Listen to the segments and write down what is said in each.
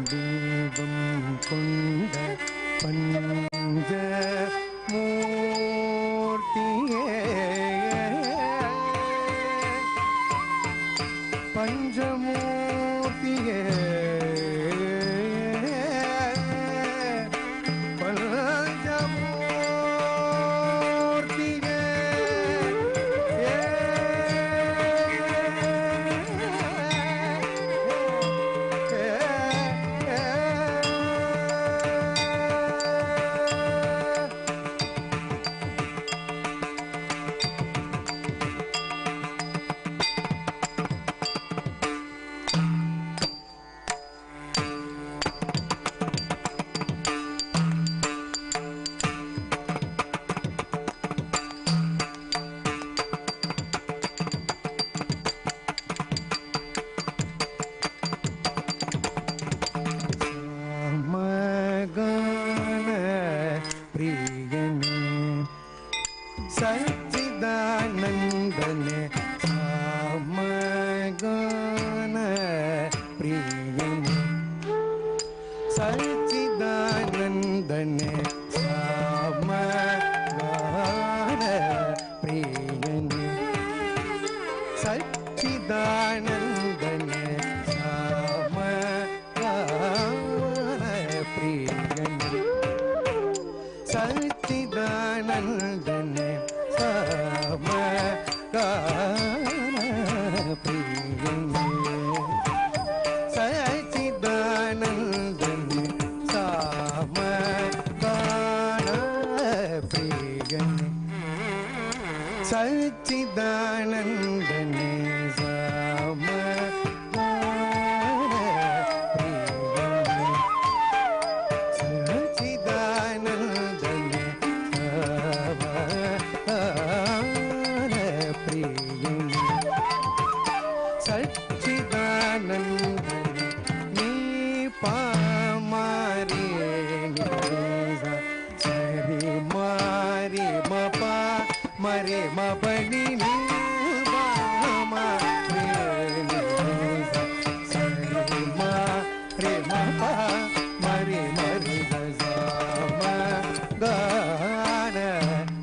தீபம் கொண்ட பஞ்ச மூர்த்தியே பஞ்சமூர்த்தியே சச்சிதானந்தனே சாமகான பிரியனே சச்சிதானந்தனே சாமகான பிரியனே சச்சிதானந்தனே சாமகான பிரியனே சச்சிதானந்தனே சாமகான பிரியனே சச்சிதானந்தனே சாமகான பிரியனே சச்சிதானந்தனே சாமகான பிரியனே சச்சிதானந்தனே சச்சிதானந்தனே நீ பாமாரி சரி மாரி மபா மரே மபனி நீ பாமாரி சரி மாரி மபா மரே மரி சாம கான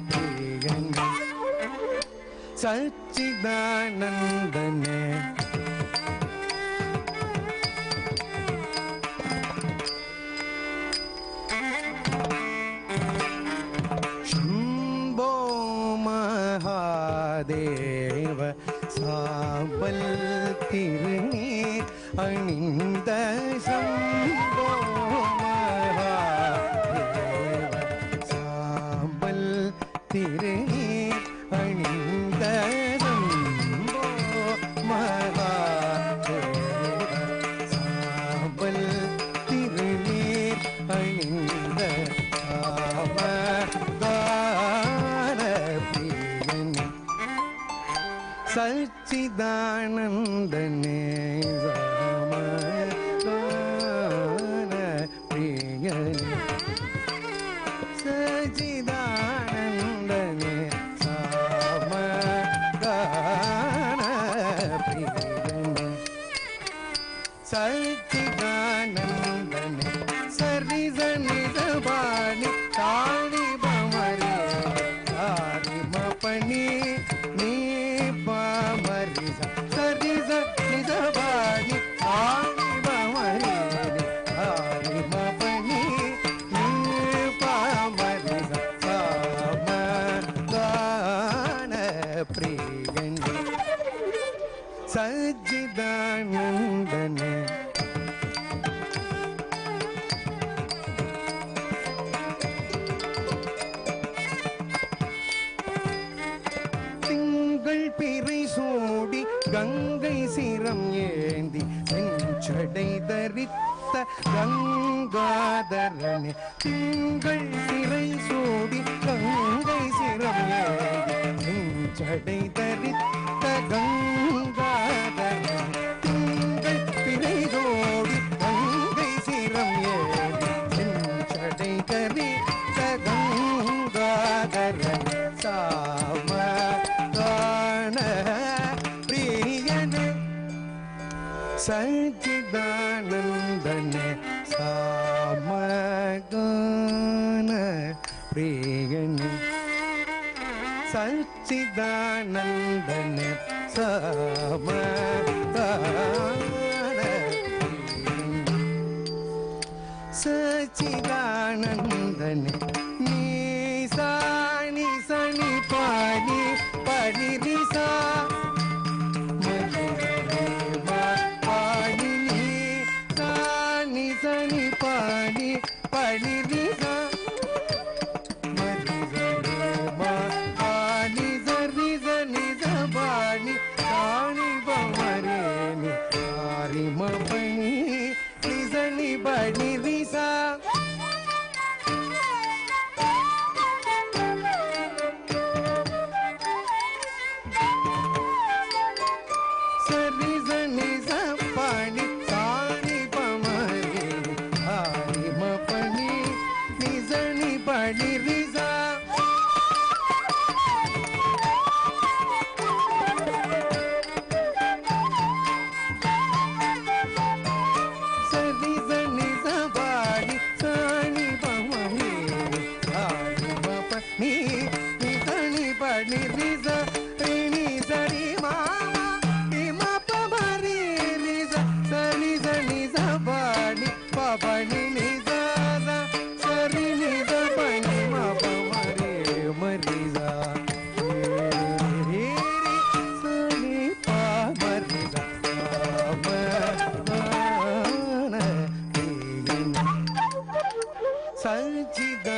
பிரியனே சச்சிதானந்தனே शंभो महादेव साबल तिरुनीर अनिंद शंभो महादेव साबल तिरुनीर अनिंद शंभो महादेव साबल तिरुनीर अनिंद சச்சிதானந்தனே சாமகான பிரியனே சச்சிதானந்தனே சாமகான பிரியனே சச்சிதானந்தனே சரி சனிதபாணி தாணி பமரி தாரி மபனி நீ பாமரி சரி சனிதபாணி தாணி பமரி தாரி மபனி நீ பாமரி சாமகான பிரியனே சச்சிதானந்தனே பிறை சூடி கங்கை சிரம் ஏந்தி செஞ்சடை தரித்த கங்காதரனே திங்கள் பிறை சூடி கங்கை சிரம் ஏந்தி செஞ்சடை தரித்த கங்காதரனே திங்கள் பிறை சூடி கங்கை சிரம் ஏந்தி செஞ்சடை தரித்த கங்காதரனே சாமகான பிரியனே சச்சிதானந்தனே சாமகான பிரியனே சச்சிதானந்தனே சாமகான சச்சிதானந்தனே நீசா நிசனி பாணி பணி நிசா பாணி நீசா நிசனி பாணி பணி நிசா பாணி சரி சனி பாணி பாணி பமரேனி ஆரிம பணி நிசனி பணி நிசா சரி சனி பாணி சாணி பமரேனி ஆரிம பணி நிசனி பணி நிசா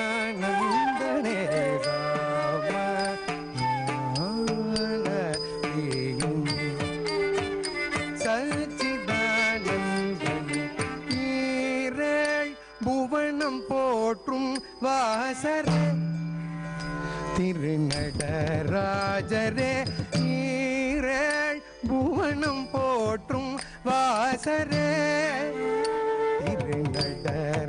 சச்சிதானந்தனே சச்சிதானந்தனே ஈரேழ் புவனம் போற்றும் வாசரே திருநடராஜரே ஈரேழ் புவனம் போற்றும் வாசரே திருநடராஜரே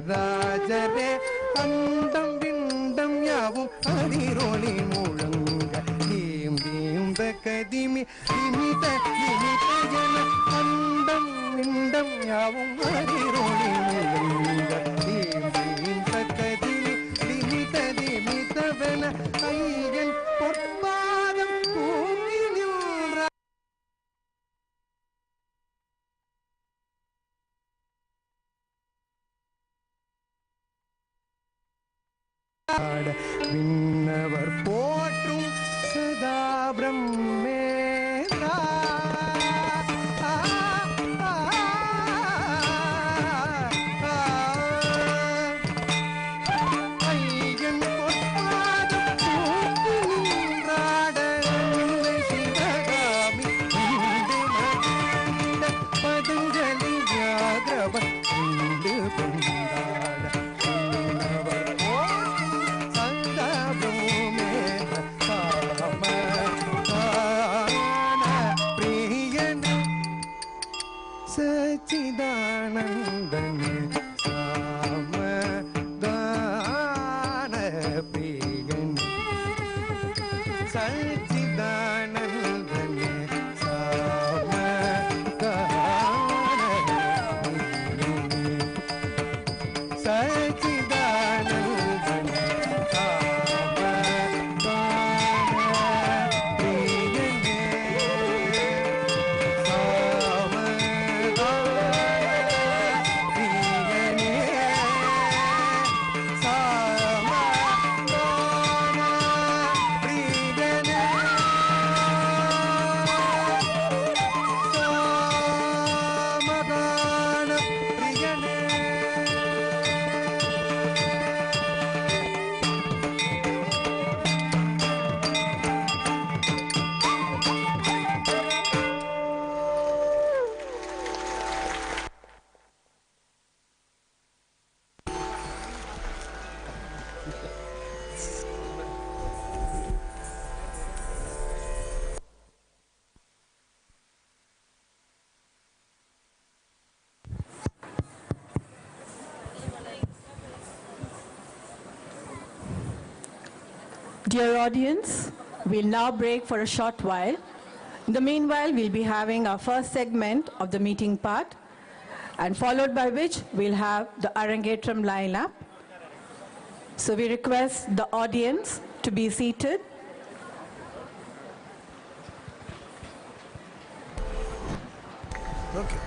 அண்டம் விண்டம் யாவும் அதிரொளி முழங்க தீம் தீம் கதிமி திமித திமித ஜன அண்டம் விண்டம் யாவும் அதிரொளி முழங்க தீம் தீம் கதிமி திமித திமிதவன ஐயன் பொற்பாதம் பூமி நின்ற விண்ணவர் போற்றும் சதா பிரம்மேந்திரா ஐயன் பொற்பாதம் பூத்து நின்றாட சிவகாமி பதஞ்சலி வியாகிரவ உண்டு கொண்டாட சச்சிதானந்தனே சாமகான பிரியனே சச்சிதானந்தனே சாமகான பிரியனே சச்சிதானந்தனே Dear audience, we'll now break for a short while. In the meanwhile, we'll be having our first segment of the meeting part, and followed by which we'll have the Arangetram lineup. So we request the audience to be seated. Okay.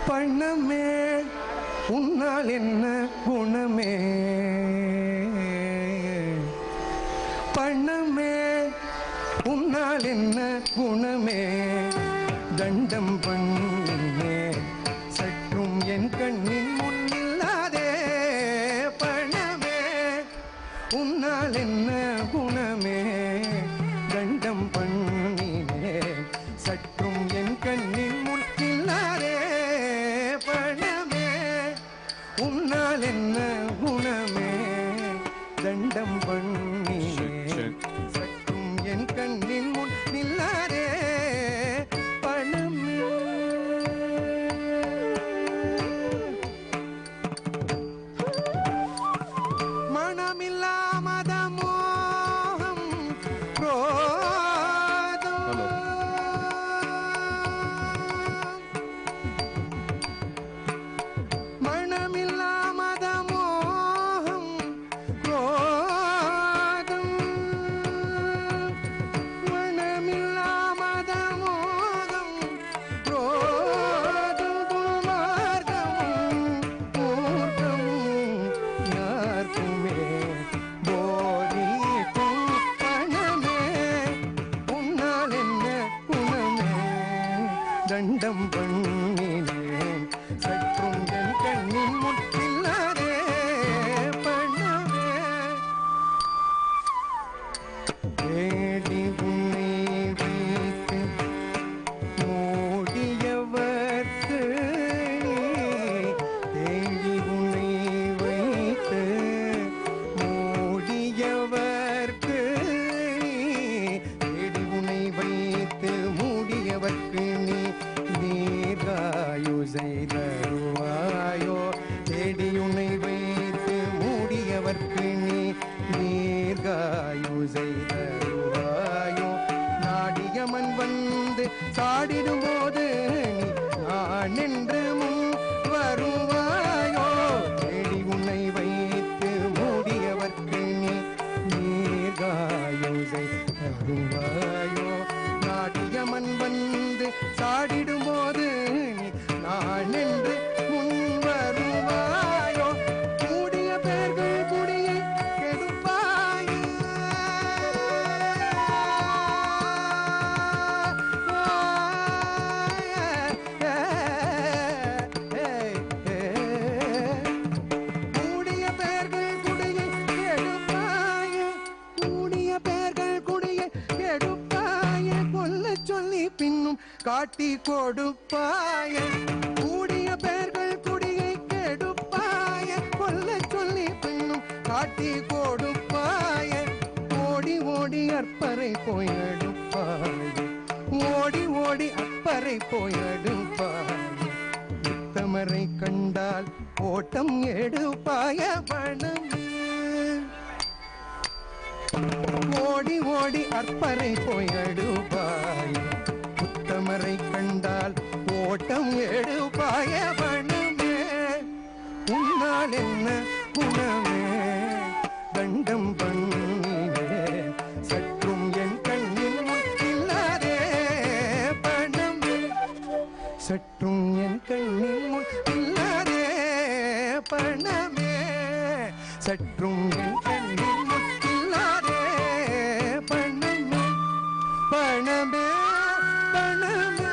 பண்ணமே உன்னால் என்ன குணமே பண்ணமே உன்னால் என்ன குணமே தண்டம் பண்ணே சற்றும் என் கண்ணின் முன்னில்லாதே பண்ணமே உன்னால் என்ன குணமே தண்டம் பண்ணினே சற்றும் என் கண்ணின் முன்னில்லாதே உன்னால் என்ன குணமே தண்டம் பண்ணினே சற்றும் என் கண்ணின் முன் நில்லாரே பணமே மனமில்லா மதமோகம் தண்டம் பண்ணினேன் சற்றும் என் கண்ணின் முற்றில்லாதே பண்ணவே தேடி உன்னை வைத்து மூடியவர்க்கு தேடி உன்னை வைத்து மூடியவர்க்கு தேடி உன்னை வைத்து மூடியவர்க்கு நீ தீர்காயுசை தருவாயோ தேடி உன்னை வைத்து மூடியவர்க்கு நீ தீர்காயுசை தருவாயோ நாடியமன் வந்து சாடிடும் போது நீ நான் என்று முன் வருவாயோ தேடி உன்னை வைத்து மூடியவர்க்கு நீ தீர்காயுசை தருவாயோ நாடியமன் வந்து சாடிடும் போது நீ நான் என்று முன் வருவாயோ கூடிய பேர்கள் குடியை கெடுப்பாய கூடிய பேர்கள் குடியை கெடுப்பாய கூடிய பேர்கள் குடியை கெடுப்பாய கொல்ல சொல்லி பின்னும் காட்டி கொடுப்பாய கூடிய பேர்கள் குடியை கெடுப்பாய கொல்ல சொல்லி பின்னும் காட்டி கொடுப்பாய ஓடி ஓடி அற்பரை போய் எடுப்பாய ஓடி ஓடி அப்பரை போய் எடுப்பாய உத்தமரை கண்டால் ஓட்டம் எடுப்பாய பணம் ஓடி ஓடி அற்பரை போய் எடுப்பாய உத்தமரை கண்டால் ஓட்டம் எடுப்பாய பணமே உன்னால் என்ன குணமே தண்டம் பண்ணினே சற்றும் என் கண்ணின் முற்றில்லாதே பணமே சற்றும் என் கண்ணின் முற்றில்லாதே பணமே சற்றும் என் கண்ணில் முத்தில்லாதே பணமே பணமே பணமே.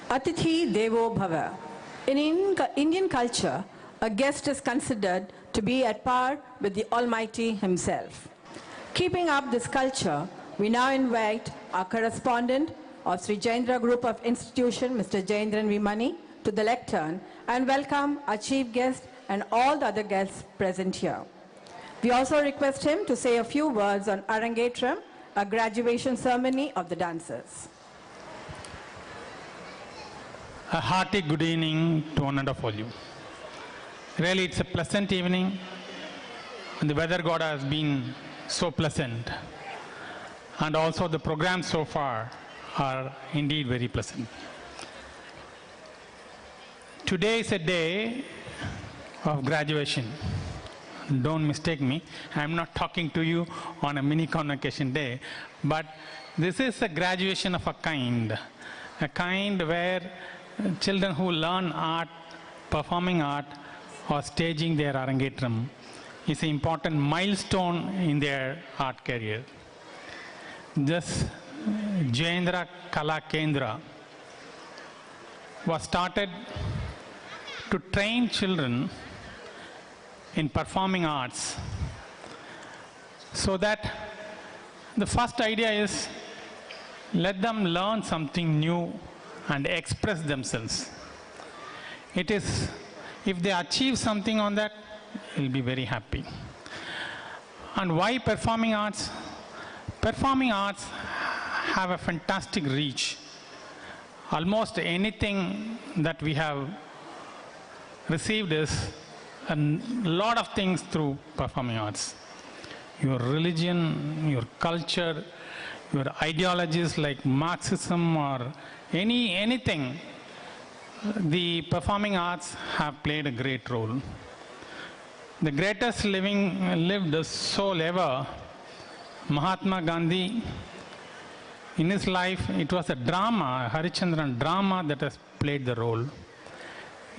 Atithi Devo Bhava. In Indian culture, a guest is considered to be at par with the Almighty Himself. Keeping up this culture, we now invite our correspondent of Sri Jayendra Group of Institution, Mr. Jayendra, to the lectern and welcome our chief guest and all the other guests present here. We also request him to say a few words on Arangetram, a graduation ceremony of the dancers. A hearty good evening to one and all you. Really, it's a pleasant evening, and the weather god has been so pleasant, and also the programs so far are indeed very pleasant. Today is a day of graduation. Don't mistake me. I'm not talking to you on a mini convocation day, but this is a graduation of a kind where children who learn art, performing art, or staging their Arangetram is an important milestone in their art career. This Jayendra Kala Kendra was started to train children in performing arts, so that the first idea is let them learn something new and express themselves. It is, if they achieve something on that, they'll be very happy. And why performing arts? Performing arts have a fantastic reach. Almost anything that we have received is a lot of things through performing arts. Your religion, your culture, your ideologies like Marxism or anything, the performing arts have played a great role. The greatest lived soul ever, Mahatma Gandhi, in his life, it was a drama, Harichandran drama that has played the role.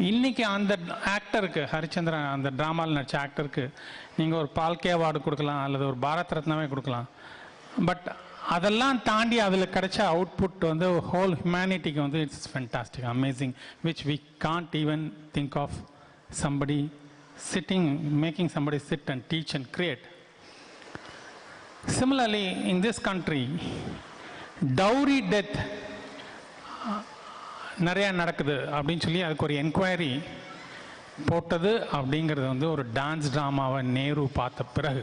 இன்னைக்கு அந்த ஆக்டருக்கு ஹரிச்சந்திரன் அந்த ட்ராமாவில் நடித்த ஆக்டருக்கு நீங்கள் ஒரு Phalke award கொடுக்கலாம் அல்லது ஒரு பாரத் ரத்னாவே கொடுக்கலாம். பட் அதெல்லாம் தாண்டி அதில் கிடைச்ச அவுட்புட் வந்து ஹோல் ஹியூமனிட்டிக்கு வந்து it's fantastic, amazing, which we can't even think of somebody sitting, making somebody sit and teach and create. Similarly, in this country, dowry death நிறையா நடக்குது அப்படின்னு சொல்லி அதுக்கு ஒரு என்கொயரி போட்டது அப்படிங்கிறது வந்து ஒரு டான்ஸ் ட்ராமாவை நேரு பார்த்த பிறகு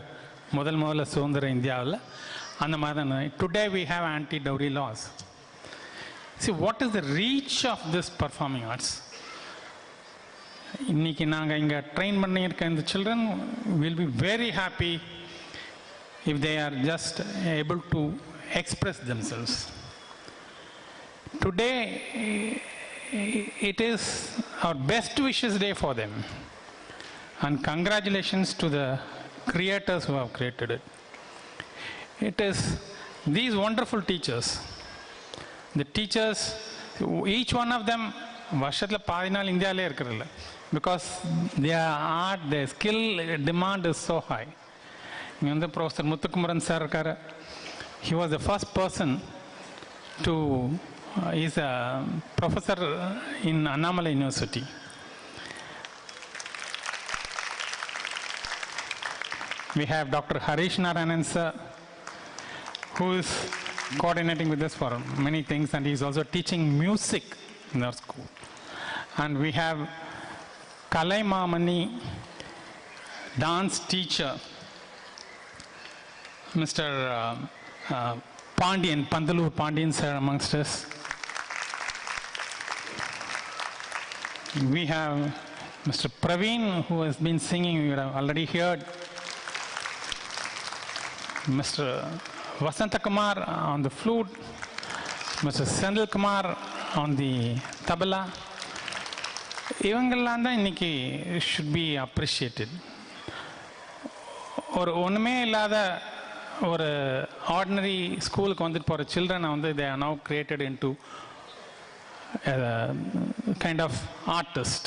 முதல்ல சுதந்திர இந்தியாவில் அந்த மாதிரி தான். Today we have anti dowry laws. See what is the reach of this performing arts? இன்னைக்கு நாங்கள் இங்கே ட்ரெயின் பண்ணியிருக்க இந்த children will be very happy if they are just able to express themselves. Today, it is our best wishes day for them. And congratulations to the creators who have created it. It is these wonderful teachers. The teachers, each one of them, வருஷத்துல பாதி நாள் இந்தியாவிலே இருக்கிறதில்ல, because their art, their skill demand is so high. இங்கே வந்து professor Muthukumaran sir இருக்கார். He was the first person to is a professor in Annamalai university. We have Dr. Harish Narayanan sir, who is coordinating with us for many things, and he is also teaching music in our school. And we have Kalai Mamani, dance teacher, Mr. Pandian, Pandalur Pandian sir amongst us. We have Mr. Praveen, who has been singing, you have already heard. Mr. Vasanta Kumar on the flute, Mr. Sendil Kumar on the tabla. இவங்கெல்லாம் தான் இன்னைக்கு should be appreciated. ஒரு ஒன்றுமே இல்லாத ஒரு ordinary ஸ்கூலுக்கு வந்துட்டு போகிற சில்ட்ரனை வந்து they are now created into a kind of artist.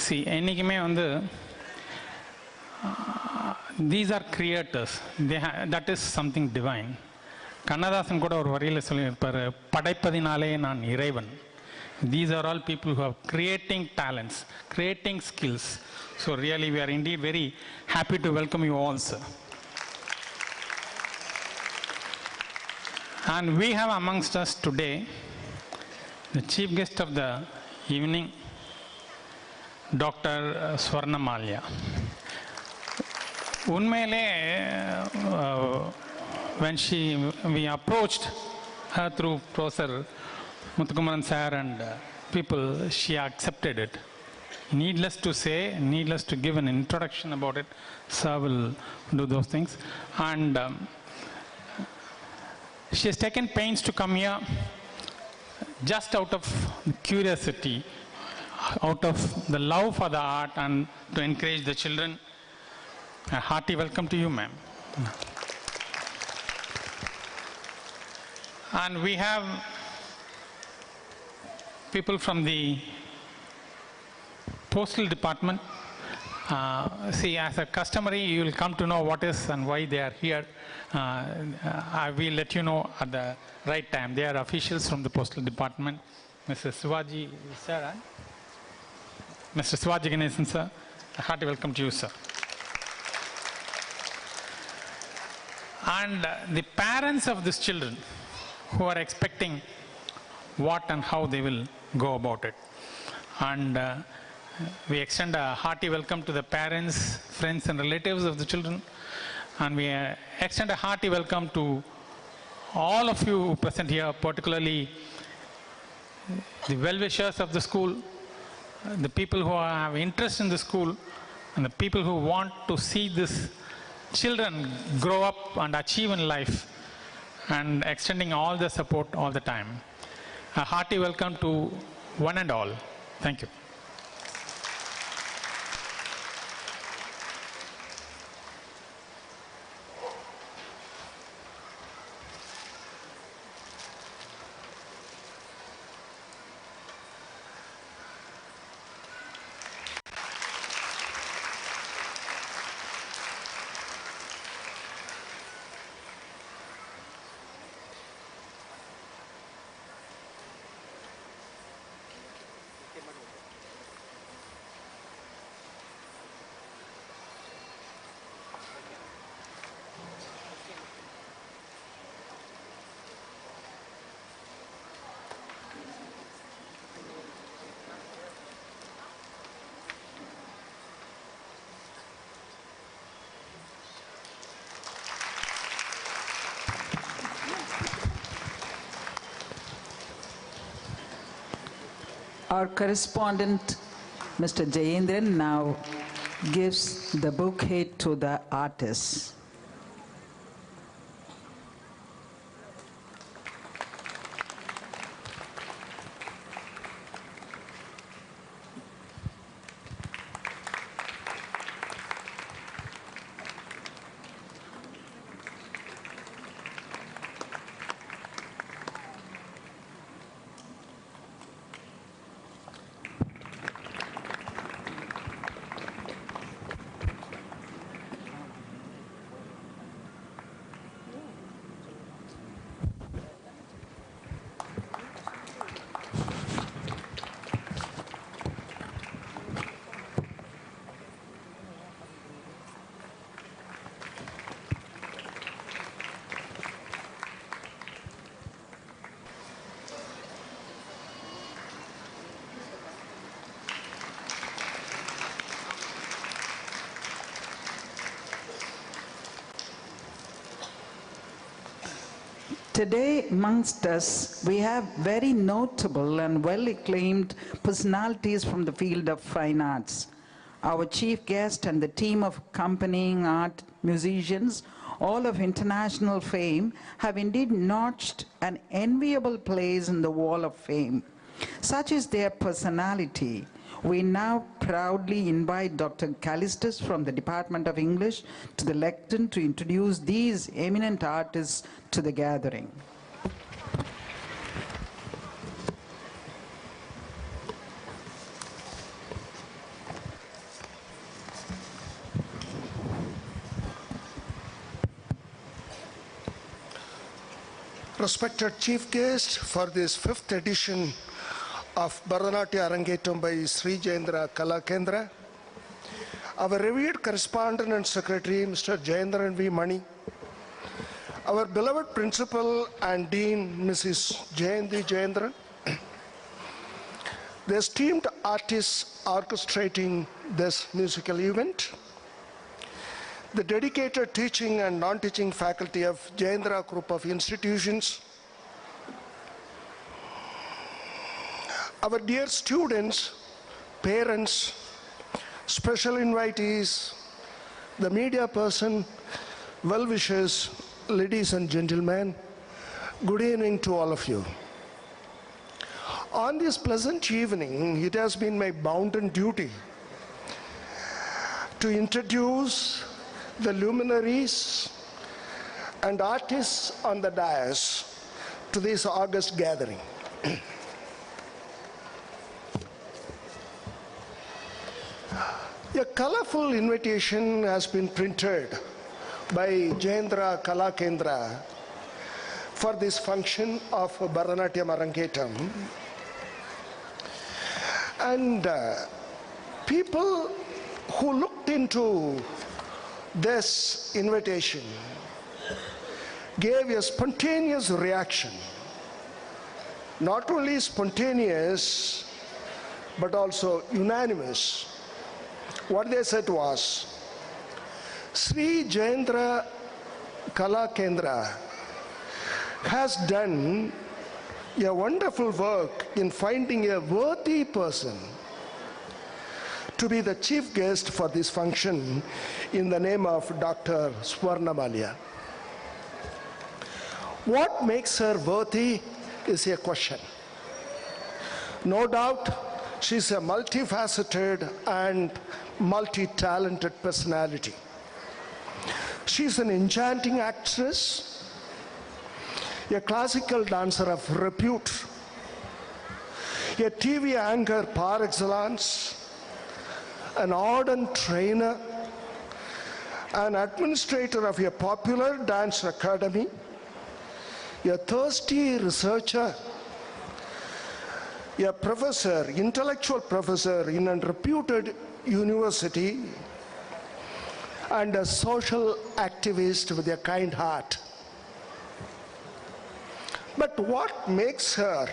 See, என்றைக்குமே வந்து these are creators. That is something divine. Kannadasan கூட ஒரு வரியில் சொல்லியிருப்பார், படைப்பதினாலே நான் இறைவன். These are all people who are creating talents, creating skills. So really we are indeed very happy to welcome you all, sir. And we have amongst us today the chief guest of the evening, Dr. Swarna Malya. உண்மையிலே when we approached her through Professor Muthukumaran sir and people, she accepted it. Needless to say, needless to give an introduction about it, sir will do those things. And she has taken pains to come here just out of curiosity out of the love for the art and to encourage the children. A hearty welcome to you, ma'am. And we have people from the postal department. See, as a customary, you will come to know what is and why they are here. I will let you know at the right time. They are officials from the postal department. Mr. Sivaji, sir, Mr. Sivaji Ganesan, sir, a hearty welcome to you, sir. And the parents of these children who are expecting what and how they will go about it. And we extend a hearty welcome to the parents, friends and relatives of the children. And we extend a hearty welcome to all of you present here, particularly the well-wishers of the school, the people who have interest in the school, and the people who want to see these children grow up and achieve in life, and extending all the support all the time. A hearty welcome to one and all. Thank you. Our correspondent, Mr. Jayendra, now gives the bouquet to the artists. Today amongst us, we have very notable and well-acclaimed personalities from the field of fine arts. Our chief guest and the team of accompanying art musicians, all of international fame, have indeed notched an enviable place in the wall of fame. Such is their personality. We now proudly invite Dr. Callistus from the Department of English to the lectern to introduce these eminent artists to the gathering. Respected chief guest for this 5th edition of Bharatanatyam Arangetram by Sri Jayendra Kala Kendra, our revered correspondent and secretary, Mr. Jayendra V. Mani, our beloved principal and dean, Mrs. Jayendra, the esteemed artists orchestrating this musical event, the dedicated teaching and non-teaching faculty of Jayendra Group of Institutions, our dear students, parents, special invitees, the media person, well-wishers, ladies and gentlemen, good evening to all of you. On this pleasant evening, it has been my bounden duty to introduce the luminaries and artists on the dais to this august gathering. A colorful invitation has been printed by Jayendra Kendra for this function of Bharatanatyam Arangetram. And people who looked into this invitation gave a spontaneous reaction. Not only spontaneous, but also unanimous. What they said was, Sri Jayendra Kendra has done a wonderful work in finding a worthy person to be the chief guest for this function in the name of Dr. Swarnamalia. What makes her worthy is a question. No doubt, she's a multifaceted and multi-talented personality. She's an enchanting actress, a classical dancer of repute, a TV anchor par excellence, an ardent trainer, an administrator of a popular dance academy, a thirsty researcher, a professor, intellectual professor in a reputed university, and a social activist with a kind heart. But what makes her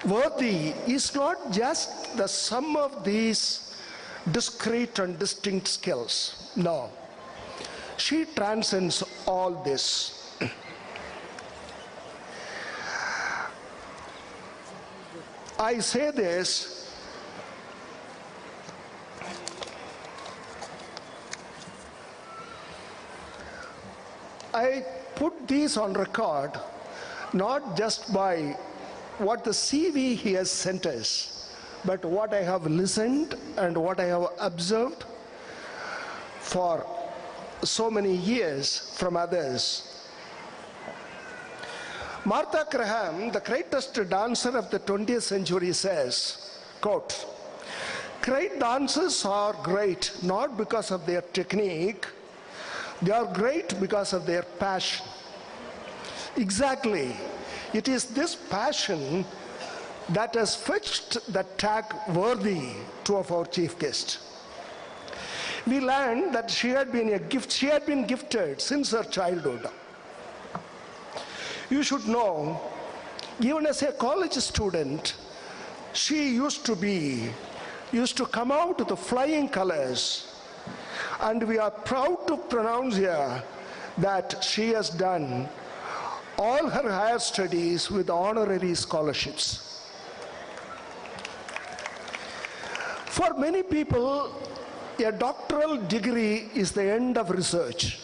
worthy is not just the sum of these discrete and distinct skills. No, she transcends all this. I say this I put these on record not just by what the CV he has sent us, but what I have listened and what I have observed for so many years from others. Martha Graham, the greatest dancer of the 20th century, says, quote, "Great dancers are great not because of their technique, they are great because of their passion." Exactly. It is this passion that has fetched the tag worthy to our chief guest. We learned that she had been gifted since her childhood. You should know, even as a college student, she used to come out with the flying colors, and we are proud to pronounce here that she has done all her higher studies with honorary scholarships. For many people, a doctoral degree is the end of research.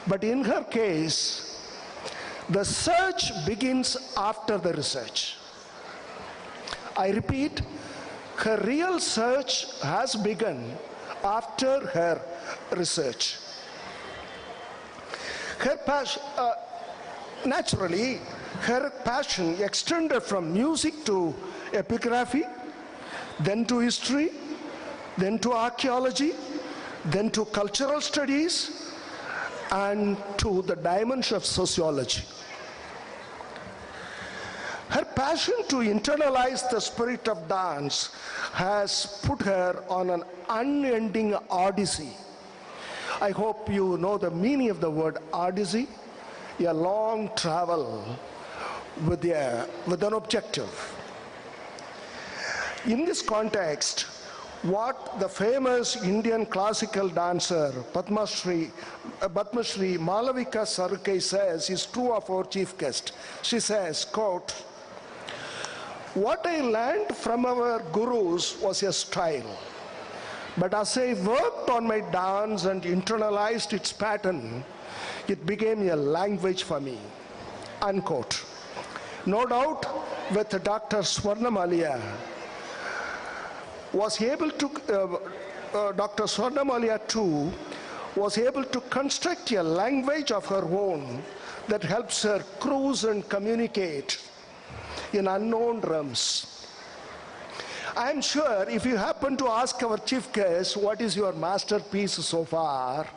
But in her case, the search begins after the research. I repeat, her real search has begun after her research. Her passion, naturally, her passion extended from music to epigraphy, then to history, then to archaeology, then to cultural studies, and to the dimension of sociology. Her passion to internalize the spirit of dance has put her on an unending odyssey. I hope you know the meaning of the word odyssey, a long travel with an objective. In this context, what the famous Indian classical dancer Padma Shri Malavika Sarkey says is true of our chief guest. She says, quote, "What I learned from our gurus was a style, but as I worked on my dance and internalized its pattern, it became a language for me." Unquote. No doubt, with Dr. Swarnamalia was able to, Dr. Swarnamalia too was able to construct a language of her own that helps her cruise and communicate in unknown realms. I'm sure if you happen to ask our chief guest, what is your masterpiece so far,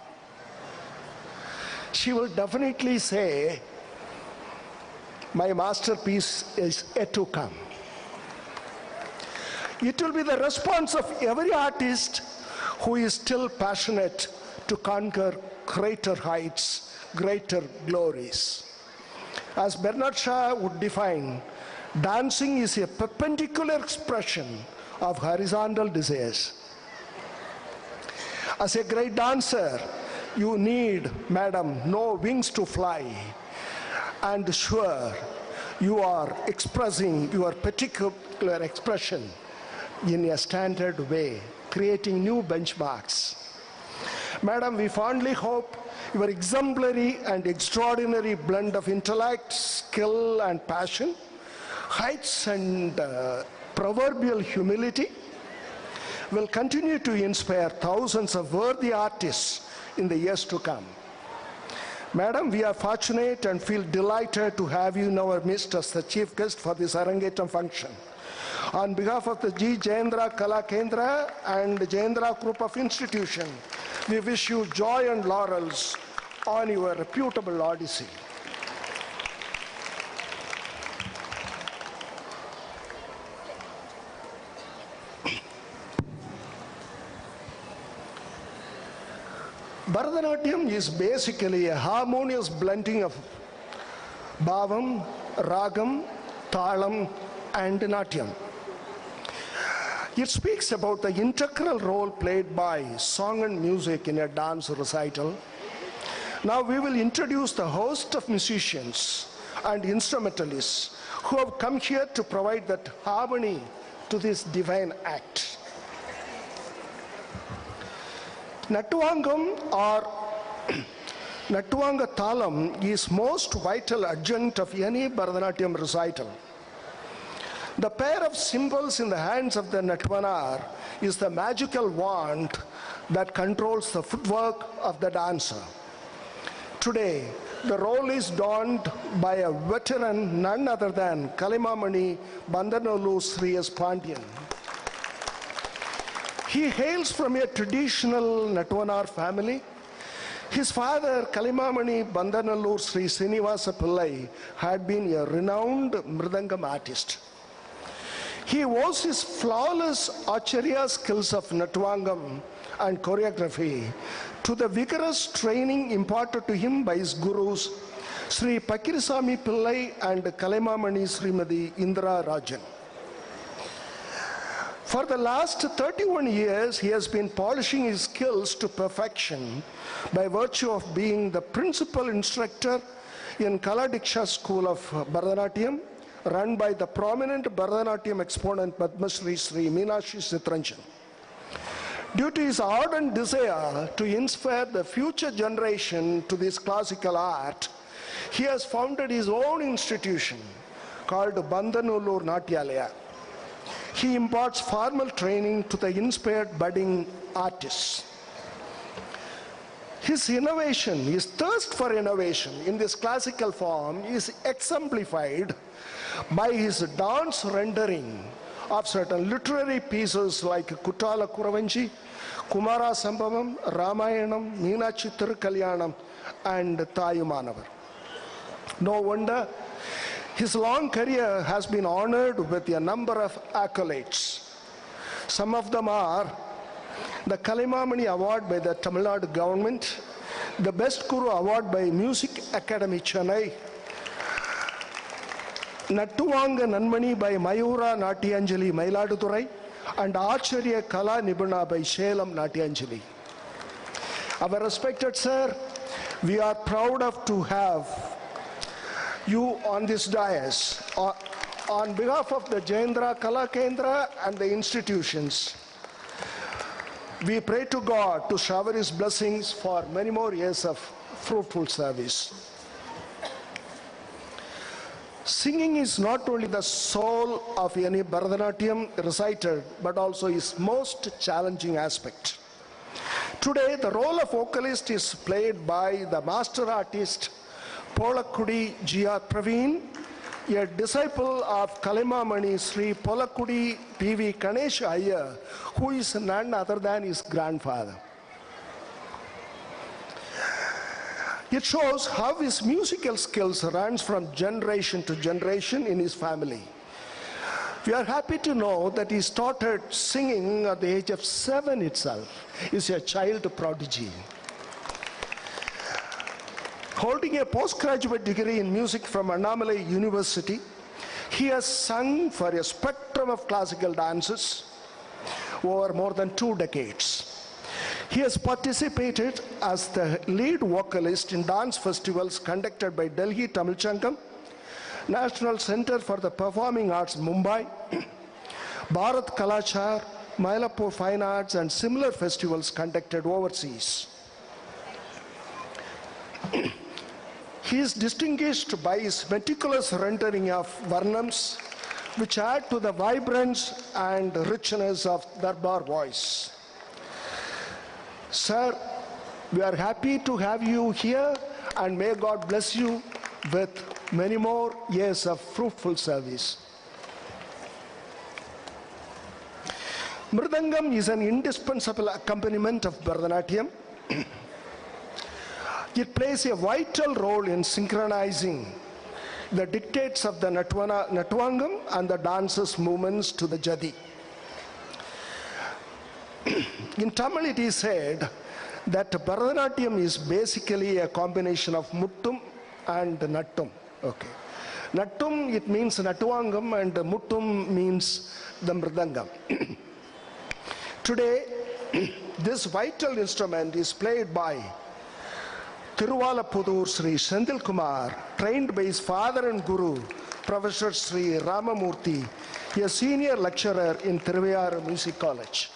she will definitely say, my masterpiece is yet to come. It will be the response of every artist who is still passionate to conquer greater heights, greater glories. As Bernard Shaw would define, dancing is a perpendicular expression of horizontal desires. As a great dancer, you need, madam, no wings to fly. And sure, you are expressing your particular expression in a standard way, creating new benchmarks. Madam, we fondly hope your exemplary and extraordinary blend of intellect, skill, and passion, heights and proverbial humility will continue to inspire thousands of worthy artists in the years to come. Madam, we are fortunate and feel delighted to have you in our midst as the chief guest for this Arangetram function. On behalf of the Jayendra Kala Kendra and the Jayendra group of institutions, we wish you joy and laurels on your reputable odyssey. Bharatanatyam is basically a harmonious blending of bhavam, ragam, talam, and natyam. It speaks about the integral role played by song and music in a dance recital. Now we will introduce the host of musicians and instrumentalists who have come here to provide that harmony to this divine act. Nattuvankam or Nattuvanka Talam is most vital adjunct of any Bharatanatyam recital. The pair of cymbals in the hands of the Natwanar is the magical wand that controls the footwork of the dancer. Today, the role is donned by a veteran, none other than Kalimamani Bandanolu Sri S. Pandyan. He hails from a traditional Natwanar family. His father, Kalimamani Bandanallur Sri Srinivasa Pillai, had been a renowned Mridangam artist. He owes his flawless acharya skills of Natwangam and choreography to the vigorous training imparted to him by his gurus, Sri Pakirisami Pillai and Kalimamani Srimadi Indra Rajan. For the last 31 years, he has been polishing his skills to perfection by virtue of being the principal instructor in Kala Diksha School of Bharatanatyam, run by the prominent Bharatanatyam exponent Padma Shri Sri Meenakshi Sitranjan. Due to his ardent desire to inspire the future generation to this classical art, he has founded his own institution called Bandanallur Natyalaya. He imparts formal training to the inspired budding artists. His innovation, his thirst for innovation in this classical form is exemplified by his dance rendering of certain literary pieces like Kutala Kuravanji, Kumara Sambhavam, Ramayanam, Meenakshi Thirukalyanam, and Tayumanavar. No wonder his long career has been honored with a number of accolades. Some of them are the Kalimamani Award by the Tamil Nadu government, the Best Guru Award by Music Academy Chennai, Nattuvanga Nanmani by Mayura Natyanjali Mailadurai, and Acharya Kala Nibuna by Shelam Natyanjali. Our respected sir, we are proud of to have you on this dais. On behalf of the Jayendra Kala Kendra and the institutions, we pray to God to shower his blessings for many more years of fruitful service. Singing is not only the soul of any Bharatanatyam recited, but also its most challenging aspect. Today, the role of vocalist is played by the master artist Polakudi G.R. Praveen, a disciple of Kalimamani Sri Polakudi P.V. Ganesh Iyer, who is none other than his grandfather. It shows how his musical skills runs from generation to generation in his family. We are happy to know that he started singing at the age of 7 itself. He's a child prodigy. Holding a postgraduate degree in music from Annamalai University, he has sung for a spectrum of classical dances over more than 2 decades. He has participated as the lead vocalist in dance festivals conducted by Delhi Tamil Sangam, National Center for the Performing Arts Mumbai, Bharat Kalachar, Mylapore Fine Arts, and similar festivals conducted overseas. He is distinguished by his meticulous rendering of varnams, which add to the vibrance and richness of Darbar voice. Sir, we are happy to have you here, and may God bless you with many more years of fruitful service. Mridangam is an indispensable accompaniment of Bharatanatyam. It plays a vital role in synchronizing the dictates of the Natwangam and the dancer's movements to the Jadi. In Tamil it is said that Bharatanatyam is basically a combination of Muttum and Nattum. Okay. Nattum, it means Natwangam, and Muttum means the Mridangam. Today, this vital instrument is played by Tiruvalappudur Sri Sendil Kumar, trained by his father and guru, Professor Sri Ramamurthy, a senior lecturer in Tiruvayur Music College.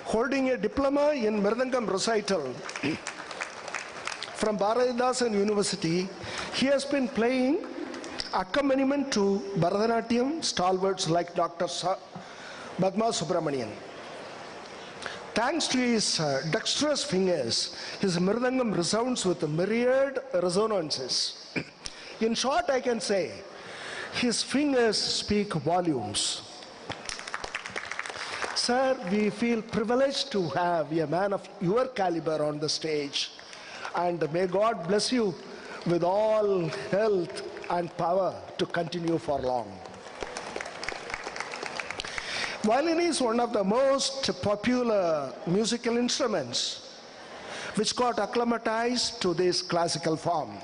Holding a diploma in Mridangam recital from Bharatidasan University, he has been playing accompaniment to Bharatanatyam stalwarts like Dr. Padma Subramanian. Thanks to his dexterous fingers, his Mridangam resounds with myriad resonances. In short, I can say, his fingers speak volumes. Sir, we feel privileged to have a man of your caliber on the stage, and may God bless you with all health and power to continue for long. Violin is one of the most popular musical instruments which got acclimatized to this classical form.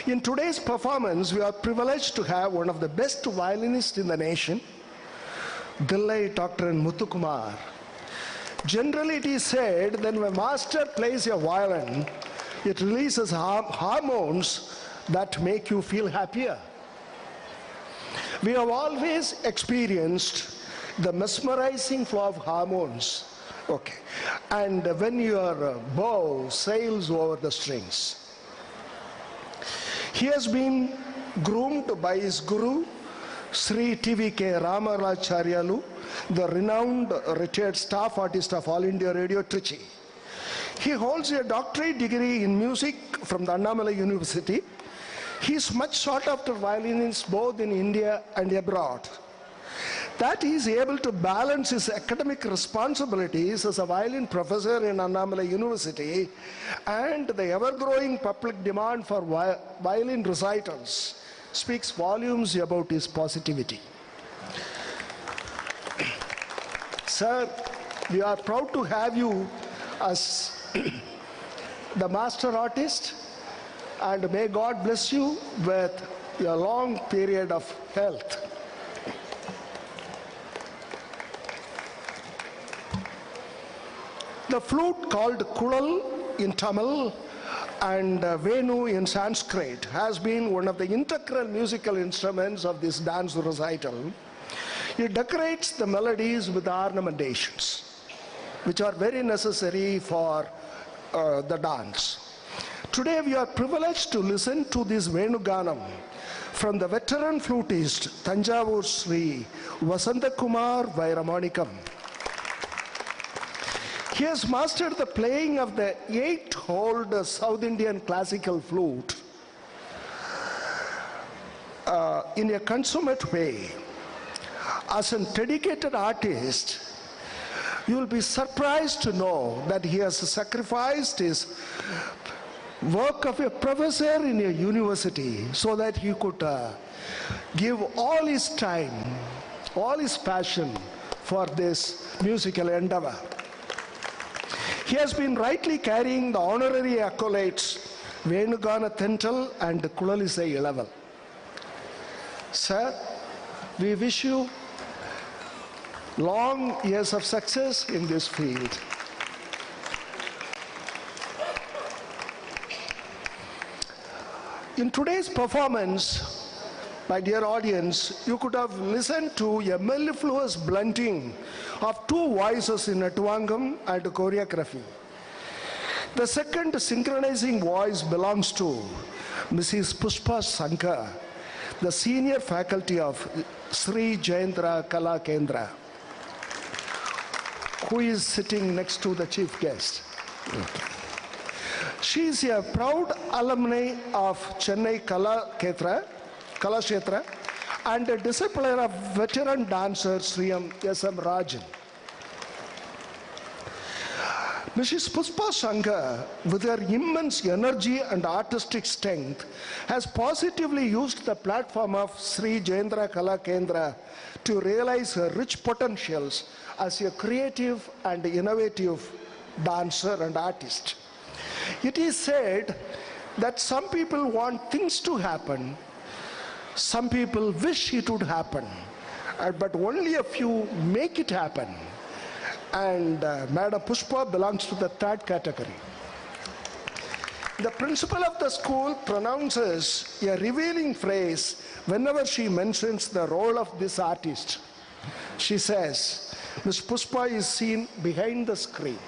In today's performance, we are privileged to have one of the best violinists in the nation, Dillai Dr. Muthukumar. Generally, it is said that when a master plays a violin, it releases hormones that make you feel happier. We have always experienced the mesmerizing flow of hormones. Okay. And when your bow sails over the strings. He has been groomed by his guru, Sri T.V.K. Ramaracharyalu, the renowned retired staff artist of All India Radio, Trichy. He holds a doctorate degree in music from the Annamalai University. He is much sought after violinist both in India and abroad. That he is able to balance his academic responsibilities as a violin professor in Annamalai University and the ever-growing public demand for violin recitals speaks volumes about his positivity. Sir, we are proud to have you as the master artist, and may God bless you with a long period of health. The flute called kulal in Tamil and Venu in Sanskrit has been one of the integral musical instruments of this dance recital. It decorates the melodies with ornamentations, which are very necessary for the dance. Today we are privileged to listen to this Venuganam from the veteran flutist Tanjavur Sri Vasantakumar Vairamanikam. He has mastered the playing of the 8-holed South Indian classical flute in a consummate way. As a dedicated artist, you will be surprised to know that he has sacrificed his work of a professor in a university so that he could give all his time, all his passion for this musical endeavor. He has been rightly carrying the honorary accolades Venugana Thental and Kulalisai Ilaval. Sir, we wish you long years of success in this field. In today's performance, my dear audience, you could have listened to a mellifluous blunting of 2 voices in Atwangam and choreography. The second synchronizing voice belongs to Mrs. Pushpa Sankar, the senior faculty of Sri Jayendra Kala Kendra, who is sitting next to the chief guest. She is a proud alumni of Chennai Kalakshetra and a discipler of veteran dancer Sri S.M. Rajan. Mrs. Pushpa Shankar, with her immense energy and artistic strength, has positively used the platform of Sri Jayendra Kala Kendra to realize her rich potentials as a creative and innovative dancer and artist. It is said that some people want things to happen, some people wish it would happen, but only a few make it happen. And Madam Pushpa belongs to the 3rd category. The principal of the school pronounces a revealing phrase whenever she mentions the role of this artist. She says, Ms. Pushpa is seen behind the screen.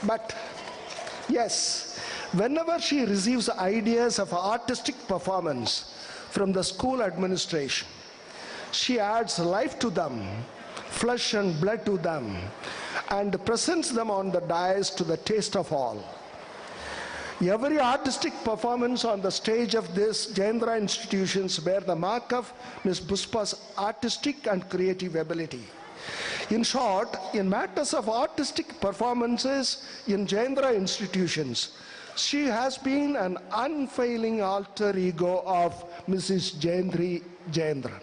But yes, whenever she receives ideas of artistic performance from the school administration, she adds life to them, flesh and blood to them, and presents them on the dais to the taste of all. Every artistic performance on the stage of this Jayendra institutions bear the mark of Ms. Pushpa's artistic and creative ability. In short, in matters of artistic performances in Jayendra institutions, she has been an unfailing alter ego of Mrs. Jayendra.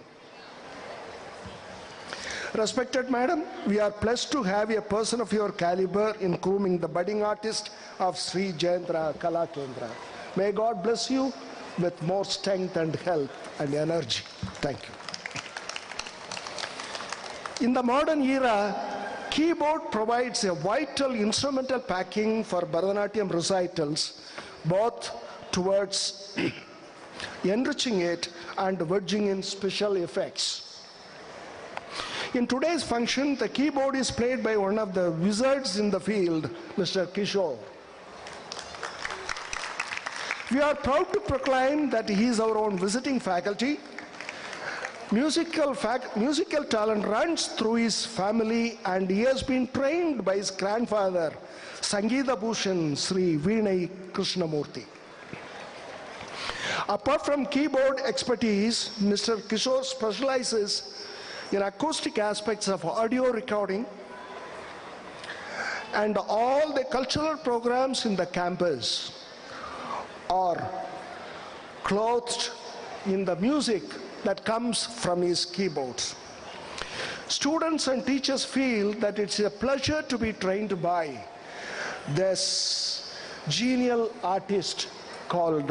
Respected Madam, we are blessed to have a person of your caliber in grooming the budding artist of Sri Jayendra Kala Kendra. May God bless you with more strength and health and energy. Thank you. In the modern era, keyboard provides a vital instrumental backing for Bharatanatyam recitals, both towards enriching it and verging in special effects. In today's function, the keyboard is played by one of the wizards in the field, Mr. Kishore. We are proud to proclaim that he is our own visiting faculty. Musical talent runs through his family, and he has been trained by his grandfather, Sangeeta Bhushan Sri Veenai Krishnamurthy. Apart from keyboard expertise, Mr. Kishore specializes in acoustic aspects of audio recording, and all the cultural programs in the campus are clothed in the music that comes from his keyboards. Students and teachers feel that it's a pleasure to be trained by this genial artist called,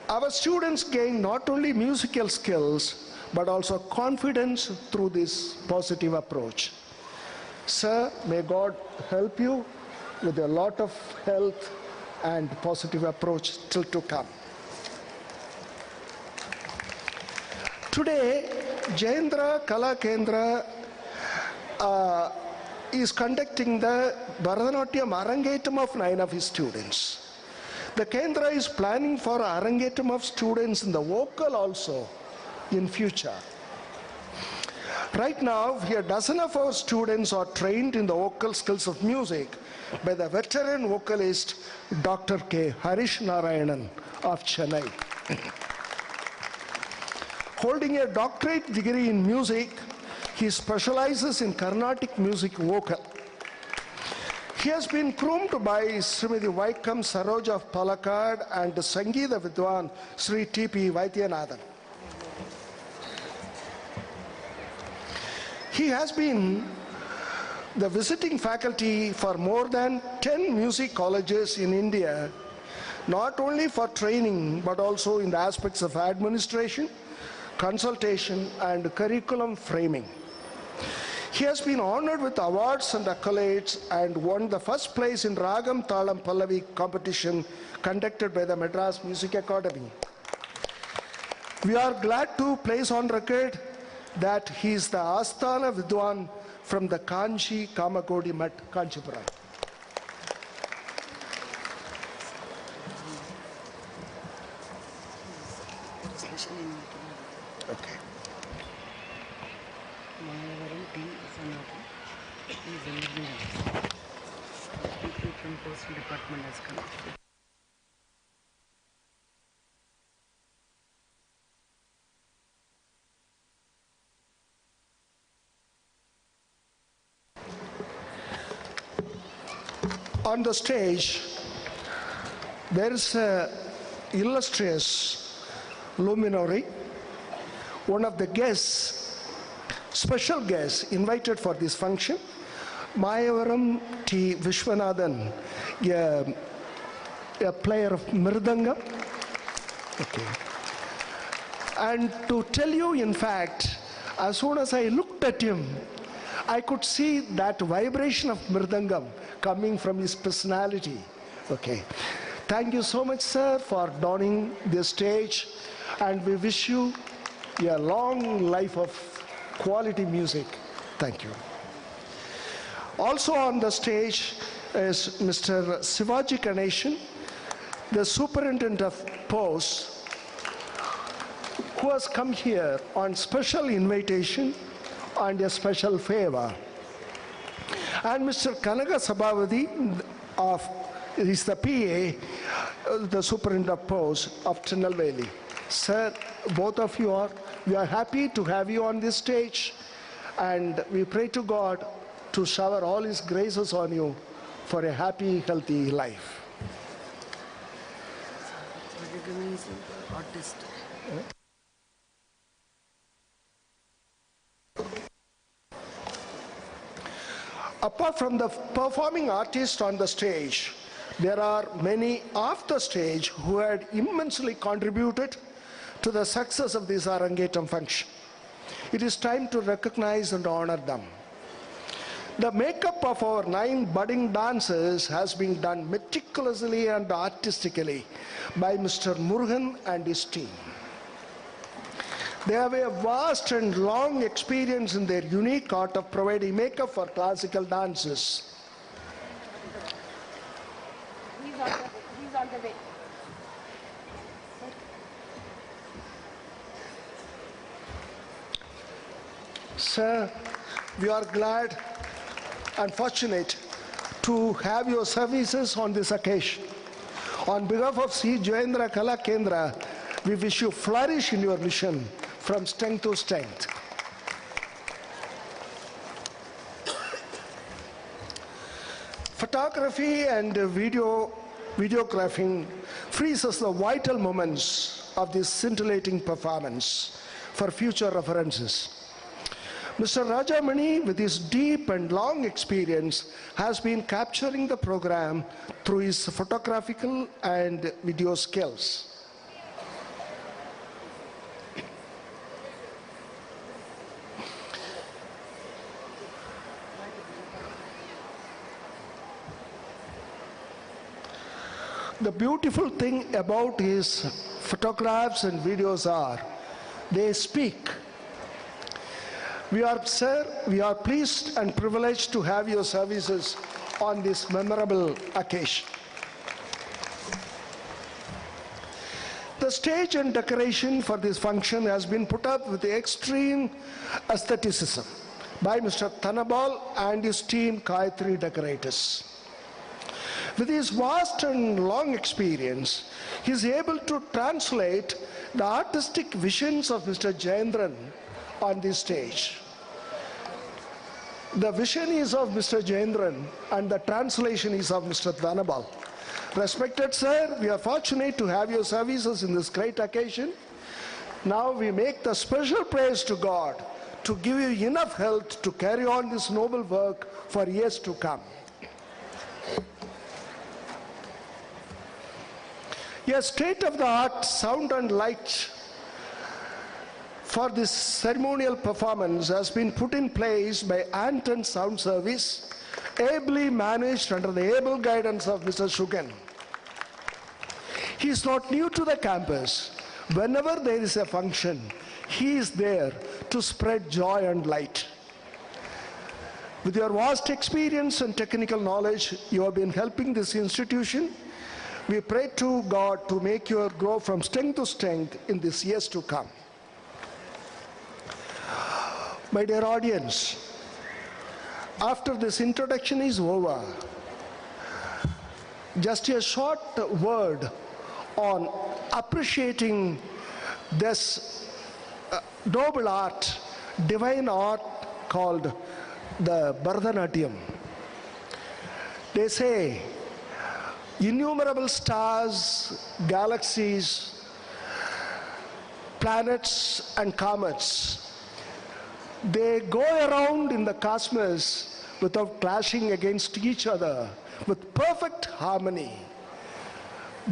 Our students gain not only musical skills, but also confidence through this positive approach. Sir, may God help you with a lot of health and positive approach still to come. Today, Jayendra Kala Kendra is conducting the Bharatanatyam Arangetram of 9 of his students. The Kendra is planning for Arangetram of students in the vocal also in future. Right now, a dozen of our students are trained in the vocal skills of music by the veteran vocalist Dr. K. Harish Narayanan of Chennai. Holding a doctorate degree in music, he specializes in Carnatic music vocal. He has been groomed by Srimati Vaikam Saroj of Palakkad and Sangeeta Vidwan Sri T.P. Vaidyanathan. He has been the visiting faculty for more than 10 music colleges in India, not only for training but also in the aspects of administration, consultation and curriculum framing. He has been honored with awards and accolades and won the first place in Ragam Talam Pallavi competition conducted by the Madras Music Academy. We are glad to place on record that he is the Asthana Vidwan from the Kanchi Kamakodi Mat Kanchipuram. Okay. On the stage, there is an illustrious luminary, one of the guests, special guests invited for this function, Mayavaram T. Vishwanathan, a player of Mridanga. Okay. And to tell you, in fact, as soon as I looked at him, I could see that vibration of Mridangam coming from his personality. Okay. Thank you so much, sir, for donning this stage, and we wish you a long life of quality music. Thank you. Also on the stage is Mr. Sivaji Ganeshan, the superintendent of posts, who has come here on special invitation and a special favor. And Mr. Kanaga Sabhavati is the PA, the superintendent of posts of Tirunelveli. Sir, both of you we are happy to have you on this stage, and we pray to God to shower all His graces on you for a happy, healthy life. Artist. Apart from the performing artists on the stage, there are many off the stage who had immensely contributed to the success of this Arangetram function. It is time to recognize and honor them. The makeup of our 9 budding dancers has been done meticulously and artistically by Mr. Murugan and his team. They have a vast and long experience in their unique art of providing makeup for classical dances. He's on the way. Sir, we are glad and fortunate to have your services on this occasion. On behalf of Sri Jayendra Kala Kendra, we wish you flourish in your mission from strength to strength. Photography and videographing freezes the vital moments of this scintillating performance for future references. Mr. Rajamani, with his deep and long experience, has been capturing the program through his photographical and video skills. The beautiful thing about his photographs and videos are they speak. Sir, we are pleased and privileged to have your services on this memorable occasion. The stage and decoration for this function has been put up with extreme aestheticism by Mr. Thanabal and his team Gayatri Decorators. With his vast and long experience, he is able to translate the artistic visions of Mr. Jayendra on this stage. The vision is of Mr. Jayendra and the translation is of Mr. Thanabal. Respected sir, we are fortunate to have your services in this great occasion. Now we make the special praise to God to give you enough health to carry on this noble work for years to come. A state-of-the-art sound and light for this ceremonial performance has been put in place by Anton Sound Service, ably managed under the able guidance of Mr. Shugan. He is not new to the campus. Whenever there is a function, he is there to spread joy and light. With your vast experience and technical knowledge, you have been helping this institution. We pray to God to make you grow from strength to strength in these years to come. My dear audience, after this introduction is over, just a short word on appreciating this noble art, divine art called the Bharatanatyam. They say innumerable stars, galaxies, planets and comets, they go around in the cosmos without clashing against each other with perfect harmony,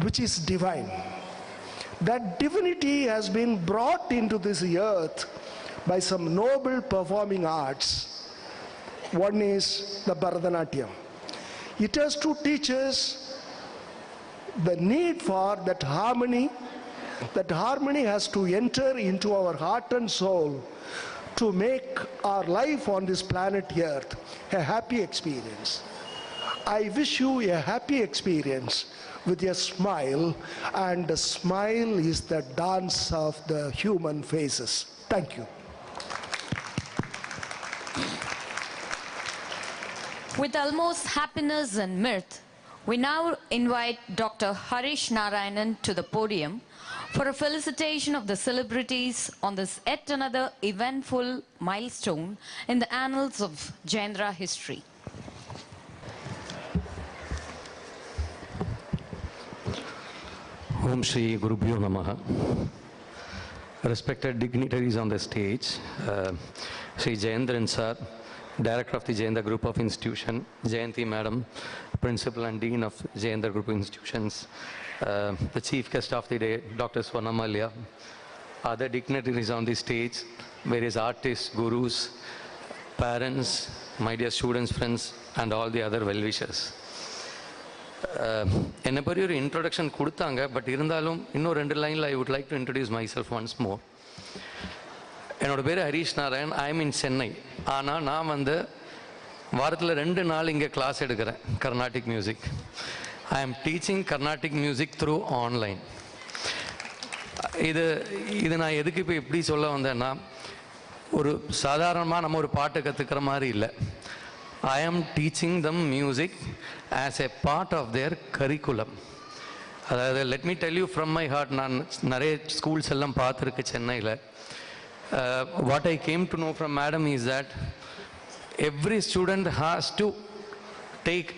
which is divine. That divinity has been brought into this earth by some noble performing arts. One is the Bharatanatyam. It has to teach us the need for that harmony. That harmony has to enter into our heart and soul to make our life on this planet Earth a happy experience. I wish you a happy experience with a smile, and the smile is the dance of the human faces. Thank you. With almost happiness and mirth, we now invite Dr. Harish Narayanan to the podium for a felicitation of the celebrities on this yet another eventful milestone in the annals of Jayendra history. Om Shri Gurubhyo Namaha. Respected dignitaries on the stage, Shri Jayendran sir, Director of the Jayendra Group of Institutions, Jayanti Madam, Principal and Dean of Jayendra Group of Institutions, the Chief Guest of the Day, Dr. Swarnamalya, other dignitaries on the stage, various artists, gurus, parents, my dear students, friends, and all the other well-wishers. என்ன பற்றி ஒரு introduction கொடுத்தாங்க, but இருந்தாலும் இன்னும் 2 லைனில் I would like to introduce my self once more. என்னோட பேர் Harish Narayan. I am இன் சென்னை. ஆனால் நான் வாரத்தில் 2 நாள் இங்கே கிளாஸ் எடுக்கிறேன் Carnatic music. I am teaching Carnatic music through online. இது நான் எதுக்கு இப்போ எப்படி சொல்ல வந்தேன்னா, ஒரு சாதாரணமாக நம்ம ஒரு பாட்டு கற்றுக்கிற மாதிரி இல்லை. I am teaching them music as a part of their curriculum. Let me tell you from my heart, நான் நிறைய ஸ்கூல்ஸ் எல்லாம் பார்த்துருக்கு சென்னையில். What I came to know from madam is that every student has to take,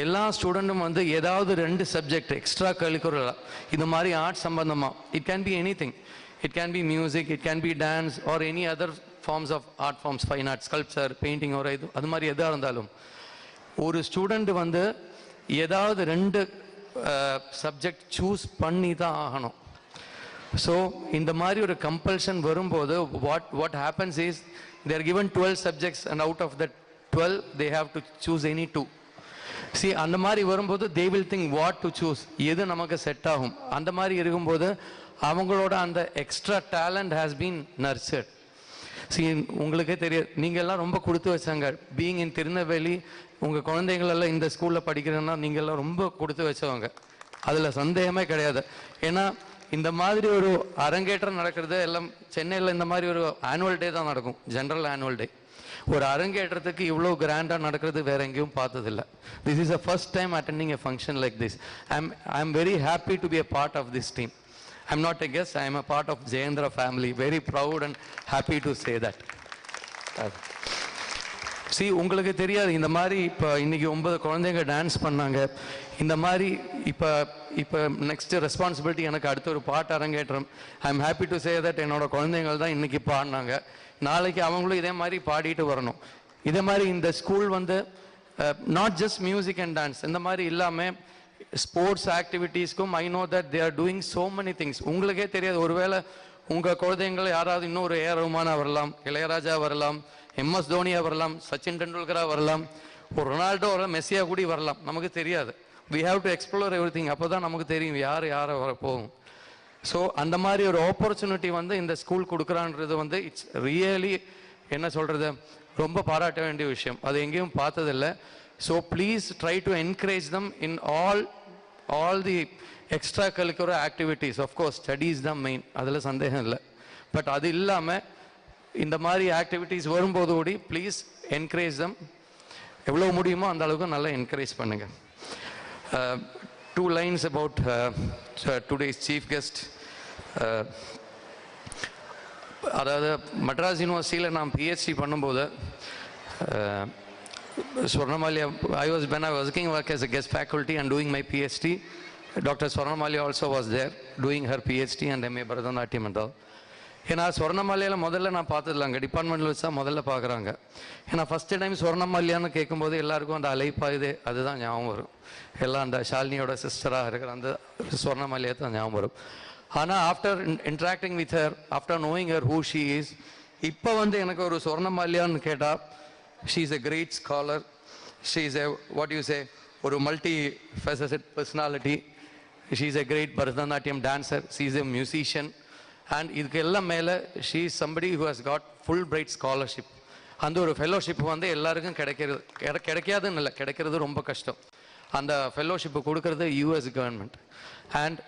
எல்லா ஸ்டூடெண்ட்டும் ஏதாவது 2 subject extra curricular, இந்த மாதிரி art சம்பந்தமாக, it can be anything. It can be music, it can be dance or any other forms of art forms, fine art, sculpture, painting or அது மாதிரி எதாக இருந்தாலும் ஒரு ஸ்டூடெண்ட் ஏதாவது 2 சப்ஜெக்ட் சூஸ் பண்ணி தான் ஆகணும். ஸோ இந்த மாதிரி ஒரு கம்பல்ஷன் வரும்போது what happens is they are given 12 subjects and out of that 12 they have to choose any 2. See, அந்த மாதிரி வரும்போது they will think what to choose, எது நமக்கு செட் ஆகும். அந்த மாதிரி இருக்கும்போது அவங்களோட அந்த extra talent has been nurtured. See, உங்களுக்கே தெரியும், நீங்கள் எல்லாம் ரொம்ப கொடுத்து வச்சாங்க. பீயிங் இன் திருநெல்வேலி, உங்கள் குழந்தைகள் எல்லாம் இந்த ஸ்கூலில் படிக்கிறேன்னா நீங்கள் எல்லாம் ரொம்ப கொடுத்து வச்சவங்க, அதில் சந்தேகமே கிடையாது. ஏன்னா இந்த மாதிரி ஒரு அரங்கேற்றம் நடக்கிறது எல்லாம் சென்னையில் இந்த மாதிரி ஒரு ஆனுவல் டே தான் நடக்கும், ஜென்ரல் ஆனுவல் டே. ஒரு அரங்கேற்றத்துக்கு இவ்வளோ கிராண்டாக நடக்கிறது வேற எங்கேயும் பார்த்ததில்லை. This is a first time attending a function like this. I am very happy to be a part of this team. I'm not a guest, I am a part of Jayendra family. Very proud and happy to say that. See, உங்களுக்கு தெரியாது, இந்த மாதிரி இப்போ இன்னைக்கு 9 குழந்தைங்க dance பண்ணாங்க. இந்த மாதிரி இப்போ நெக்ஸ்ட் ரெஸ்பான்சிபிலிட்டி எனக்கு அடுத்த ஒரு பாட்டு அரங்கேற்றம். ஐ am happy to say that என்னோட குழந்தைங்கள் தான் இன்னைக்கு பாடினாங்க. நாளைக்கு அவங்களும் இதே மாதிரி பாடிட்டு வரணும். இதே மாதிரி இந்த ஸ்கூல் வந்து not just music and dance, இந்த மாதிரி இல்லாமல் ஸ்போர்ட்ஸ் ஆக்டிவிட்டீஸ்க்கும் I know that they are doing so many things. உங்களுக்கே தெரியாது, ஒருவேளை உங்கள் குழந்தைங்கள் யாராவது இன்னொரு ஏ ரஹ்மானா வரலாம், இளையராஜா வரலாம், MS தோனியா வரலாம், சச்சின் டெண்டுல்கரா வரலாம், ஒரு ரொனால்டோ வரலாம், மெஸ்ஸியா கூடி வரலாம், நமக்கு தெரியாது. We have to explore everything. அப்போ தான் நமக்கு தெரியும் யாரை வர போகும். ஸோ அந்த மாதிரி ஒரு ஆப்பர்ச்சுனிட்டி வந்து இந்த ஸ்கூல் கொடுக்குறான்றது வந்து இட்ஸ் ரியலி என்ன சொல்கிறது, ரொம்ப பாராட்ட வேண்டிய விஷயம். அது எங்கேயும் பார்த்ததில்லை. So please try to encourage them in all the extracurricular activities. Of course, studies தான் மெயின், அதில் சந்தேகம் இல்லை. பட் அது இல்லாமல் இந்த மாதிரி ஆக்டிவிட்டீஸ் வரும்போது கூடி ப்ளீஸ் என்கரேஜ் தம். எவ்வளோ முடியுமோ அந்த அளவுக்கு நல்லா என்கரேஜ் பண்ணுங்கள். 2 lines about today's chief guest. அதாவது மெட்ராஸ் யூனிவர்சிட்டியில் நான் PhD பண்ணும்போது Swarnamalia, I was working as a guest faculty and doing my PhD. Dr. Swarnamalia also was there doing her PhD and MA Bharathanatiya and all. ஏன்னா ஸ்வர்ணமாலியாவில் முதல்ல நான் பார்த்ததில்ல, அங்கே டிபார்ட்மெண்ட்டில் வச்சா முதல்ல பார்க்குறாங்க. ஏன்னா ஃபஸ்ட்டு டைம் ஸ்வர்ணமாலியான்னு கேட்கும்போது எல்லாருக்கும் அந்த அலைப்பாயுதே அதுதான் ஞாபகம் வரும். எல்லாம் அந்த ஷாலினியோட சிஸ்டராக இருக்கிற அந்த ஸ்வர்ணமாலியா தான் ஞாபகம் வரும். ஆனால் after interacting with her, after knowing her who she is, இப்போ வந்து எனக்கு ஒரு ஸ்வர்ணமாலியான்னு கேட்டால், she is a great scholar, she is a what you say, ஒரு multi-faceted personality, she is a great Bharatanatyam dancer, she is a musician, and இதுக்கு எல்லாம் மேலே she is somebody who has got Fulbright scholarship. அந்த ஒரு fellowship வந்து எல்லாருக்கும் கிடைக்காதுன்னு இல்லை, கிடைக்கிறது ரொம்ப கஷ்டம். அந்த ஃபெல்லோஷிப்பு கொடுக்கறது US கவர்மெண்ட். அண்ட்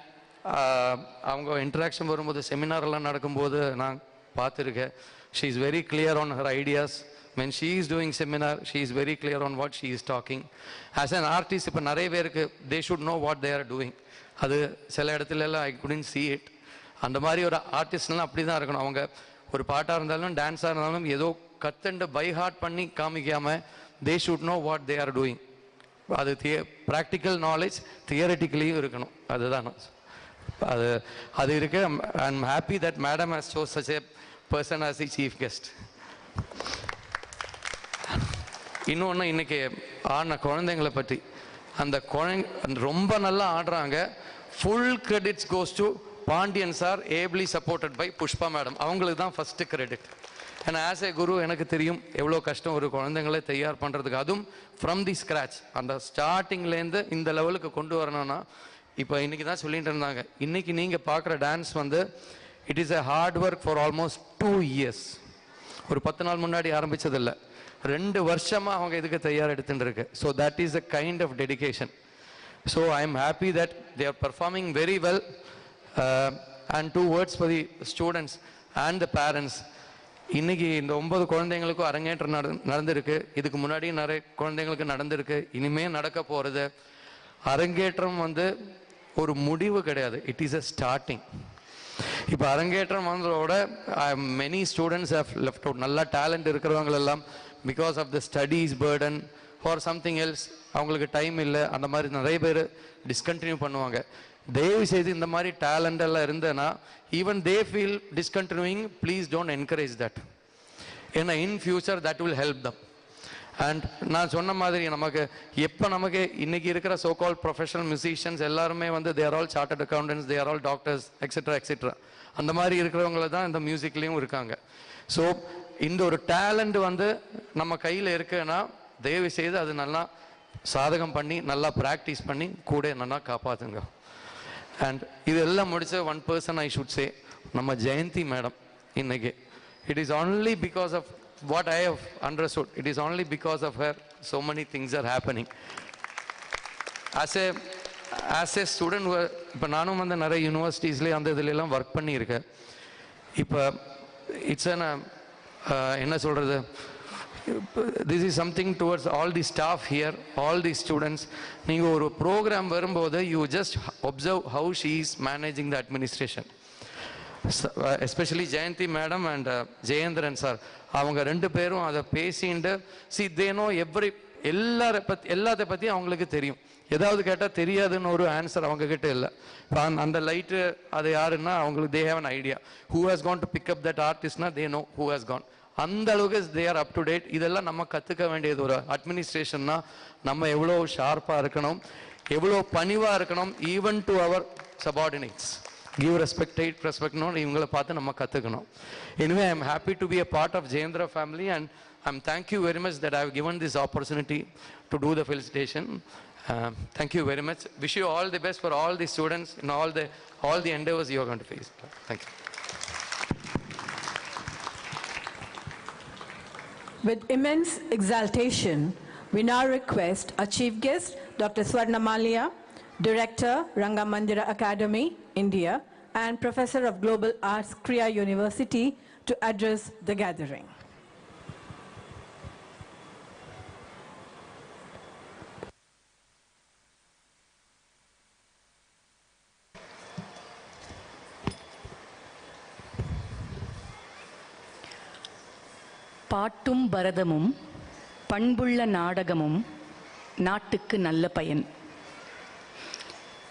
அவங்க இன்ட்ராக்ஷன் வரும்போது, செமினார்லாம் நடக்கும்போது நான் பார்த்துருக்கேன். she is very clear on her ideas. When she is doing seminar, she is very clear on what she is talking. As an artist, இப்போ நிறைய பேருக்கு they should know what they are doing. அது சில இடத்துல எல்லாம் I couldn't see it. அந்த மாதிரி ஒரு ஆர்டிஸ்ட்லாம் அப்படி தான் இருக்கணும். அவங்க ஒரு பாட்டாக இருந்தாலும் டான்ஸாக இருந்தாலும் ஏதோ கத்துண்டு பை ஹார்ட் பண்ணி காமிக்காமல் they should know what they are doing. அது ப்ராக்டிக்கல் நாலேஜ் தியரட்டிக்கலியும் இருக்கணும். அதுதான் அது இருக்கு. I am happy that madam has chose such a person as the chief guest. இன்னொன்று, இன்னைக்கு ஆடின குழந்தைங்களை பற்றி, அந்த ரொம்ப நல்லா ஆடுறாங்க. Full credits goes to Pandian sir, ably supported by Pushpa madam. அவங்களுக்கு தான் ஃபஸ்ட்டு கிரெடிட். ஏன்னா ஆஸ் ஏ குரு எனக்கு தெரியும் எவ்வளோ கஷ்டம் ஒரு குழந்தைங்களை தயார் பண்ணுறதுக்கு, அதுவும் ஃப்ரம் தி ஸ்க்ராச். அந்த ஸ்டார்டிங்லேருந்து இந்த லெவலுக்கு கொண்டு வரணும்னா, இப்போ இன்றைக்கி தான் சொல்லிட்டு இருந்தாங்க, இன்றைக்கி நீங்கள் பார்க்குற டான்ஸ் வந்து it is a hard work for almost 2 years. ஒரு 10 நாள் முன்னாடி ஆரம்பித்ததில்லை, 2 வருஷமாக அவங்க இதுக்கு தயார் எடுத்துட்டு இருக்கு. So that is a kind of dedication. So I am happy that they are performing very well. And 2 words for the students and the parents. இன்னைக்கு இந்த 9 குழந்தைங்களுக்கும் அரங்கேற்றம் நடந்திருக்கு. இதுக்கு முன்னாடி நிறைய குழந்தைங்களுக்கு நடந்திருக்கு, இனிமே நடக்க போகிறது. அரங்கேற்றம் வந்து ஒரு முடிவு கிடையாது, இட் இஸ் அ ஸ்டார்டிங். இப்போ அரங்கேற்றம் வந்ததோட many students have left out. நல்லா டேலண்ட் இருக்கிறவங்களெல்லாம் because of the studies burden or something else, அவங்களுக்கு டைம் இல்லை, அந்த மாதிரி நிறைய பேர் டிஸ்கண்டினியூ பண்ணுவாங்க. தயவு செய்து இந்த மாதிரி டேலண்ட் எல்லாம் இருந்தேன்னா even they feel discontinuing, please don't encourage that. ஏன்னா in future that will help them. And நான் சொன்ன மாதிரி நமக்கு இன்னைக்கு இருக்கிற சோ கால் ப்ரொஃபஷனல் மியூசிஷியன்ஸ் எல்லாருமே வந்து they are all chartered accountants, they are all doctors, etcetera etcetera. அந்த மாதிரி இருக்கிறவங்கள தான் இந்த மியூசிக்லேயும் இருக்காங்க. ஸோ இந்த ஒரு டேலண்ட் வந்து நம்ம கையில் இருக்குன்னா தயவு செய்து அது நல்லா சாதகம் பண்ணி நல்லா ப்ராக்டிஸ் பண்ணி கூட என்னன்னா காப்பாற்றுங்க. அண்ட் இதெல்லாம் முடிச்ச one person I should say, நம்ம ஜெயந்தி மேடம். இன்னைக்கு it is only because of what I have understood, it is only because of her so many things are happening. as a student, இப்போ நானும் வந்து நிறைய யூனிவர்சிட்டிஸ்லேயே அந்த இதுலாம் ஒர்க் பண்ணியிருக்கேன். இப்போ இட்ஸ் என்ன சொல்கிறது, this is something towards all the staff here, all the students. நீங்கள் ஒரு ப்ரோக்ராம் வரும்போது you just observe how she is managing the administration. Especially Jayanthi madam and Jayendran sir, அவங்க ரெண்டு பேரும் அதை பேசிட்டு சி தேனோ எல்லாத்தை பற்றி அவங்களுக்கு தெரியும். ஏதாவது கேட்டால் தெரியாதுன்னு ஒரு ஆன்சர் அவங்க கிட்ட இல்லை. அந்த லைட்டு அது யாருன்னா அவங்களுக்கு they have an idea. Who has gone to pick up that ஆர்டிஸ்ட்னா they know who has gone. அந்த அளவுக்கு they are up to date. இதெல்லாம் நம்ம கற்றுக்க வேண்டியது. ஒரு அட்மினிஸ்ட்ரேஷன்னா நம்ம எவ்வளோ ஷார்ப்பாக இருக்கணும், எவ்வளோ பணிவாக இருக்கணும், even to our subordinates. Give respect, இவங்களை பார்த்து நம்ம கற்றுக்கணும். Anyway, I am happy to be a part of Jayendra family, and thank you very much that I have given this opportunity to do the felicitation. Thank you very much. Wish you all the best for all the students in all the endeavors you are going to face. Thank you. With immense exaltation, we now request our chief guest, Dr. Swarnamalia, Director, Rangamandira Academy, India, and Professor of Global Arts, Kriya University, to address the gathering. பாட்டும் பரதமும் பண்புள்ள நாடகமும் நாட்டுக்கு நல்ல பயன்.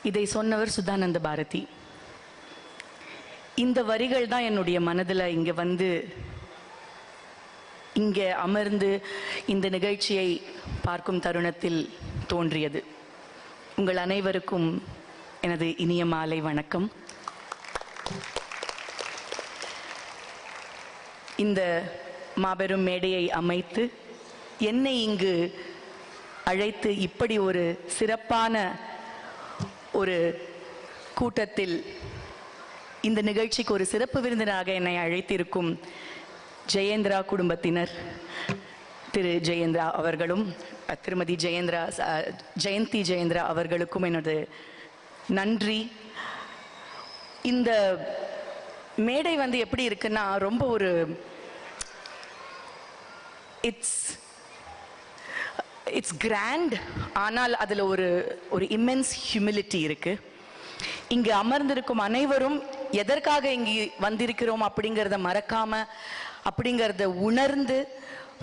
இதை சொன்னவர் சுதானந்த பாரதி. இந்த வரிகள் தான் என்னுடைய மனதில் இங்கே வந்து இங்கே அமர்ந்து இந்த நிகழ்ச்சியை பார்க்கும் தருணத்தில் தோன்றியது. உங்கள் அனைவருக்கும் எனது இனிய மாலை வணக்கம். இந்த மாபெரும் மேடையை அமைத்து என்னை இங்கு அழைத்து இப்படி ஒரு சிறப்பான ஒரு கூட்டத்தில் இந்த நிகழ்ச்சிக்கு ஒரு சிறப்பு விருந்தினராக என்னை அழைத்திருக்கும் ஜெயேந்திரா குடும்பத்தினர், திரு ஜெயேந்திரா அவர்களும் திருமதி ஜெயந்தி ஜெயேந்திரா அவர்களுக்கும் எனது நன்றி. இந்த மேடை வந்து எப்படி இருக்குன்னா, ரொம்ப ஒரு இட்ஸ் கிராண்ட், ஆனால் அதில் ஒரு இம்மென்ஸ் ஹியூமிலிட்டி இருக்கு. இங்கு அமர்ந்திருக்கும் அனைவரும் எதற்காக இங்கு வந்திருக்கிறோம் அப்படிங்கிறத மறக்காம, அப்படிங்கிறத உணர்ந்து,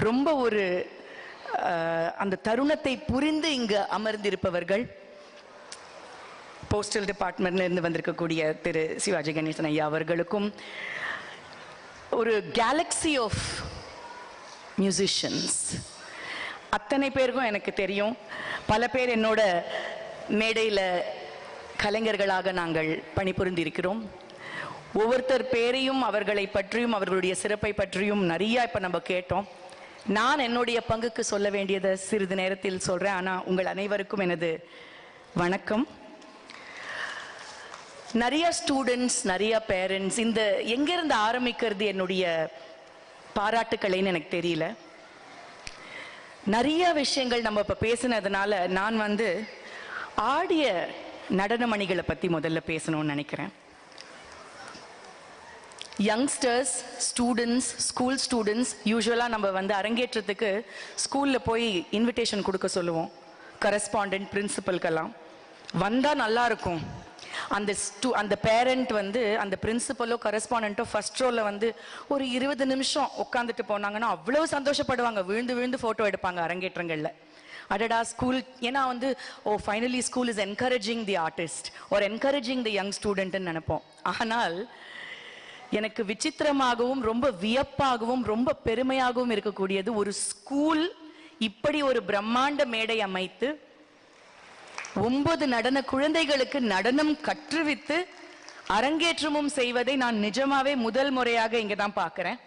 ரொம்ப ஒரு அந்த தருணத்தை புரிந்து இங்கு அமர்ந்திருப்பவர்கள். போஸ்டல் டிபார்ட்மெண்ட்ல இருந்து வந்திருக்கக்கூடிய திரு சிவாஜி கணேசன் ஐயா அவர்களுக்கும், ஒரு கேலக்ஸி ஆஃப் மியூசிஷியன்ஸ், அத்தனை பேருக்கும் எனக்கு தெரியும். பல பேர் என்னோட மேடையில் கலைஞர்களாக நாங்கள் பணிபுரிந்திருக்கிறோம். ஒவ்வொருத்தர் பேரையும், அவர்களை பற்றியும், அவர்களுடைய சிறப்பை பற்றியும் நிறைய இப்போ நம்ம கேட்டோம். நான் என்னுடைய பங்குக்கு சொல்ல வேண்டியதை சிறிது நேரத்தில் சொல்கிறேன். ஆனால் உங்கள் அனைவருக்கும் எனது வணக்கம். நிறைய ஸ்டூடெண்ட்ஸ், நிறைய பேரண்ட்ஸ், இந்த எங்கேருந்து ஆரம்பிக்கிறது என்னுடைய பாராட்டுக்களைன்னு எனக்கு தெரியல. நிறைய விஷயங்கள் நம்ம இப்போ பேசினதுனால நான் வந்து ஆடிய நடனமணிகளை பற்றி முதல்ல பேசணும்னு நினைக்கிறேன். யங்ஸ்டர்ஸ், ஸ்டூடெண்ட்ஸ், ஸ்கூல் ஸ்டூடெண்ட்ஸ், யூஸ்வலாக நம்ம வந்து அரங்கேற்றத்துக்கு ஸ்கூலில் போய் இன்விடேஷன் கொடுக்க சொல்லுவோம். கரஸ்பாண்டன்ட், பிரின்சிபல்கெல்லாம் வந்தால் நல்லா இருக்கும். அந்த பேரண்ட் வந்து, அந்த பிரின்சிபலோ கரஸ்பாண்டன்ட்டோ ஃபர்ஸ்ட் ரோல வந்து ஒரு 20 நிமிஷம் உட்காந்துட்டு போனாங்கன்னா அவ்வளவு சந்தோஷப்படுவாங்க. விழுந்து விழுந்து ஃபோட்டோ எடுப்பாங்க அரங்கேற்றங்களில். அடடா ஸ்கூல், ஏன்னா வந்து finally school is encouraging the artist ஒரு என்கரேஜிங் தி யங் ஸ்டூடெண்ட்னு நினைப்போம். ஆனால் எனக்கு விசித்திரமாகவும் ரொம்ப வியப்பாகவும் ரொம்ப பெருமையாகவும் இருக்கக்கூடியது, ஒரு ஸ்கூல் இப்படி ஒரு பிரம்மாண்ட மேடை அமைத்து 9 நடன குழந்தைகளுக்கு நடனம் கற்றுவித்து அரங்கேற்றமும் செய்வதை நான் நிஜமாவே முதல் முறையாக இங்கே தான் பார்க்குறேன்.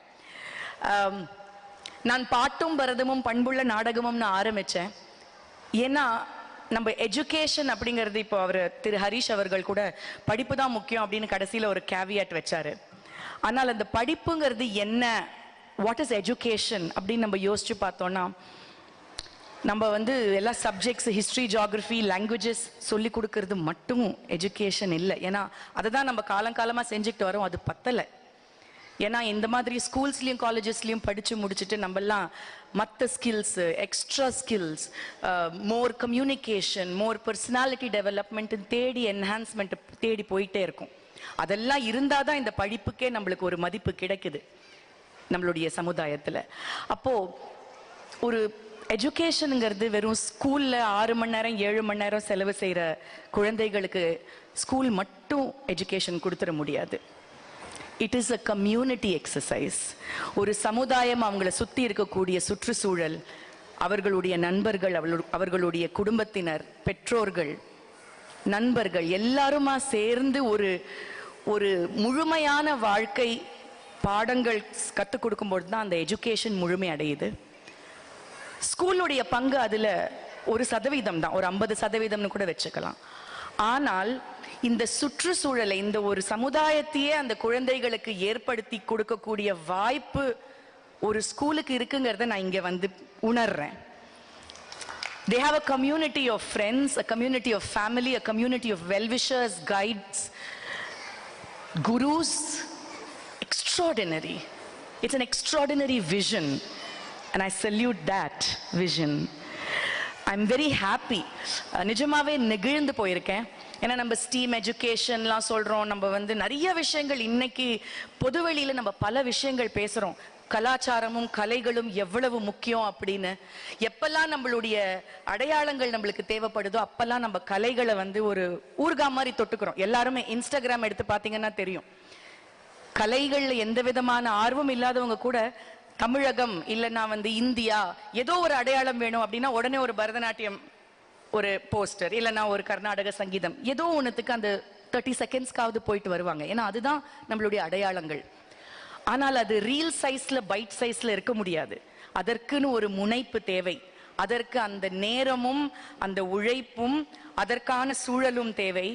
நான் பாட்டும் பரதமும் பண்புள்ள நாடகமும் நான் ஆரம்பித்தேன். ஏன்னா நம்ம எஜுகேஷன் அப்படிங்கிறது, இப்போ அவர் திரு ஹரிஷ் அவர்கள் கூட படிப்பு தான் முக்கியம் அப்படின்னு கடைசியில் ஒரு கேவியட் வச்சாரு. ஆனால் அந்த படிப்புங்கிறது என்ன, வாட் இஸ் எஜுகேஷன் அப்படின்னு நம்ம யோசிச்சு பார்த்தோம்னா, நம்ம வந்து எல்லா சப்ஜெக்ட்ஸ் ஹிஸ்ட்ரி, ஜியாகிரஃபி, லாங்குவேஜஸ் சொல்லி கொடுக்கறது மட்டும் எஜுகேஷன் இல்லை. ஏன்னா அதை தான் நம்ம காலங்காலமாக செஞ்சுக்கிட்டு வரோம், அது பத்தலை. ஏன்னா இந்த மாதிரி ஸ்கூல்ஸ்லையும் காலேஜஸ்லையும் படித்து முடிச்சுட்டு நம்மெல்லாம் மற்ற ஸ்கில்ஸ், எக்ஸ்ட்ரா ஸ்கில்ஸ், மோர் கம்யூனிகேஷன், மோர் பர்சனாலிட்டி டெவலப்மெண்ட் தேடி, என்ஹான்ஸ்மெண்ட் தேடி போயிட்டே இருக்கும். அதெல்லாம் இருந்தால் தான் இந்த படிப்புக்கே நம்மளுக்கு ஒரு மதிப்பு கிடைக்குது நம்மளுடைய சமுதாயத்தில். அப்போது ஒரு எஜுகேஷனுங்கிறது வெறும் ஸ்கூலில் 6 மணி நேரம் 7 மணி நேரம் செலவு செய்கிற குழந்தைகளுக்கு ஸ்கூல் மட்டும் எஜுகேஷன் கொடுத்துட முடியாது. It is a community exercise. ஒரு சமுதாயம், அவங்கள சுற்றி இருக்கக்கூடிய சுற்றுச்சூழல், அவர்களுடைய நண்பர்கள், அவர்களுடைய குடும்பத்தினர், பெற்றோர்கள், நண்பர்கள் எல்லாருமா சேர்ந்து ஒரு முழுமையான வாழ்க்கை பாடங்கள் கற்றுக் கொடுக்கும்போது தான் அந்த எஜுகேஷன் முழுமை அடையுது. ஸ்கூலுடைய பங்கு அதில் 1% தான், ஒரு 50% கூட வச்சுக்கலாம். ஆனால் இந்த சுற்றுச்சூழலை, இந்த ஒரு சமுதாயத்தையே அந்த குழந்தைகளுக்கு ஏற்படுத்தி கொடுக்கக்கூடிய வாய்ப்பு ஒரு ஸ்கூலுக்கு இருக்குங்கிறத நான் இங்கே வந்து உணர்றேன். They have a community of friends, a community of family, a community of well-wishers, guides, gurus. Extraordinary. It's an extraordinary vision, and I salute that vision. I'm very happy. நிஜமாவே நெகிழ்ந்து போயிருக்கேன். ஏன்னா நம்ம ஸ்டீம் எஜுகேஷன்லாம் சொல்கிறோம், நம்ம வந்து நிறைய விஷயங்கள் இன்னைக்கு பொதுவெளியில் நம்ம பல விஷயங்கள் பேசுகிறோம். கலாச்சாரமும் கலைகளும் எவ்வளவு முக்கியம் அப்படின்னு. எப்பெல்லாம் நம்மளுடைய அடையாளங்கள் நம்மளுக்கு தேவைப்படுதோ அப்பெல்லாம் நம்ம கலைகளை வந்து ஒரு ஊர்கா மாதிரி தொட்டுக்கிறோம். எல்லாருமே இன்ஸ்டாகிராம் எடுத்து பார்த்தீங்கன்னா தெரியும், கலைகளில் எந்த விதமான ஆர்வம் இல்லாதவங்க கூட தமிழகம் இல்லைன்னா வந்து இந்தியா ஏதோ ஒரு அடையாளம் வேணும் அப்படின்னா உடனே ஒரு பரதநாட்டியம், ஒரு போஸ்டர், இல்லைன்னா ஒரு கர்நாடக சங்கீதம், ஏதோ ஒன்றுத்துக்கு அந்த 30 செகண்ட்ஸ்க்காவது போயிட்டு வருவாங்க. ஏன்னா அதுதான் நம்மளுடைய அடையாளங்கள். ஆனால் அது ரீல் சைஸ்ல, பைட் சைஸ்ல இருக்க முடியாது. அதற்குன்னு ஒரு முனைப்பு தேவை. அதற்கு அந்த நேரமும் அந்த உழைப்பும் அதற்கான சூழலும் தேவை.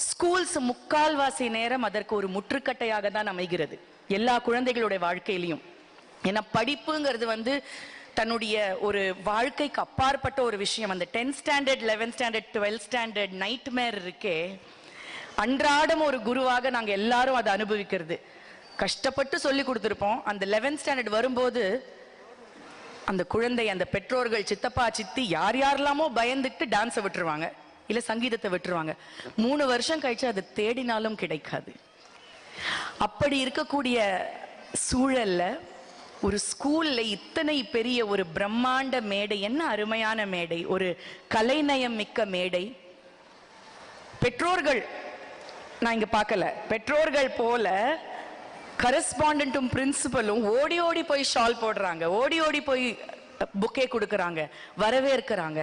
ஸ்கூல்ஸ் முக்கால்வாசி நேரம் அதற்கு ஒரு முற்றுக்கட்டையாக தான் அமைகிறது எல்லா குழந்தைகளுடைய வாழ்க்கையிலையும். ஏன்னா படிப்புங்கிறது வந்து தன்னுடைய ஒரு வாழ்க்கைக்கு அப்பாற்பட்ட ஒரு விஷயம். அந்த 10th standard 11th standard 12th standard nightmare இருக்கே, அன்றாடம் ஒரு குருவாக நாங்கள் எல்லாரும் அதை அனுபவிக்கிறது. கஷ்டப்பட்டு சொல்லி கொடுத்துருப்போம். அந்த 11th ஸ்டாண்டர்ட் வரும்போது அந்த குழந்தை, அந்த பெற்றோர்கள், சித்தப்பா சித்தி யார் யாரெல்லாமோ பயந்துட்டு டான்ஸை விட்டுருவாங்க, இல்லை சங்கீதத்தை விட்டுருவாங்க. 3 வருஷம் கழிச்சு அது தேடினாலும் கிடைக்காது. அப்படி இருக்கக்கூடிய சூழல்ல ஒரு ஸ்கூல்ல இத்தனை பெரிய ஒரு பிரம்மாண்ட மேடை, என்ன அருமையான மேடை, ஒரு கலைநயம் மிக்க மேடை. பெற்றோர்கள் நான் இங்க பார்க்கல, பெற்றோர்கள் போல கரஸ்பாண்டன்ட்டும் பிரின்சிபலும் ஓடி ஓடி போய் ஷால் போடுறாங்க, ஓடி ஓடி போய் புக்கே கொடுக்கறாங்க, வரவேற்கிறாங்க.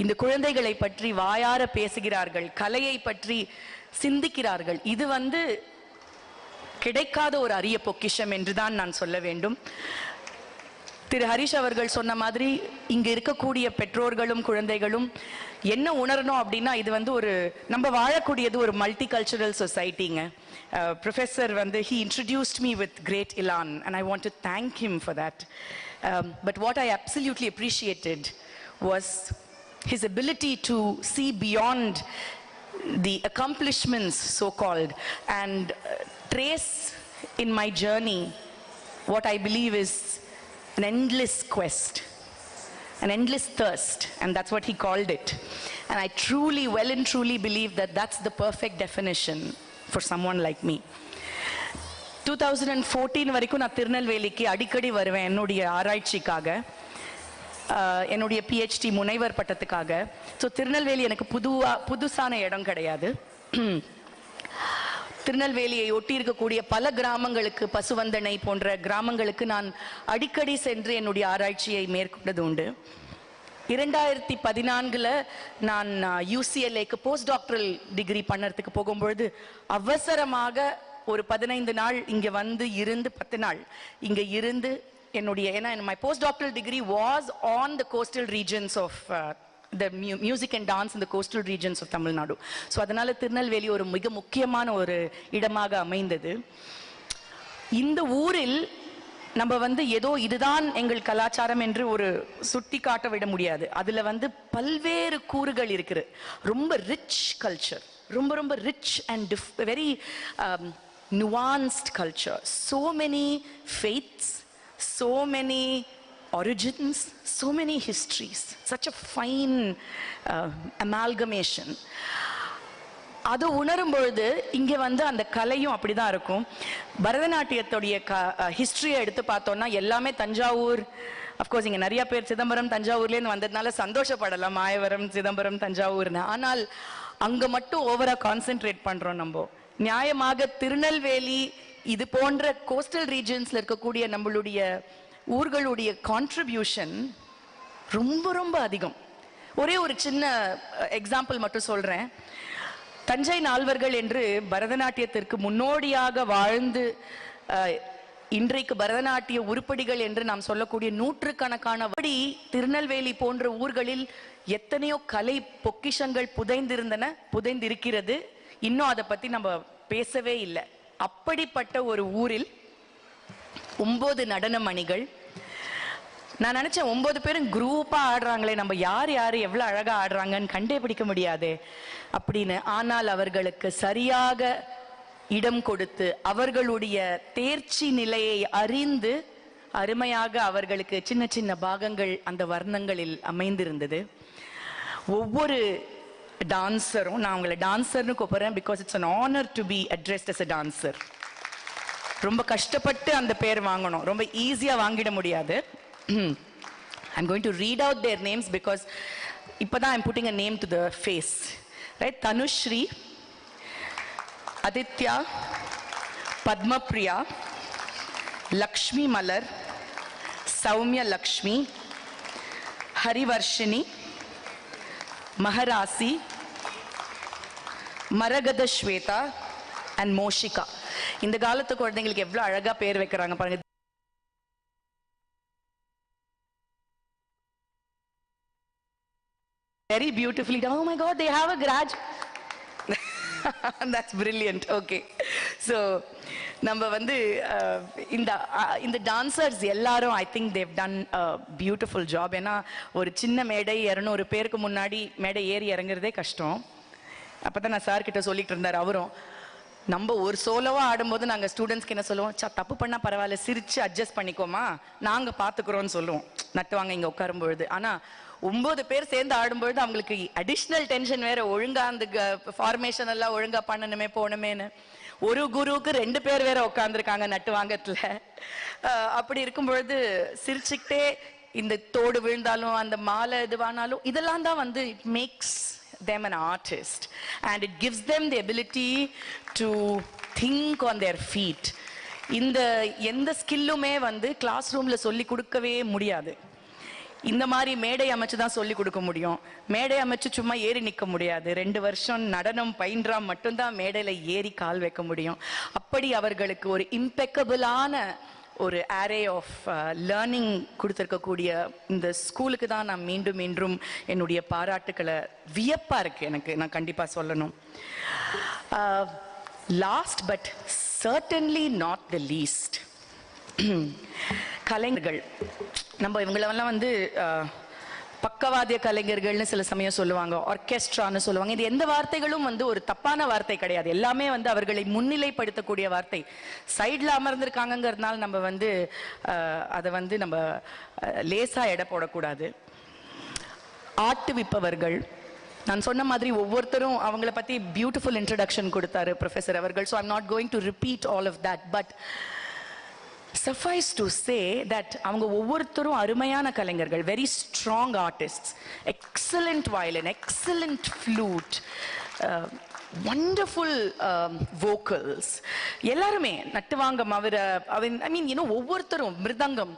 இந்த குழந்தைகளை பற்றி வாயார பேசுகிறார்கள், கலையை பற்றி சிந்திக்கிறார்கள். இது வந்து கிடைக்காத ஒரு அரிய பொக்கிஷம் என்றுதான் நான் சொல்ல வேண்டும். திரு ஹரிஷ் அவர்கள் சொன்ன மாதிரி இங்க இருக்கக்கூடிய பெற்றோர்களும் குழந்தைகளும் என்ன உணரணும் அப்படின்னா, இது வந்து ஒரு நம்ம வாழக்கூடியது ஒரு மல்டி கல்ச்சுரல் சொசைட்டிங்க. ப்ரொஃபஸர் வந்து he introduced me with great elan and I want to thank him for that. But what I absolutely appreciated was his ability to see beyond the accomplishments so called and trace in my journey what I believe is an endless quest, an endless thirst, and that's what he called it. And I truly, well and truly believe that that's the perfect definition for someone like me. 2014 வரைக்கும் நான் திருநெல்வேலிக்கு அடிக்கடி வருவேன் என்னுடைய ஆராய்ச்சிக்காக, என்னுடைய PhD முனைவர் பட்டத்துக்காக. So Tirunelveli எனக்கு புதுசான இடம் கிடையாது. திருநெல்வேலியை ஒட்டி இருக்கக்கூடிய பல கிராமங்களுக்கு, பசுவந்தனை போன்ற கிராமங்களுக்கு நான் அடிக்கடி சென்று என்னுடைய ஆராய்ச்சியை மேற்கொண்டது உண்டு. 2014 நான் UCLAக்கு போஸ்ட் டாக்டரல் டிகிரி பண்ணறதுக்கு போகும்பொழுது அவசரமாக ஒரு 15 நாள் இங்க வந்து இருந்து 10 நாள் இங்க இருந்து என்னுடைய ஏன்னா my postdoctoral degree was on the coastal regions of the music and dance in the coastal regions of Tamil Nadu. So அதனால திருநெல்வேலி ஒரு மிக முக்கியமான ஒரு இடமாக அமைந்தது. இந்த ஊரில் நம்ம வந்து ஏதோ இதுதான் எங்கள் கலாச்சாரம் என்று ஒரு சுட்டி காட்ட விட முடியாது. அதுல வந்து பல்வேறு கூறுகள் இருக்குது. ரொம்ப ரிச் கல்ச்சர், ரொம்ப ரொம்ப rich and very nuanced culture. So many faiths, so many origins, so many histories. Such a fine amalgamation. அது உணரும் பொழுது இங்கே வந்து அந்த கலையும் அப்படிதான் இருக்கும். பரதநாட்டியத்துடைய ஹிஸ்டரியை எடுத்து பார்த்தோம்னா எல்லாமே தஞ்சாவூர், அஃப்கோர்ஸ் இங்கே நிறைய பேர் சிதம்பரம் தஞ்சாவூர்லேருந்து வந்ததுனால சந்தோஷப்படலாம், மாயவரம் சிதம்பரம் தஞ்சாவூர்னு. ஆனால் அங்கே மட்டும் ஓவரா கான்சென்ட்ரேட் பண்ணுறோம் நம்ம. நியாயமாக திருநெல்வேலி இது போன்ற கோஸ்டல் ரீஜன்ஸ்ல இருக்கக்கூடிய நம்மளுடைய ஊர்களுடைய கான்ட்ரிபியூஷன் ரொம்ப ரொம்ப அதிகம். ஒரே ஒரு சின்ன எக்ஸாம்பிள் மட்டும் சொல்றேன். தஞ்சை நால்வர்கள் என்று பரதநாட்டியத்திற்கு முன்னோடியாக வாழ்ந்து இன்றைக்கு பரதநாட்டிய உருப்படிகள் என்று நாம் சொல்லக்கூடிய நூற்றுக்கணக்கான திருநெல்வேலி போன்ற ஊர்களில் எத்தனையோ கலை பொக்கிஷங்கள் புதைந்திருக்கிறது. இன்னும் அதை பத்தி நம்ம பேசவே இல்லை. அப்படிப்பட்ட ஒரு ஊரில் 9 நடன மணிகள். நான் நினைச்சேன் 9 பேரும் குரூப்பா ஆடுறாங்களே, நம்ம யார் யாரு எவ்வளவு அழகா ஆடுறாங்கன்னு கண்டே பிடிக்க முடியாது அப்படின்னு. ஆனால் அவர்களுக்கு சரியாக இடம் கொடுத்து அவர்களுடைய தேர்ச்சி நிலையை அறிந்து அருமையாக அவர்களுக்கு சின்ன சின்ன பாகங்கள் அந்த வர்ணங்களில் அமைந்திருந்தது. ஒவ்வொரு டான்சரும், நான் உங்களை டான்சர்னு கூப்பிடுறேன் because it's an honor to be addressed as a dancer. ரொம்ப கஷ்டப்பட்டு அந்த பேர் வாங்கணும், ரொம்ப ஈஸியா வாங்கிட முடியாது. I'm going to read out their names because இப்பதான் I'm putting a name to the face, right? Tanushri, Aditya, Padmapriya, Lakshmi Malar, Saumya Lakshmi, Harivarshini, Maharasi, Maragada Shweta and Moshika. இந்த காலத்து குழந்தைங்களுக்கு எவ்வளவு அழகா பேர் வைக்கிறாங்க பாருங்க. Very beautifully done. Oh my God, they have a graduate. That's brilliant. Okay. So நம்ம வந்து இந்த டான்சர்ஸ் எல்லாரும் I think they've done a beautiful job. ஏன்னா ஒரு சின்ன மேடை 200 பேருக்கு முன்னாடி மேடை ஏறி இறங்குறதே கஷ்டம். அப்பதான் நான் சார் கிட்ட சொல்லிட்டு இருந்தார் அவரும். நம்ம ஒரு சோலோவா ஆடும்போது நாங்க ஸ்டூடெண்ட்ஸ்க்கு என்ன சொல்லுவோம், தப்பு பண்ணா பரவாயில்ல, சிரிச்சு அட்ஜஸ்ட் பண்ணிக்கோமா, நாங்க பாத்துக்கிறோம்னு சொல்லுவோம் நட்டுவாங்க இங்க உட்காரும் பொழுது. ஆனா 9 பேர் சேர்ந்து ஆடும்பொழுது அவங்களுக்கு அடிஷ்னல் டென்ஷன் வேற. ஒழுங்கா அந்த ஃபார்மேஷன் எல்லாம் ஒழுங்கா பண்ணணுமே போகணுமேனு. ஒரு குருவுக்கு 2 பேர் வேற உட்காந்துருக்காங்க நட்டுவாங்கத்துல. அப்படி இருக்கும் பொழுது சிரிச்சுக்கிட்டே இந்த தோடு விழுந்தாலும் அந்த மாலை இதுவானாலும் இதெல்லாம் தான் வந்து it makes them an artist and it gives them the ability to think on their feet. இந்த எந்த ஸ்கில்லுமே வந்து கிளாஸ் ரூம்ல சொல்லி கொடுக்கவே முடியாது. இந்த மாதிரி மேடை அமைச்சு தான் சொல்லி கொடுக்க முடியும். மேடை அமைச்சு சும்மா ஏறி நிற்க முடியாது. 2 வருஷம் நடனம் பயின்றா மட்டும்தான் மேடையில ஏறி கால் வைக்க முடியும். அப்படி அவர்களுக்கு ஒரு இம்பெக்கபிளான ஒரு அரே ஆஃப் லேர்னிங் கொடுத்துருக்கக்கூடிய இந்த ஸ்கூலுக்கு தான் நான் மீண்டும் மீண்டும் என்னுடைய பாராட்டுக்களை, வியப்பா இருக்கு எனக்கு, நான் கண்டிப்பா சொல்லணும். Last but certainly not the least, கலைஞர்கள். நம்ம இவங்களெல்லாம் வந்து பக்கவாதிய கலைஞர்கள்னு சில சமயம் சொல்லுவாங்க, ஆர்கெஸ்ட்ரான்னு சொல்லுவாங்க. இது எந்த வார்த்தைகளும் வந்து ஒரு தப்பான வார்த்தை கிடையாது. எல்லாமே வந்து அவர்களை முன்னிலைப்படுத்தக்கூடிய வார்த்தை. சைட்ல அமர்ந்திருக்காங்கிறதுனால நம்ம வந்து அதை வந்து நம்ம லேசா எடை போடக்கூடாது. ஆட்டுவிப்பவர்கள், நான் சொன்ன மாதிரி ஒவ்வொருத்தரும் அவங்கள பத்தி பியூட்டிஃபுல் இன்ட்ரடக்ஷன் கொடுத்தாரு ப்ரொஃபசர் அவர்கள். So I'm not going to repeat all of that, but suffice to say that அவங்க ஒவ்வொருத்தரும் அருமையான கலைஞர்கள், very strong artists, excellent violin, excellent flute, wonderful vocals. எல்லாருமே நட்டுவாங்க மவிர, I mean, you know, ஒவ்வொருத்தரும் மிருதங்கம்,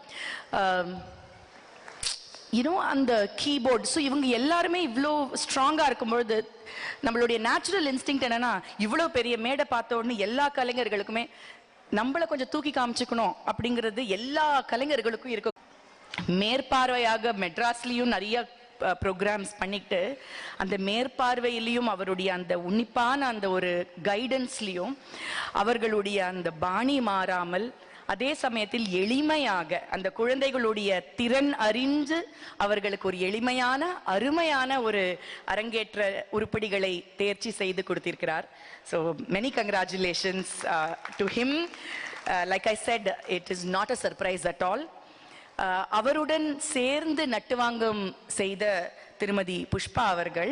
you know, அந்த keyboard. So இவங்க எல்லாருமே இவ்வளோ ஸ்ட்ராங்கா இருக்கும்பொழுது நம்மளுடைய நேச்சுரல் இன்ஸ்டிங்க்ட் என்னன்னா, இவ்வளோ பெரிய மேடை பார்த்த உடனே எல்லா கலைஞர்களுக்குமே நம்மளை கொஞ்சம் தூக்கி காமிச்சுக்கணும் அப்படிங்கிறது எல்லா கலைஞர்களுக்கும் இருக்க. மேற்பார்வையாக மெட்ராஸ்லயும் நிறைய ப்ரோக்ராம்ஸ் பண்ணிட்டு அந்த மேற்பார்வையிலையும் அவருடைய அந்த உன்னிப்பான அந்த ஒரு கைடன்ஸ்லையும் அவர்களுடைய அந்த பாணி மாறாமல் அதே சமயத்தில் எளிமையாக அந்த குழந்தைகளுடைய திறன் அறிந்து அவர்களுக்கு ஒரு எளிமையான அருமையான ஒரு அரங்கேற்ற உருப்படிகளை தேர்ச்சி செய்து கொடுத்திருக்கிறார். So many congratulations to him. Like I said, it is not a surprise at all. அவருடன் சேர்ந்து நட்டுவாங்கம் செய்த திருமதி புஷ்பா அவர்கள்,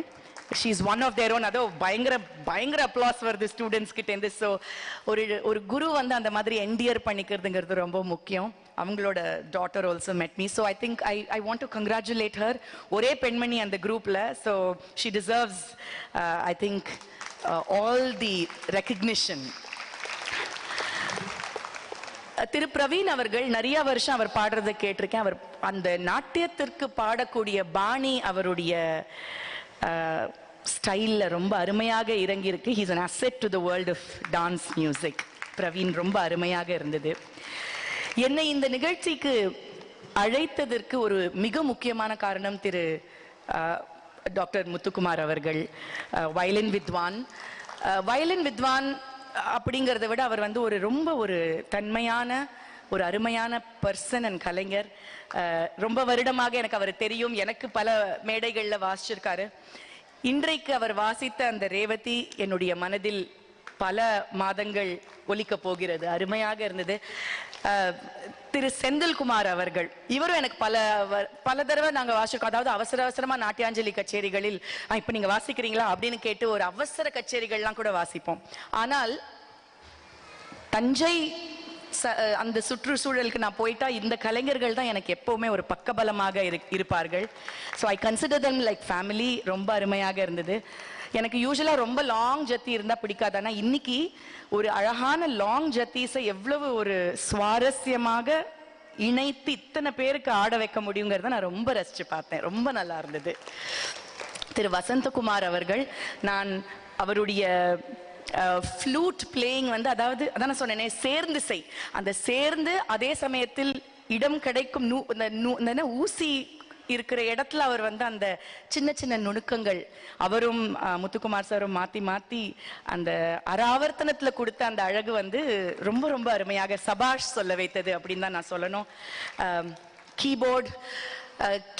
she is one of their own. அதோ பயங்கர applause வருது ஸ்டூடெண்ட்ஸ் கிட்ட இருந்து. ஸோ ஒரு குரு வந்து அந்த மாதிரி என்டியர் பண்ணிக்கிறதுங்கிறது ரொம்ப முக்கியம். அவங்களோட daughter also met me, so I think I want to congratulate her. ஒரே பெண்மணி அந்த குரூப்ல, so she deserves I think all the recognition. திரு பிரவீன் அவர்கள் நிறைய வருஷம் அவர் பாடுறதை கேட்டிருக்கேன். அவர் அந்த நாட்டியத்திற்கு பாடக்கூடிய பாணி அவருடைய ஸ்டைல்ல ரொம்ப அருமையாக இறங்கி இருக்கு. He's an asset to the world of dance music. Praveen ரொம்ப அருமையாக இருந்தது. என்னை இந்த நிகழ்ச்சிக்கு அழைத்ததற்கு ஒரு மிக முக்கியமான காரணம் திரு டாக்டர் முத்துக்குமார் அவர்கள். வயலின் வித்வான் அப்படிங்கிறத விட அவர் வந்து ரொம்ப ஒரு தன்மையான ஒரு அருமையான பர்சன் அண்ட் கலைஞர். ரொம்ப வருடமாக எனக்கு அவர் தெரியும். எனக்கு பல மேடைகளில் வாசிச்சிருக்காரு. இன்றைக்கு அவர் வாசித்த அந்த ரேவதி என்னுடைய மனதில் பல மாதங்கள் ஒலிக்க போகிறது. அருமையாக இருந்தது. திரு செந்தில்குமார் அவர்கள், இவரும் எனக்கு பல தடவை நாங்கள் வாசிச்சிருக்கோம். அதாவது அவசரமா நாட்டியாஞ்சலி கச்சேரிகளில் இப்போ நீங்கள் வாசிக்கிறீங்களா அப்படின்னு கேட்டு ஒரு அவசர கச்சேரிகள்லாம் கூட வாசிப்போம். ஆனால் தஞ்சை அந்த சுற்றுச்சூழலுக்கு நான் போயிட்டா இந்த கலைஞர்கள் தான் எனக்கு எப்பவுமே ஒரு பக்கபலமாக இருப்பார்கள். So I consider them like family. ரொம்ப அருமையாக இருந்தது. எனக்கு யூஸ்வலாக ரொம்ப லாங் ஜத்தி இருந்தால் பிடிக்காது. ஆனால் இன்னைக்கு ஒரு அழகான லாங் ஜத்தீஸை எவ்வளவு ஒரு சுவாரஸ்யமாக இணைத்து இத்தனை பேருக்கு ஆட வைக்க முடியுங்கிறத நான் ரொம்ப ரசிச்சு பார்த்தேன். ரொம்ப நல்லா இருந்தது. திரு வசந்தகுமார் அவர்கள், நான் அவருடைய ஃப்ளூட் பிளேயிங் வந்து அதான் சொன்னேனே, சேர்ந்து செய், அந்த சேர்ந்து அதே சமயத்தில் இடம் கிடைக்கும் ஊசி இருக்கிற இடத்துல அவர் வந்து அந்த சின்ன நுணுக்கங்கள் அவரும் முத்துக்குமார் சாரும் மாத்தி அந்த அராவர்த்தனத்துல கொடுத்த அந்த அழகு வந்து ரொம்ப அருமையாக சபாஷ் சொல்ல வைத்தது அப்படின்னு தான் நான் சொல்லணும்.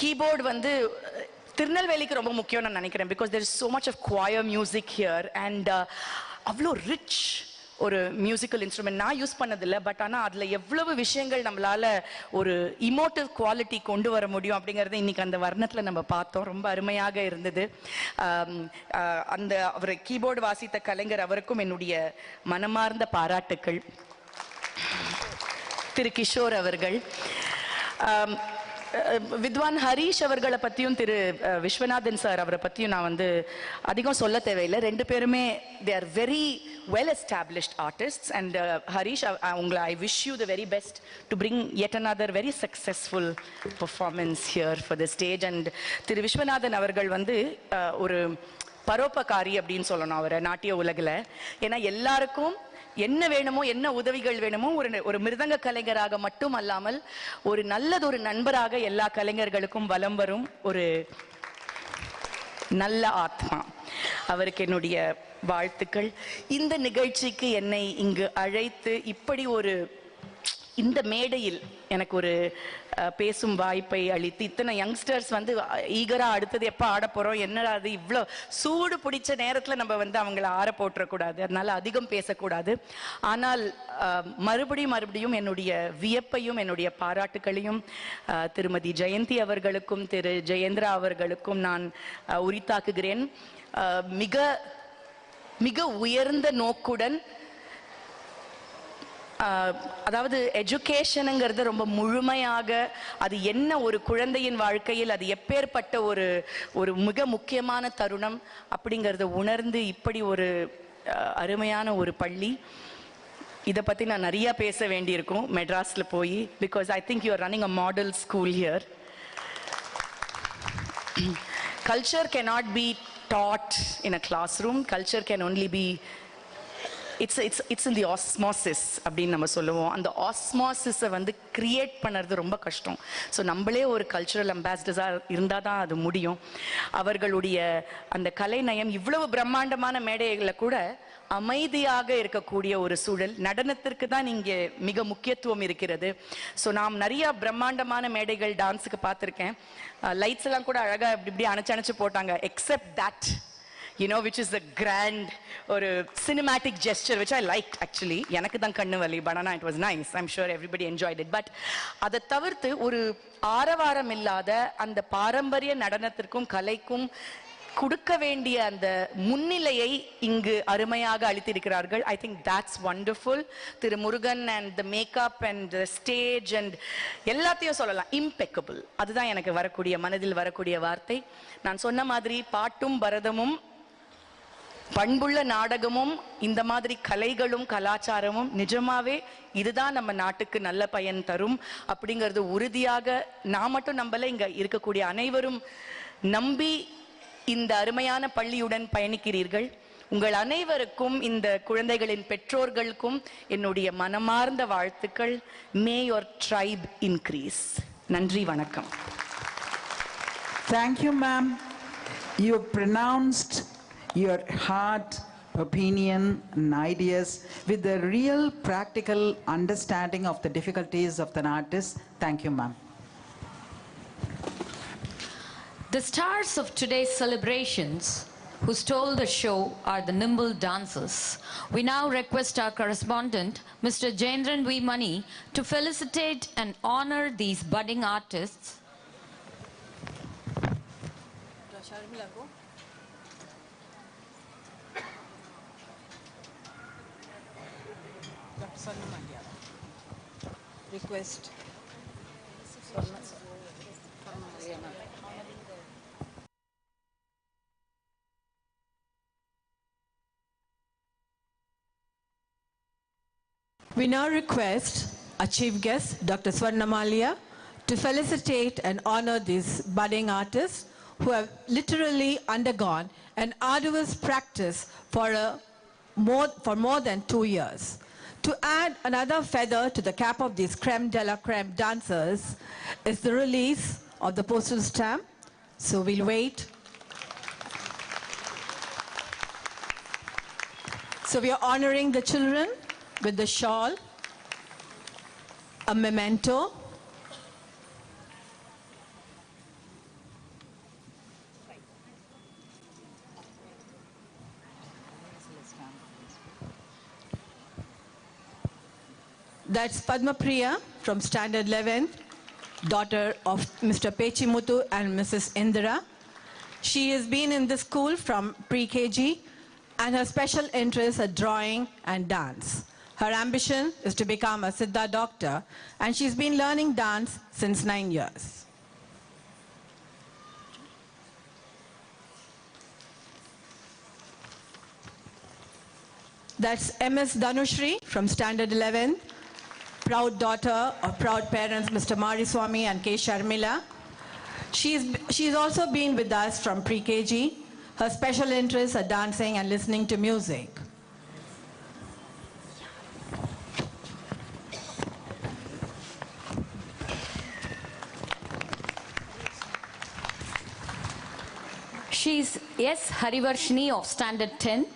கீபோர்டு வந்து திருநெல்வேலிக்கு ரொம்ப முக்கியம் நான் நினைக்கிறேன். Because there is so much of choir music here and அவ்வளோ ரிச் ஒரு மியூசிக்கல் இன்ஸ்ட்ருமெண்ட். நான் யூஸ் பண்ணதில்லை, பட் ஆனால் அதில் எவ்வளவு விஷயங்கள் நம்மளால ஒரு இமோட்டிவ் குவாலிட்டி கொண்டு வர முடியும் அப்படிங்கிறத இன்னைக்கு அந்த வர்ணத்தில் நம்ம பார்த்தோம். ரொம்ப அருமையாக இருந்தது. அந்த அவர் கீபோர்டு வாசித்த கலைஞர் அவருக்கும் என்னுடைய மனமார்ந்த பாராட்டுக்கள். திரு கிஷோர் அவர்கள், வித்வான் ஹரீஷ் அவர்களை பற்றியும் திரு விஸ்வநாதன் சார் அவரை பற்றியும் நான் வந்து அதிகம் சொல்ல தேவையில்லை. ரெண்டு பேருமே they are very well established artists and Harish, I wish you the very best to bring yet another very successful performance here for the stage. And Thiru Viswanathan அவர்கள் வந்து ஒரு பரோபகாரி அப்படின்னு சொல்லணும் அவரை நாட்டிய உலகில். ஏன்னா எல்லாருக்கும் என்ன வேணுமோ, என்ன உதவிகள் வேணுமோ, ஒரு மிருதங்க கலைஞராக மட்டும் அல்லாமல் ஒரு நல்லதொரு நண்பராக எல்லா கலைஞர்களுக்கும் வலம் வரும் ஒரு நல்ல ஆத்மா. அவருக்கு என்னுடைய வாழ்த்துக்கள். இந்த நிகழ்ச்சிக்கு என்னை இங்கு அழைத்து இப்படி ஒரு இந்த மேடையில் எனக்கு ஒரு பேசும் வாய்ப்பை அளித்து இத்தனை யங்ஸ்டர்ஸ் வந்து ஈகரா அடுத்தது எப்போ ஆட போகிறோம், என்னடா அது இவ்வளோ சூடு பிடிச்ச நேரத்தில் நம்ம வந்து அவங்கள ஆற போட்டுறக்கூடாது, அதனால அதிகம் பேசக்கூடாது. ஆனால் மறுபடியும் என்னுடைய வியப்பையும் என்னுடைய பாராட்டுகளையும் திருமதி ஜெயந்தி அவர்களுக்கும் திரு ஜெயேந்திரா அவர்களுக்கும் நான் உரித்தாக்குகிறேன். மிக மிக உயர்ந்த நோக்குடன், அதாவது எஜுகேஷனுங்கிறது ரொம்ப முழுமையாக அது என்ன ஒரு குழந்தையின் வாழ்க்கையில் அது எப்பேற்பட்ட ஒரு மிக முக்கியமான தருணம் அப்படிங்கிறத உணர்ந்து இப்படி ஒரு அருமையான ஒரு பள்ளி. இதை பற்றி நான் நிறையா பேச வேண்டியிருக்கும் மெட்ராஸில் போய். Because I think you are running a model school here. Culture cannot be taught in a classroom. Culture can only be it's in the osmosis அப்படின்னு நம்ம சொல்லுவோம். அந்த ஆஸ்மாசிஸை வந்து கிரியேட் பண்ணுறது ரொம்ப கஷ்டம். ஸோ நம்மளே ஒரு கல்ச்சுரல் அம்பாசிடர்ஸாக இருந்தால் தான் அது முடியும். அவர்களுடைய அந்த கலைநயம் இவ்வளவு பிரம்மாண்டமான மேடைகளை கூட அமைதியாக இருக்கக்கூடிய ஒரு சூழல். நடனத்திற்கு தான் இங்கே மிக முக்கியத்துவம் இருக்கிறது. ஸோ நாம் நிறைய பிரம்மாண்டமான மேடைகள் டான்ஸுக்கு பார்த்துருக்கேன். லைட்ஸ் எல்லாம் கூட அழகாக இப்படி அணைச்சு போட்டாங்க. Accept that which is the grand or cinematic gesture which I liked actually. எனக்கு தான் கண்ணு வலி, banana, it was nice. I'm sure everybody enjoyed it. But அதை தவிர்த்து ஒரு ஆரவாரம் இல்லாத அந்த பாரம்பரிய நடனத்திற்கும் கலைக்கும் கொடுக்க வேண்டிய அந்த முன்னிலையை இங்கு அருமையாக அளித்திருக்கிறார்கள். I think that's wonderful. Thiru Murugan and the makeup and the stage and எல்லாத்தையும் சொல்லலாம் impeccable. அதுதான் எனக்கு வரக்கூடிய மனதில் வரக்கூடிய வார்த்தை. நான் சொன்ன மாதிரி பாட்டும் பரதமும் பண்புள்ள நாடகமும் இந்த மாதிரி கலைகளும் கலாச்சாரமும் நிஜமாவே இதுதான் நம்ம நாட்டுக்கு நல்ல பயன் தரும் அப்படிங்கிறது உறுதியாக நான் மட்டும் நம்பல, இங்க இருக்கக்கூடிய அனைவரும் நம்பி இந்த அருமையான பள்ளியுடன் பயணிக்கிறீர்கள். உங்கள் அனைவருக்கும் இந்த குழந்தைகளின் பெற்றோர்களுக்கும் என்னுடைய மனமார்ந்த வாழ்த்துக்கள். மே your tribe increase. நன்றி, வணக்கம். Thank you, ma'am. You pronounced your heart, opinion and ideas with the real practical understanding of the difficulties of the artist. Thank you, ma'am. The stars of today's celebrations who stole the show are the nimble dancers. We now request our correspondent, Mr. Jayendra, to felicitate and honor these budding artists. Request. We now request our chief guest, Dr. Swarnamaliya, to felicitate and honor these budding artists who have literally undergone an arduous practice for more than 2 years. To add another feather to the cap of these creme de la creme dancers is the release of the postal stamp. So we'll wait. So we are honoring the children with the shawl, a memento, that's Padma Priya from Standard 11, daughter of Mr. Pechimuthu and Mrs. Indira. She has been in this school from pre-KG and her special interests are drawing and dance. Her ambition is to become a Siddha doctor and she's been learning dance since 9 years. That's MS Dhanushri from Standard 11, proud daughter of proud parents Mr. Mariswamy and K. Sharmila. She's also been with us from pre-KG. Her special interests are dancing and listening to music. She's S. Harivarshini of Standard 10.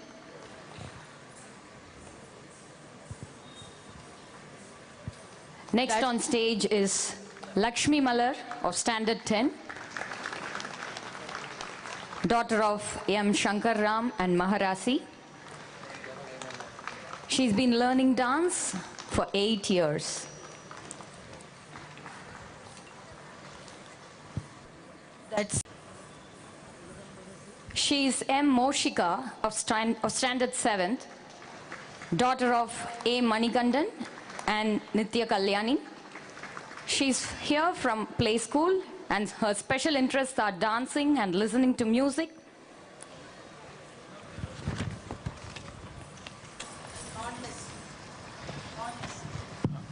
Next on stage is Lakshmi Malar of Standard 10, daughter of M. Shankar Ram and Maharasi. She's been learning dance for 8 years. She's M. Moshika of Standard 7th, daughter of A. Manikandan and Nitya Kalyani. She's here from play school and her special interests are dancing and listening to music.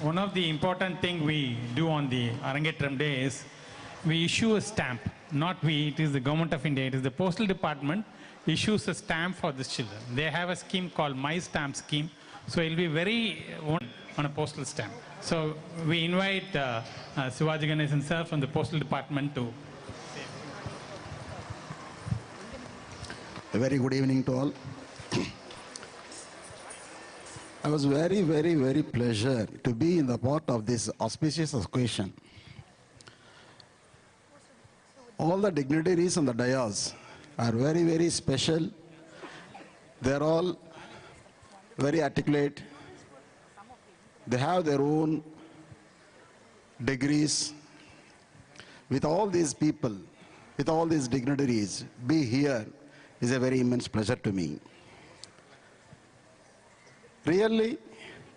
One of the important thing we do on the Arangetram day is we issue a stamp. Not we, it is the government of India, it is the postal department issues a stamp for these children. They have a scheme called My Stamp scheme So it will be very on a postal stamp. So we invite Sivaji Ganesan sir from the postal department to. A very good evening to all. I was very pleased to be in the part of this auspicious occasion. All the dignitaries on the dais are very special. They're all very articulate. They have their own degrees. With all these people, with all these dignitaries, be here is a very immense pleasure to me. Really,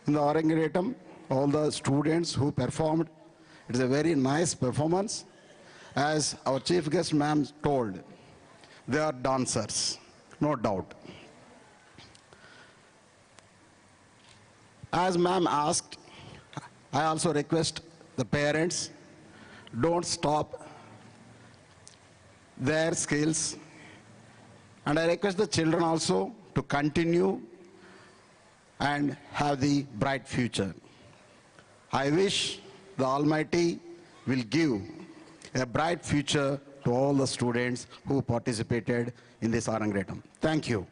in the Arangetram, all the students who performed, it is a very nice performance. As our chief guest ma'am told, they are dancers, no doubt. As ma'am asked, I also request the parents, don't stop their skills. And I request the children also to continue and have the bright future. I wish the Almighty will give a bright future to all the students who participated in this Arangetram. Thank you.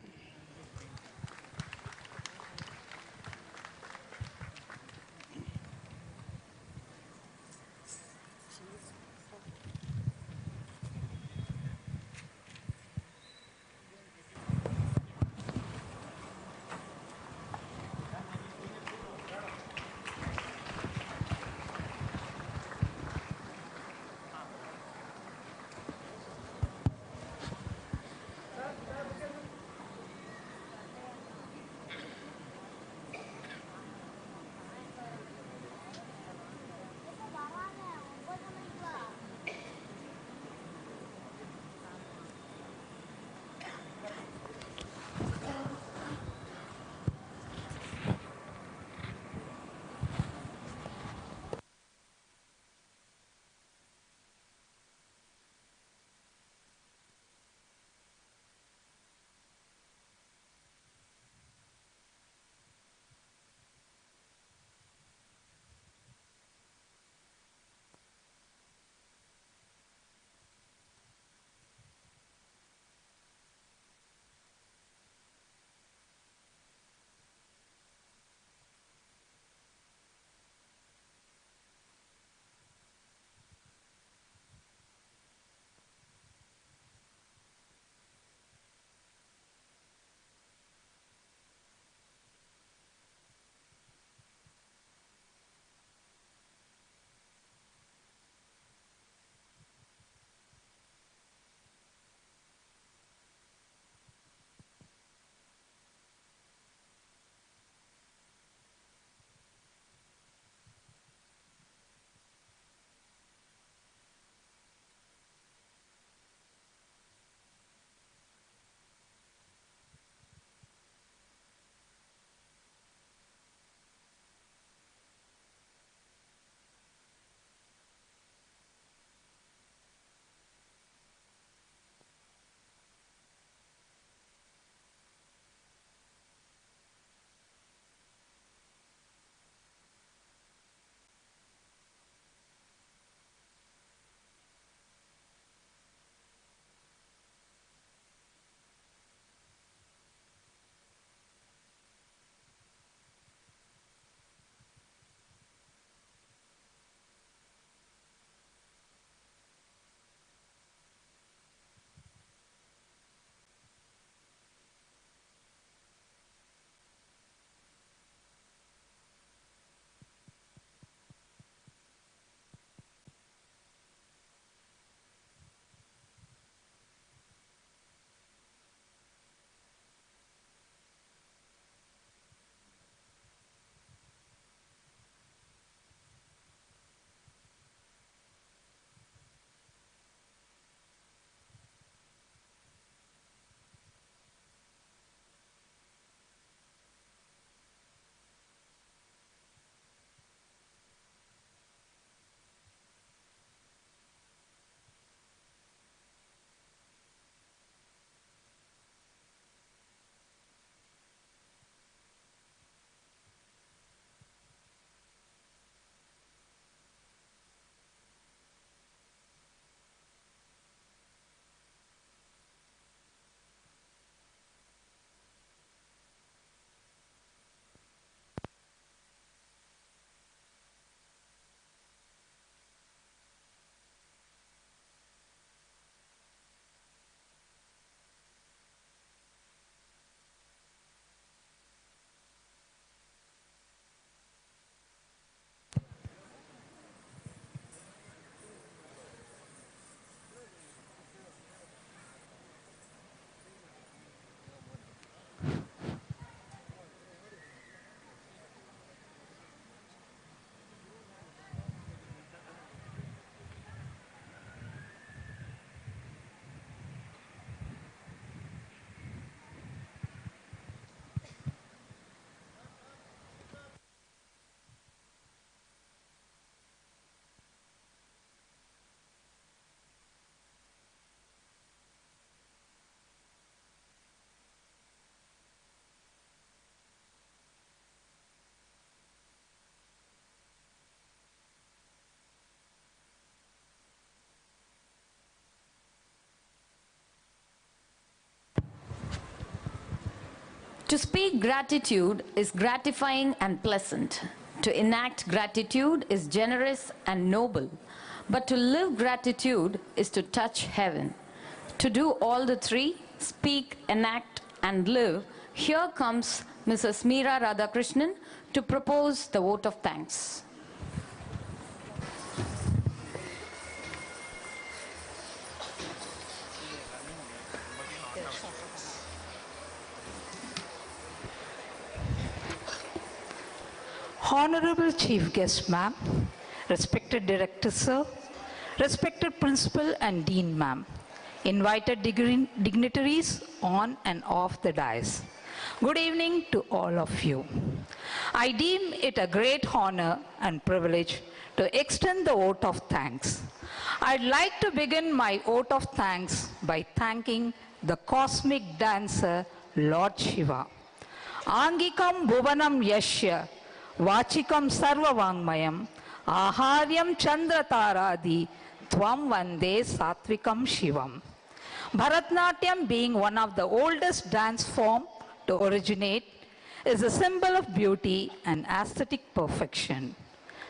To speak gratitude is gratifying and pleasant. To enact gratitude is generous and noble. But to live gratitude is to touch heaven. To do all the three, speak, enact, and live, here comes Mrs. Meera Radhakrishnan to propose the vote of thanks. Honorable Chief Guest, ma'am, respected Director, sir, respected Principal and Dean, ma'am, invited dignitaries on and off the dais. Good evening to all of you. I deem it a great honor and privilege to extend the vote of thanks. I'd like to begin my vote of thanks by thanking the cosmic dancer, Lord Shiva. Angikam Bhuvanam Yashya, Vachikam Sarvavangmayam, Aharyam Chandrataradi, Tvam Vande Satvikam Shivam. Bharatanatyam, being one of the oldest dance form to originate, is a symbol of beauty and aesthetic perfection.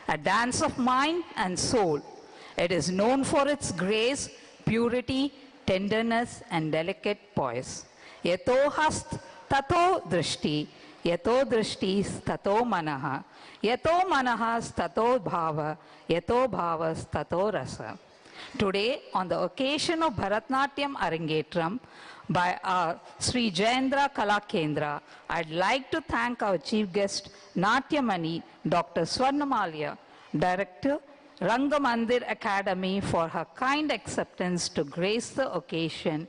A dance of mind and soul, it is known for its grace, purity, tenderness, and delicate poise. Yato hast tato drishti, yato drishti stato manaha, yato manaha stato bhava, yato bhava stato rasa. Today, on the occasion of Bharatanatyam Arangetram by our Sri Jayendra Kendra, I'd like to thank our chief guest, Natyamani, Dr. Swarnamalya, Director, Rangamandir Academy, for her kind acceptance to grace the occasion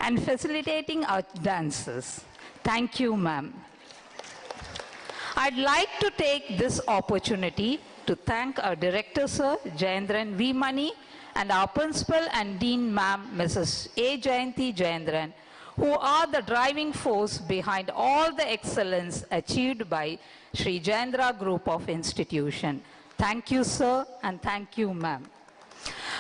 and facilitating our dances. Thank you, ma'am. I'd like to take this opportunity to thank our Director, Sir, Jayendran V. Mani, and our Principal and Dean, ma'am, Mrs. A. Jayanti Jayendran, who are the driving force behind all the excellence achieved by Sri Jayendra Group of Institution. Thank you, sir, and thank you, ma'am.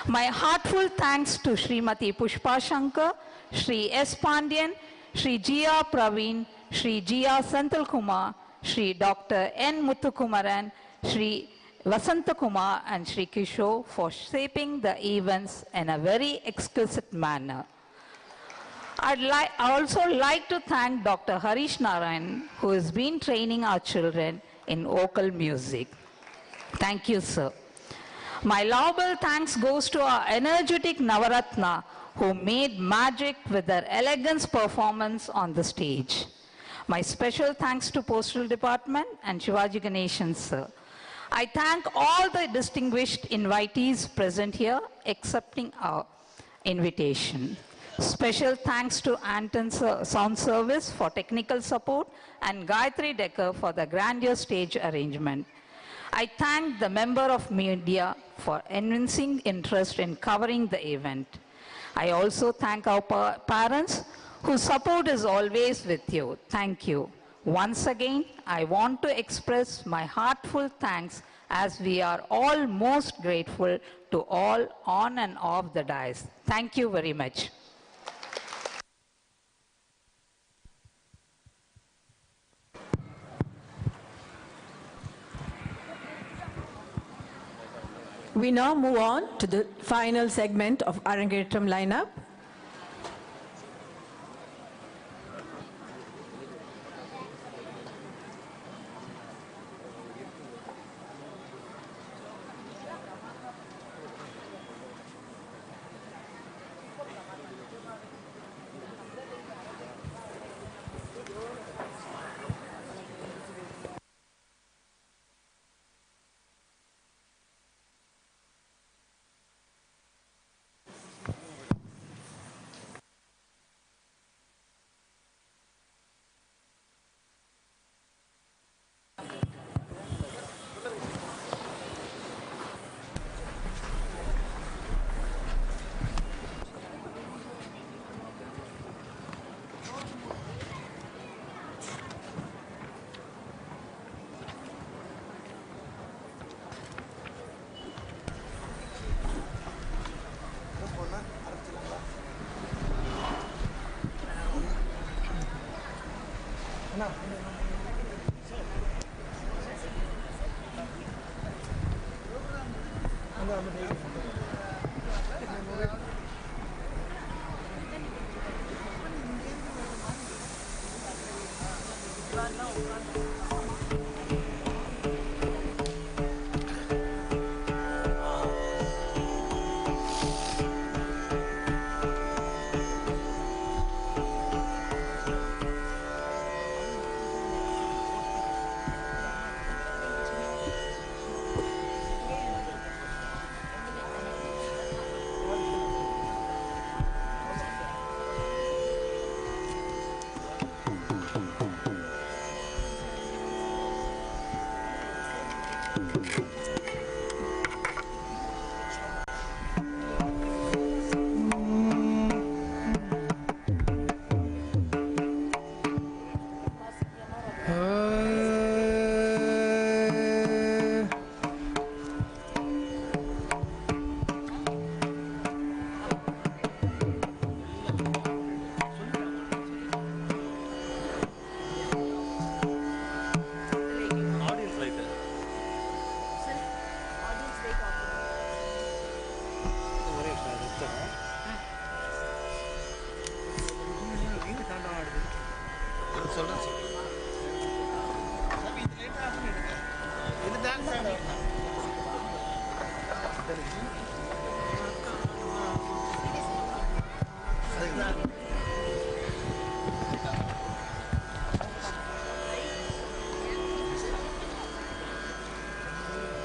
My heartfelt thanks to Srimati Pushpa Shankar, Sri S. Pandian, Sri G.R. Praveen, Sri G.R. Santal Kumar, Sri Dr. N. Muthukumaran, Sri Vasanta Kumar, and Sri Kishore for shaping the events in a very exquisite manner. I'd also like to thank Dr. Harish Narayan, who has been training our children in vocal music. Thank you, sir. My lovable thanks goes to our energetic Navaratna, who made magic with their elegance performance on the stage. My special thanks to Postal Department and Shivaji Ganeshan, sir. I thank all the distinguished invitees present here, accepting our invitation. Special thanks to Anton Sound Service for technical support and Gayatri Decker for the grandeur stage arrangement. I thank the member of media for evincing interest in covering the event. I also thank our parents whose support is always with you. Thank you. Once again, I want to express my heartfelt thanks as we are all most grateful to all on and off the dais. Thank you very much. We now move on to the final segment of Arangetram lineup.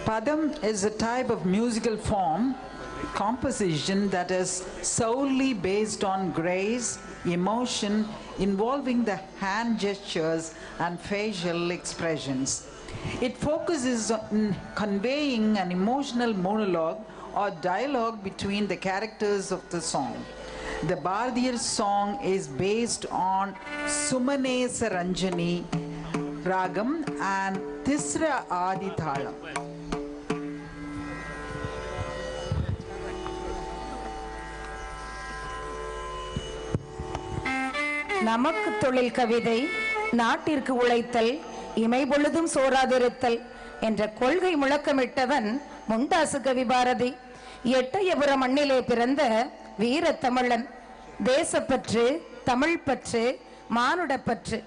Padam is a type of musical form, composition that is solely based on grace, emotion, involving the hand gestures and facial expressions. It focuses on conveying an emotional monologue or dialogue between the characters of the song. The Bharatiyar song is based on Sumanesa Ranjani Ragam and Tisra Adi Thalam. நமக்கு தொழில் கவிதை, நாட்டிற்கு உழைத்தல், இமை பொழுதும் சோராதிருத்தல் என்ற கொள்கை முழக்கமிட்டவன் முண்டாசு கவி பாரதி. எட்டயபுர மண்ணிலே பிறந்த வீர தமிழன். தேசப்பற்று, தமிழ் பற்று, மானுடப்பற்று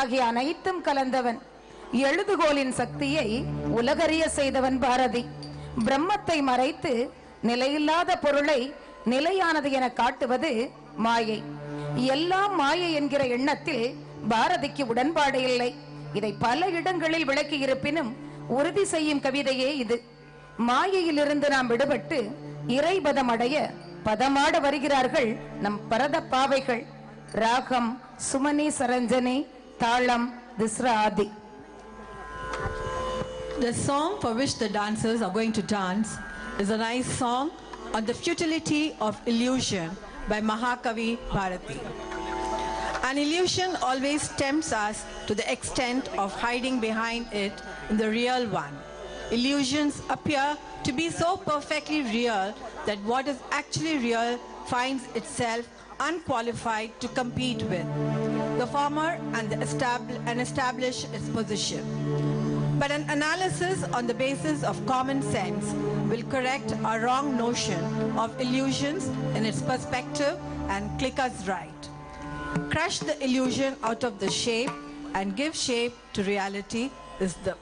ஆகிய அனைத்தும் கலந்தவன். எழுதுகோலின் சக்தியை உலகறிய செய்தவன் பாரதி. பிரம்மத்தை மறைத்து நிலையில்லாத பொருளை நிலையானது என காட்டுவது மாயை. எல்லாம் மாயை என்கிற எண்ணத்தில் பாரதிக்கு உடன்பாடு இல்லை. இதை பல இடங்களில் விளக்கி இருப்பினும் உறுதி செய்யும் கவிதையே இது. மாயையிலிருந்து நாம் விடுபட்டு இறைபதம் அடைய பதமாட வருகிறார்கள் நம் பரத பாவைகள். ராகம் சுமனி சரஞ்சனி, தாளம் திஸ்ரா ஆதி. The song for which the dancers are going to dance is a nice song on the futility of illusion by Mahakavi Bharati. An illusion always tempts us to the extent of hiding behind it in the real one. Illusions appear to be so perfectly real that what is actually real finds itself unqualified to compete with the former and establish its position. But an analysis on the basis of common sense will correct our wrong notion of illusions in its perspective and click us right. Crush the illusion out of the shape and give shape to reality is the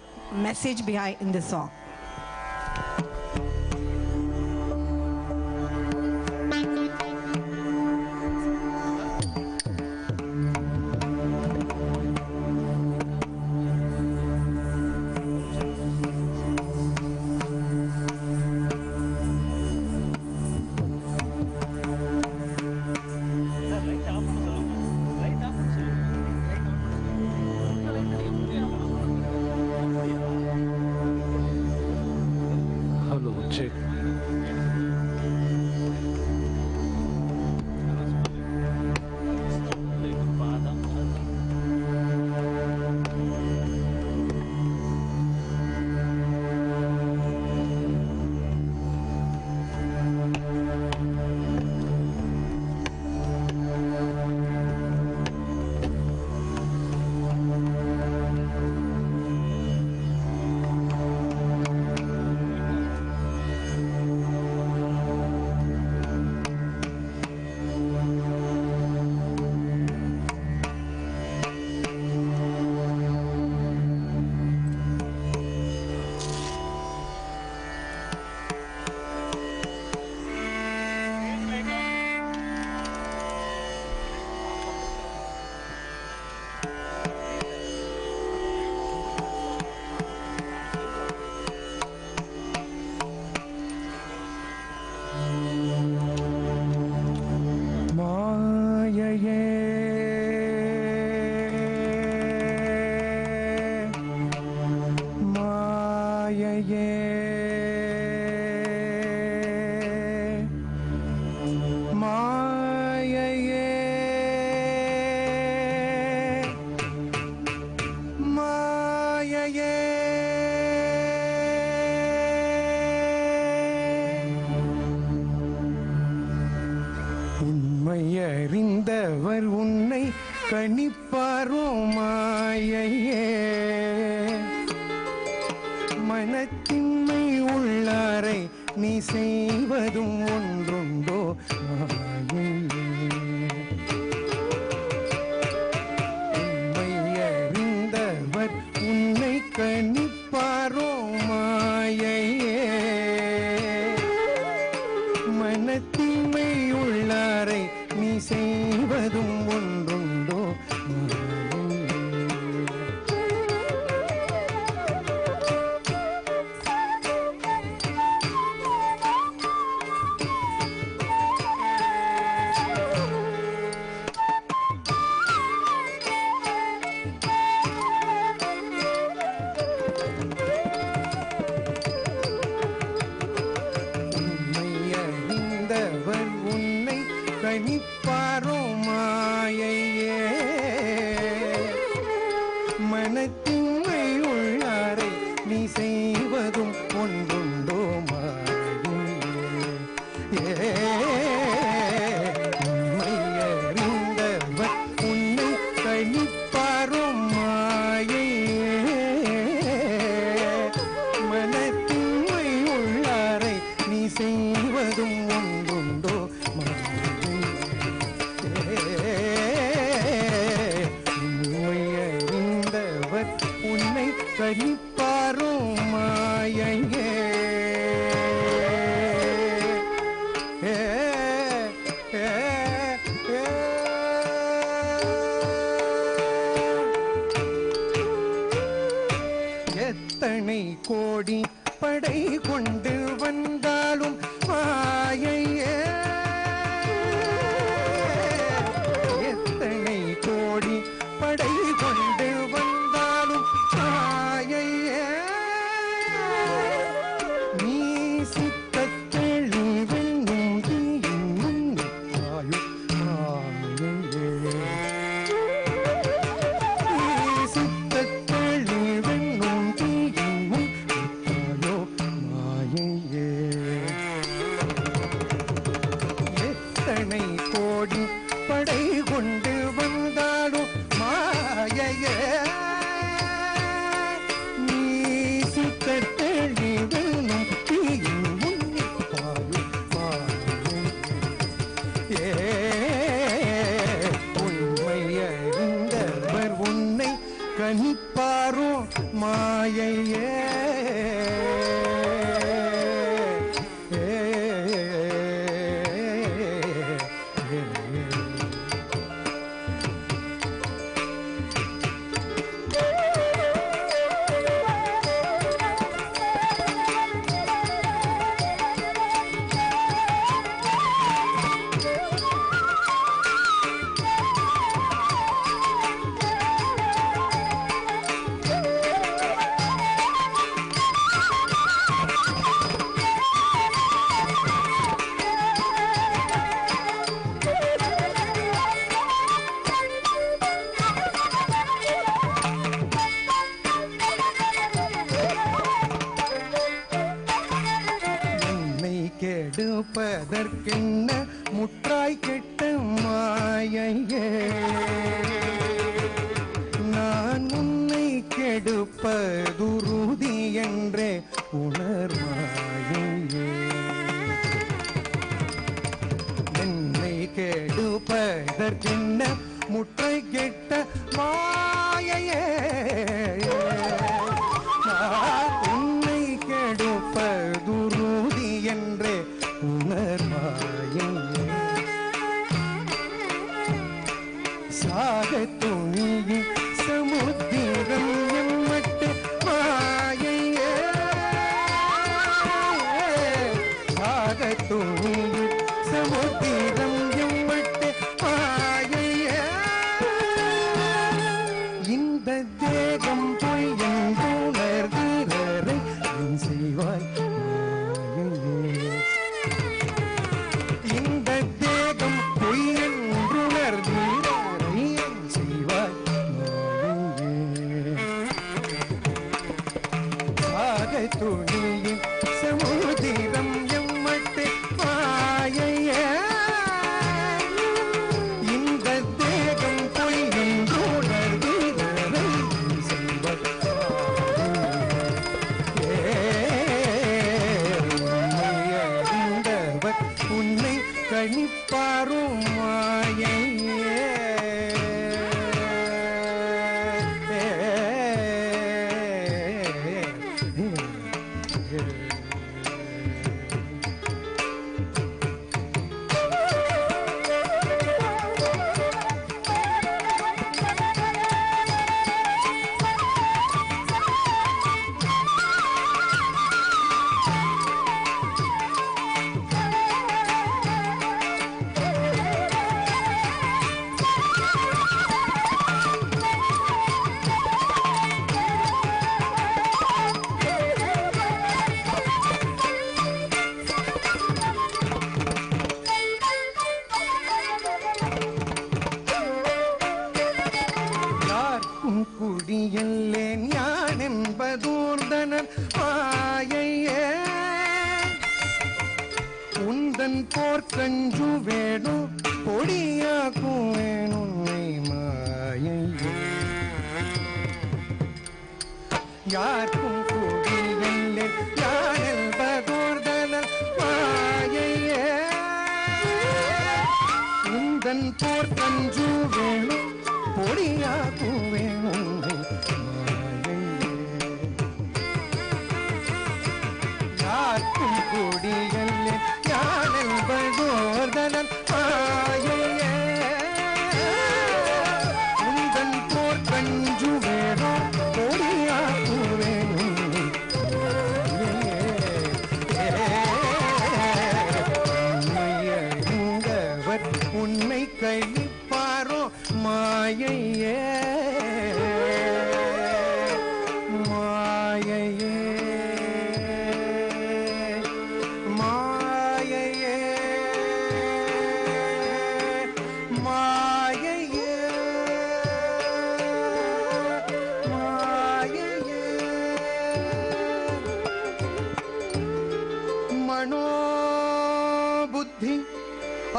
message behind in the song. உண்மையறிந்தவர் உன்னை கணிப்பாரோ மாயையே மனத்தின்மை உள்ளாரை நீ செய்வதும் ஒன்றுண்டோ மாயையே உண்மையறிந்தவர் உன்னை கணிப்பாரோ மாயையே மனத்தின்மை உள்ளாரை நீ செய்வதும் ஒன்றுண்டோ கணிப்பாரோ மாயையே மனத்தின்மை உள்ளாரை நீ செய்வதும் ஒன்றுண்டோ மாயையே உண்மையறிந்தவர் உன்னை கணிப்பாரோ மாயையே மனத்தின்மை உள்ளாரை நீ செய்வதும் ஒன்றுண்டோ உன்னை கணிப்பாரோ மாயையே எத்தனை கோடி படை கொண்டு வந்தாலும் மாயையே எத்தனை கோடி படை கொண்டு வந்தாலும் மாயையே நீ சித்தத்தெளி வெண்ணும் தீயும் ஆயு மாயையே நீ சித்தத்தெளி வெண்ணும் தீயும் ஆயோ மாயையே எத்தனை கோடி படை கொண்டு வந்தாலும் மாயையே நீ சித்தத்தெளி வெண்ணும் தீயும் ஆயு மாயையே உண்மையறிந்தவர் உன்னை கணிப்பாரோ மாயையே கெடுப்பதற்கென்ன முற்றாய் கெட்ட மாயையே நான் உன்னை கெடுப்பதுருதி என்றே உணர் மாயையே என்னை கெடுப்பதற்கென்ன முற்றாய் கெட்ட மாயையே நான் உன்னை கெடுப்பதுருதி என்றே உணர் மாயையே சாக துணியும் சமுத்திரம் எம்மட்டு மாயையே சாக துணியும் சமுத்திரம் எம்மட்டு மாயையே துணியின் சமுதிரம் எம்மட்டு மாயையே இந்த தேகம் பொய் என்றுணர்வீரரை செல்வந்தவர் உன்னை கணிப்பாரும் மாயையே குடியல்லேன் யான் என்பதூர்தனன் மாயையே உந்தன் போர்க்கஞ்சு வேணும் பொடியாக்கும் வேணுன்னை மாயையே யாருக்கும் குடியல்லேன் யான் என்பதூர்தனன் மாயையே உந்தன் போர்க்கஞ்சு வேணும் பொடியாக்கும் வேணும் யாருக்கும் கொடியல்லே யானல் பகோர்தனன் மாயையே உந்தன் போர் கஞ்சு வேணும் பொடியாக்கும் வேணும் உங்கவர் உன்னை கழிப்பாரோ மாயையே மாயையே மாயையே மாயையே மாயையே மனோபுத்தி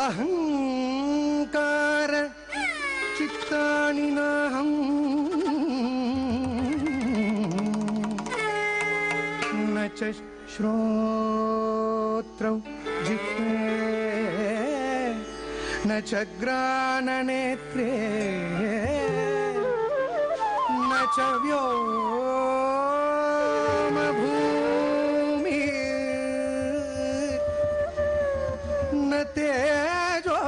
அஹங்கார चित्तानि नाहं न च श्रोत्रौ जिह्वे न च घ्राणनेत्रे न च व्योमभूमि न तेजो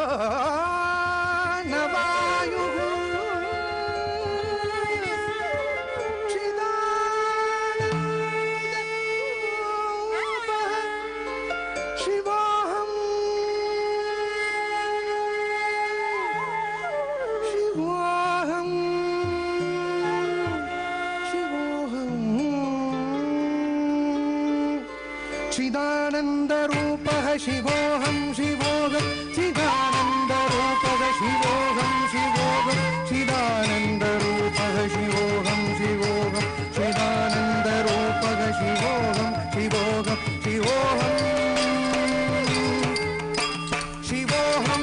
चिदानन्दरूपः शिवोऽहं शिवोऽहं चिदानन्दरूपः शिवोऽहं शिवोऽहं चिदानन्दरूपः शिवोऽहं शिवोऽहं चिदानन्दरूपः शिवोऽहं शिवोऽहं शिवोऽहं शिवोऽहं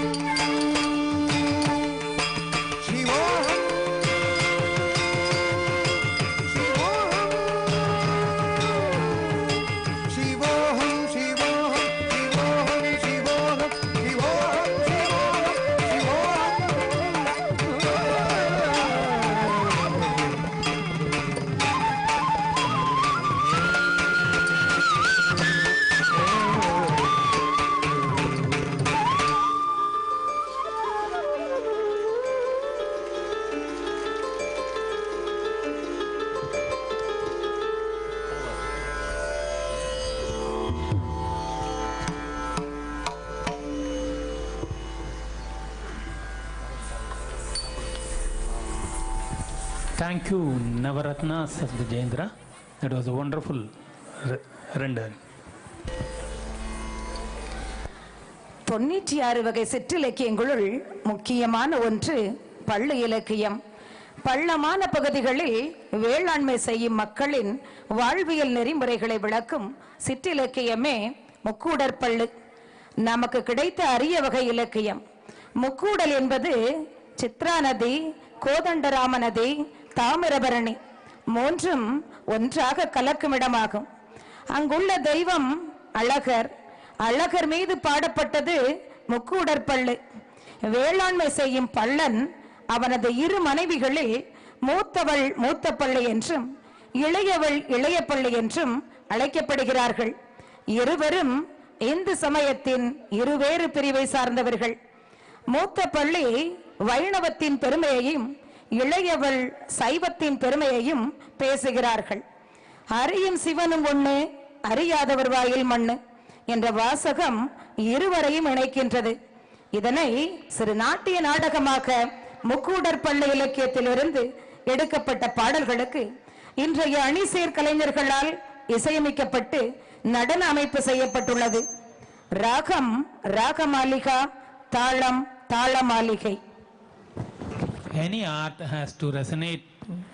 Thank you, Navaratnas of the Jayendra. That was a wonderful render. 96 வகை சிற்றிலக்கியங்களுள் முக்கியமான ஒன்று பள்ளு இலக்கியம். பள்ளமான பகுதிகளில் வேளாண்மை செய்யும் மக்களின் வாழ்வியல் நெறிமுறைகளை விளக்கும் சிற்றிலக்கியமே முக்கூடற்பள்ளு. நமக்கு கிடைத்த அரிய வகை இலக்கியம். முக்கூடல் என்பது சித்ரா நதி, கோதண்டராம நதி, தாமிரபரணி மூன்றும் ஒன்றாக கலக்கும் இடமாகும். அங்குள்ள தெய்வம் அழகர். அழகர் மீது பாடப்பட்டது முக்கூடற்பள்ளு. வேளாண்மை செய்யும் பள்ளன் அவனது இரு மனைவிகளில் மூத்தவள் மூத்தப்பள்ளி என்றும் இளையவள் இளையப்பள்ளி என்றும் அழைக்கப்படுகிறார்கள். இருவரும் இந்து சமயத்தின் இருவேறு பிரிவை சார்ந்தவர்கள். மூத்த பள்ளி வைணவத்தின் பெருமையையும் இளையவள் சைவத்தின் பெருமையையும் பேசுகிறார்கள். அறியும் சிவனும் ஒண்ணு, அறியாதவர் வாயில் மண்ணு என்ற வாசகம் இருவரையும் இணைக்கின்றது. இதனை சிறு நாட்டிய நாடகமாக முக்கூடற்பள்ளு இலக்கியத்திலிருந்து எடுக்கப்பட்ட பாடல்களுக்கு இன்றைய அணிசேர் கலைஞர்களால் இசையமைக்கப்பட்டு நடன அமைப்பு செய்யப்பட்டுள்ளது. ராகம் ராகமாலிகா, தாளம் தாளமாலிகை. Any art has to resonate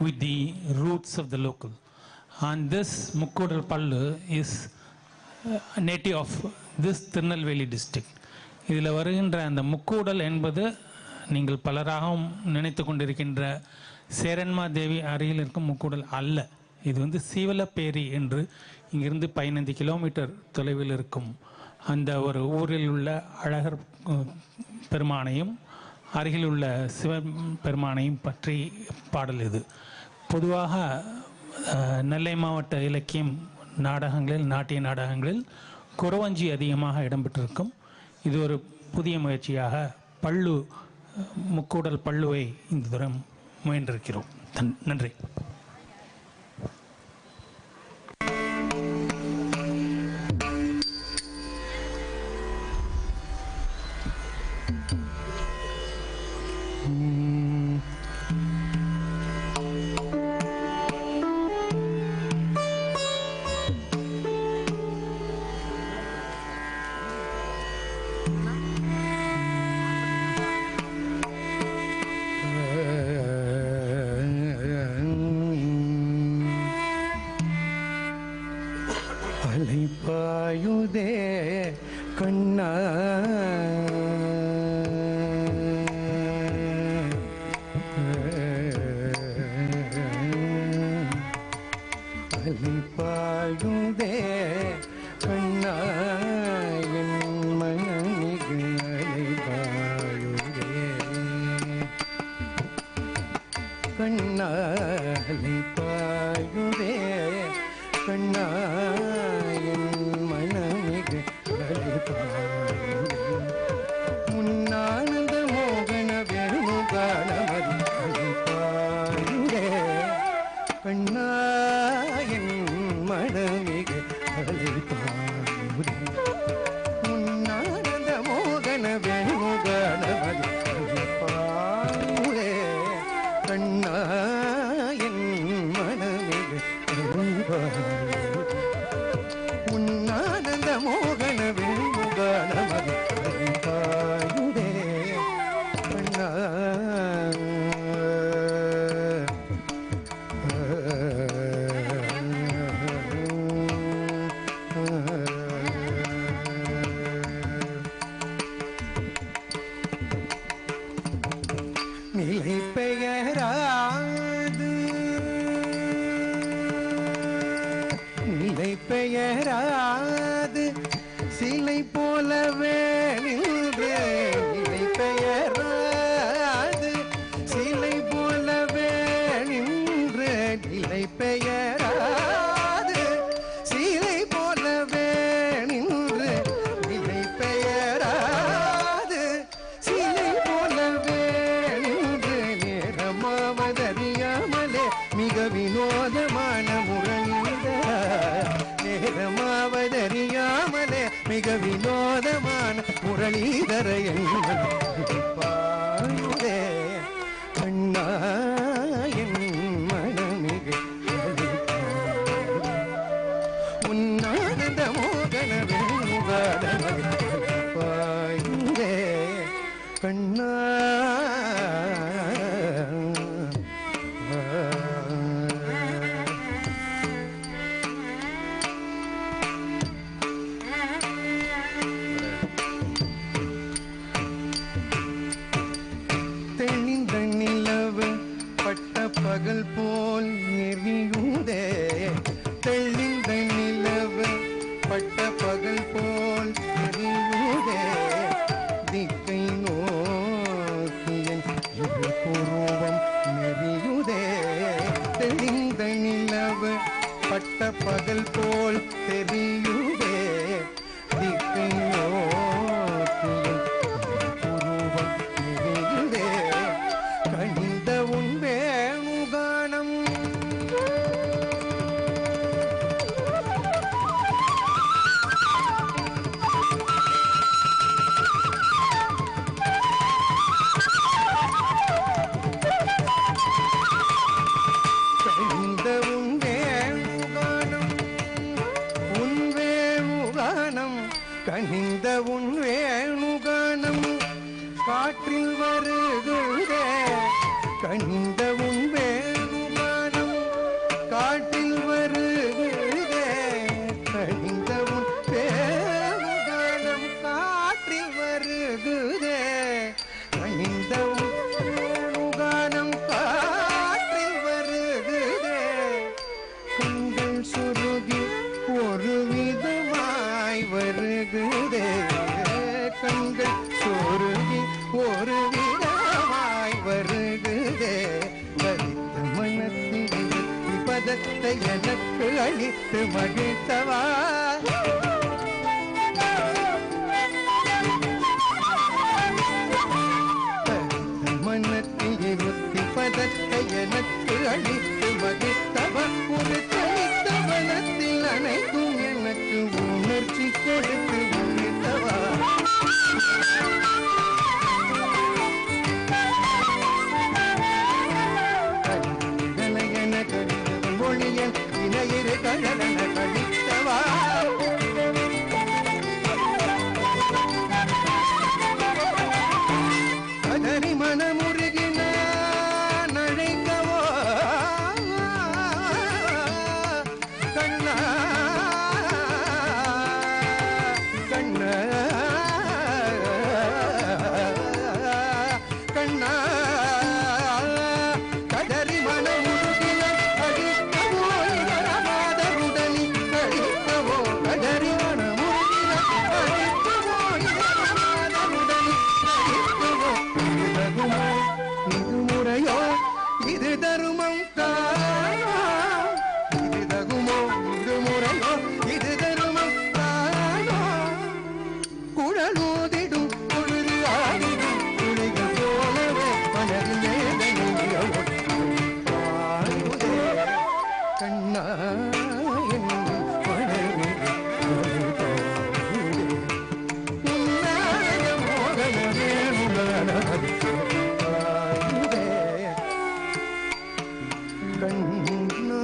with the roots of the local, and this Mukkudal Pallu is native of this Tirunelveli district. இதில் வருகின்ற அந்த முக்கூடல் என்பது நீங்கள் பலராகவும் நினைத்து கொண்டிருக்கின்ற சேரன்மா தேவி அருகில் இருக்கும் முக்கூடல் அல்ல. இது வந்து சீவலப்பேரி என்று இங்கிருந்து 15 கிலோமீட்டர் தொலைவில் இருக்கும் அந்த ஒரு ஊரில் உள்ள அழகர் பெருமானையும் அருகில் உள்ள சிவன் பெருமானையும் பற்றி பாடல் இது. பொதுவாக நெல்லை மாவட்ட இலக்கியம் நாடகங்களில், நாட்டிய நாடகங்களில் குறவஞ்சி அதிகமாக இடம்பெற்றிருக்கும். இது ஒரு புதிய முயற்சியாக பள்ளு, முக்கூடல் பள்ளுவை இந்த தூரம் முயன்றிருக்கிறோம். நன்றி. அலைப்பாயுதே கண்ணா அலைப்பாயுதே கண்ணா என் மனமிகு அலைப்பாயுதே கண்ணா அலைப்பாயுதே கண்ணா முன்னானந்த மோகன வேணுகானமதி அழைப்பாயுதே கண்ணா என் மனமிகு அழைப்பாயுதே முன்னானந்த மோகன வேணுகானமதி அழைப்பாயுதே கண்ணா என் மனமிகு அழைப்பாயுதே உன்னானந்த மோகன வேணுகானமதி அழைப்பாயுதே கண்ணா நிலை பெயராது நிலை பெயராது சிலை போலவே நின்று நிலை பெயராது சிலை போலவே நின்று நிலை பெயராது சிலை போலவே நின்று நிலை பெயராது சிலை போலவே நின்று நேரமாவதறியாமலே மிக வினோதமான முரளிதரா நேரமாவதறியாமலே மிக வினோதமான முரளிதர பாயுதே கண்ணா என் மனமிகு உன்னானந்த மோகன வேணுகானமதி பாயுதே கண்ணா போல் தெரியுதே திக்கை நோக்கியும் உருவம் தெரியுதே கனிந்த உன் வேணுகானம் கனிந்த உன் வேணுகானம் காற்றில் வருகுதே கனிந்த உன் வேணுகானம் காற்றில் வருகுதே கனிந்த உன் வேணுகானம் காற்றில் வருகுதே கனிந்த உன் வேணுகானம் காற்றில் வருகுதே கண்கள் சுருகி ஒரு விதமாய் வருகுதே கண்கள் சொருகி ஒரு விதமாய் வருகுதே வலித்த மனத்தில் பதத்தை எனக்கு அளித்து மகிழ்த்தவா மனத்தில் பதத்தை எனக்கு அளித்து மகிழ்த்தவா ஒரு தனித்த மனத்தில் அனைத்தும் எனக்கு உணர்ச்சி கொடுத்து உயிர்த்தவா கடிதன கடிதம் மொழியன் இணையிரு கடலன கடித்தவா கதறி மனமுருகின நழைக்கவோ கண்ணா கண்ணா கண்ணா கதறி மனமுருகின அழிக்கவோ இதரமாதருடனி கழிக்கவோ கதறி மனமுருகின அழிக்கவோ இதரமாதருடனி கழிக்கவோ இது முறையோ இது தருமம் தானோ இது தகுமோ இது முறையோ இது தருமம் தானோ குழலூதிடும் பொழுது ஆடிடும் குளிகள் போலவே மனதில் வேதனை கண்ணா என் மனதில் உன்னாய மோகன வேணுகான கண்ணா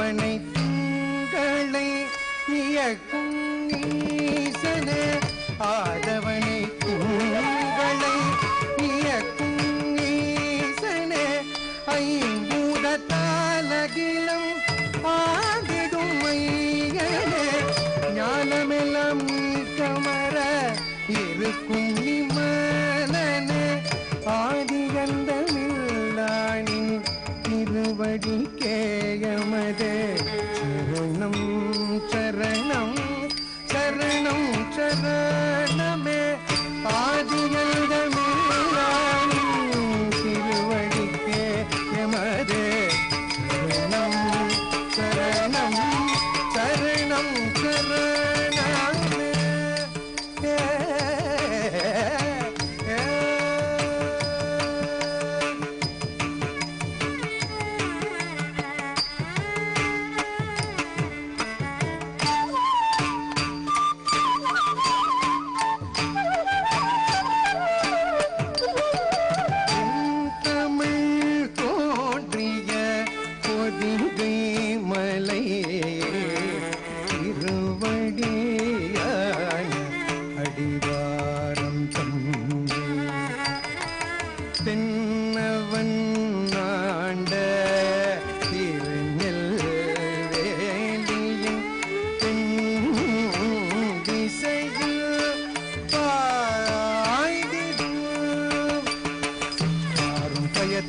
ஆதவனை திங்களை இயக்கும் ஈசனே ஆதவனை திங்களை இயக்கும் ஈசனே ஐம்பூதத்தாலகிலம் ஆடிடும் மையனே ஞானமெல்லாம் கமர இருக்கும் நிமலனே ஆதிகந்தமில்லானின் திருவடி கேயமதே சரணம் சரணம் சரணம் சரணமே ஆதிகந்தமில்லானின் திருவடி கேயமதே சரணம் சரணம் சரணம் சரணமே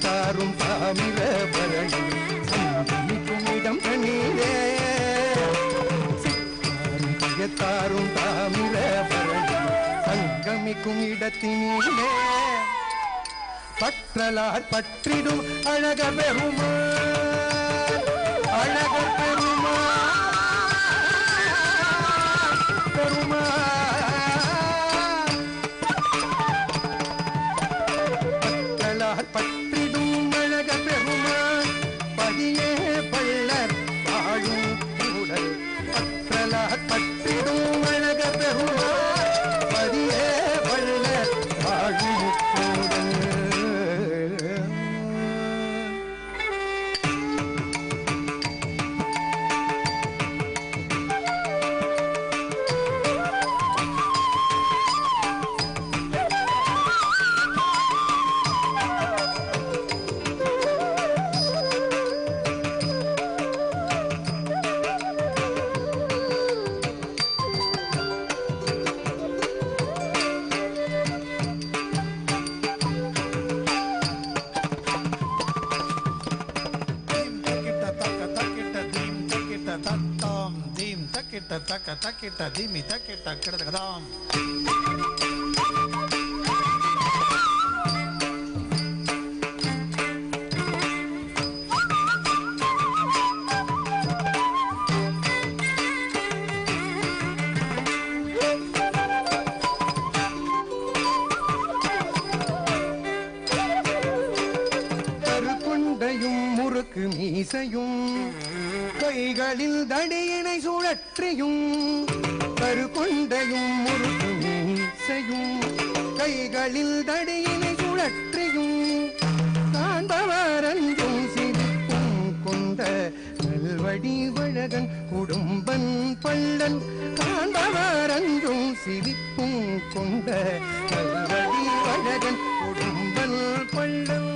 தாரும் தாமிர பரணி சங்கமிக்கும் இடம் தனியே சித்தாரும் கையத்தாரும் தாமிர பரணி சங்கமிக்கும் இடத்தினிலே பற்றலார் பற்றிடும் அழக பெருமா அழக பெருமா பெருமா பற்றலார் பற்றிடும் அழக பெருமான் பதியே பள்ளர் வாழும் கூடல் பற்றலார் பற்றிடும் அழக பெருமான் பதியே பள்ளர் வாழும் கூடல் Taka takita dimi takita kadam. கருக்குண்டையும் முறுக்கு மீசையும் கைகளில் தடியினை சுழற்றியும் கருக்கொண்டையும் முறுக்கு மீசையும் கைகளில் தடியினை சுழற்றியும் காண்பவரஞ்சும் சிரிப்பும் கொண்ட நல்வடி வழகன் குடும்பன் பள்ளன் காண்பவரஞ்சும் சிரிப்பும் கொண்ட நல்வடி வழகன் குடும்பன் பள்ளன்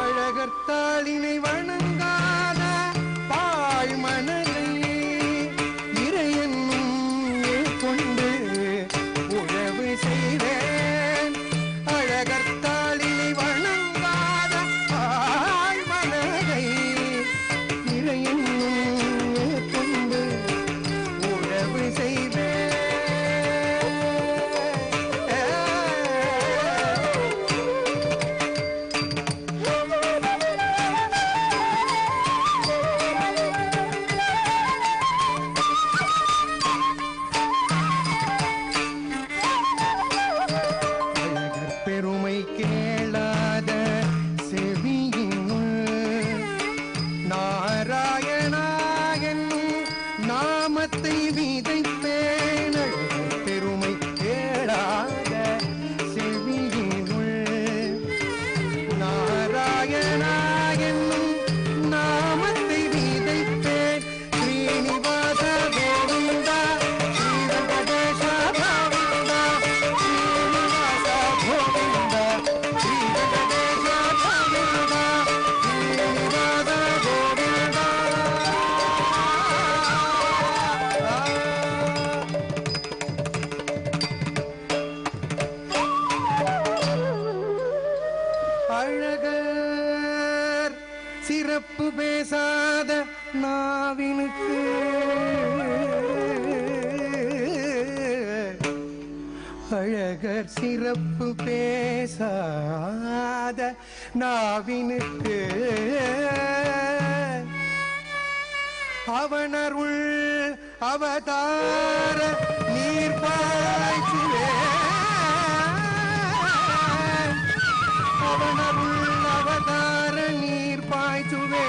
அழகர்த்தாளினை வணங்காத பாழ்மணலை இறையென்னும் கொண்டு உழவு செய்தேன் நாமத்தை விதைப்பேன் அழகர் பெருமை கேளாத செவியினுள் நாராயணா என்னும் நாமத்தை விதைப்பேன் ஸ்ரீனிவாச கோவிந்தா ஸ்ரீ வெங்கடேஷ கோவிந்தா ஸ்ரீனிவாச கோவிந்தா ஸ்ரீ வெங்கடேஷ கோவிந்தா ஸ்ரீனிவாச கோவிந்தா. அழகர் சிறப்பு பேசாத நாவினுக்கு அழகர் சிறப்பு பேசாத நாவினுக்கு அவனருள் அவதார நீர்பாய்ச்சுவேன் அவனருள் அவதார நீர் பாய்ச்சுவே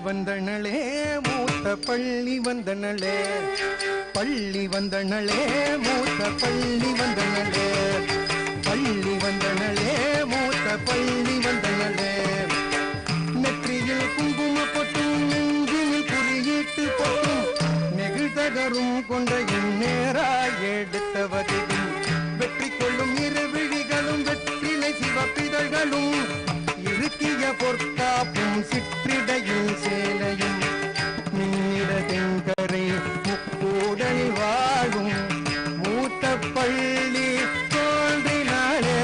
வந்தனளே மூத்த பள்ளி வந்தனளே பள்ளி வந்தனளே மூத்த பள்ளி வந்தனளே பள்ளி வந்தனளே மூத்த பள்ளி வந்தனளே நெற்றியில் குங்கும பொட்டும் நெஞ்சினில் குறியீட்டு பொட்டும் நெகிழ்தகரும் கொண்ட இந்நேராய் எடுத்தவதிலும் வெற்றி கொள்ளும் இரு விழிகளும் வெற்றிலை சிவப்பிதழ்களும் இருக்கிய பொற்காப்பும் சிற்றிடையும் சேலையும் மின்னிட தெங்கரை முக்கூடலில் வாழும் மூத்த பள்ளி தோன்றினாலே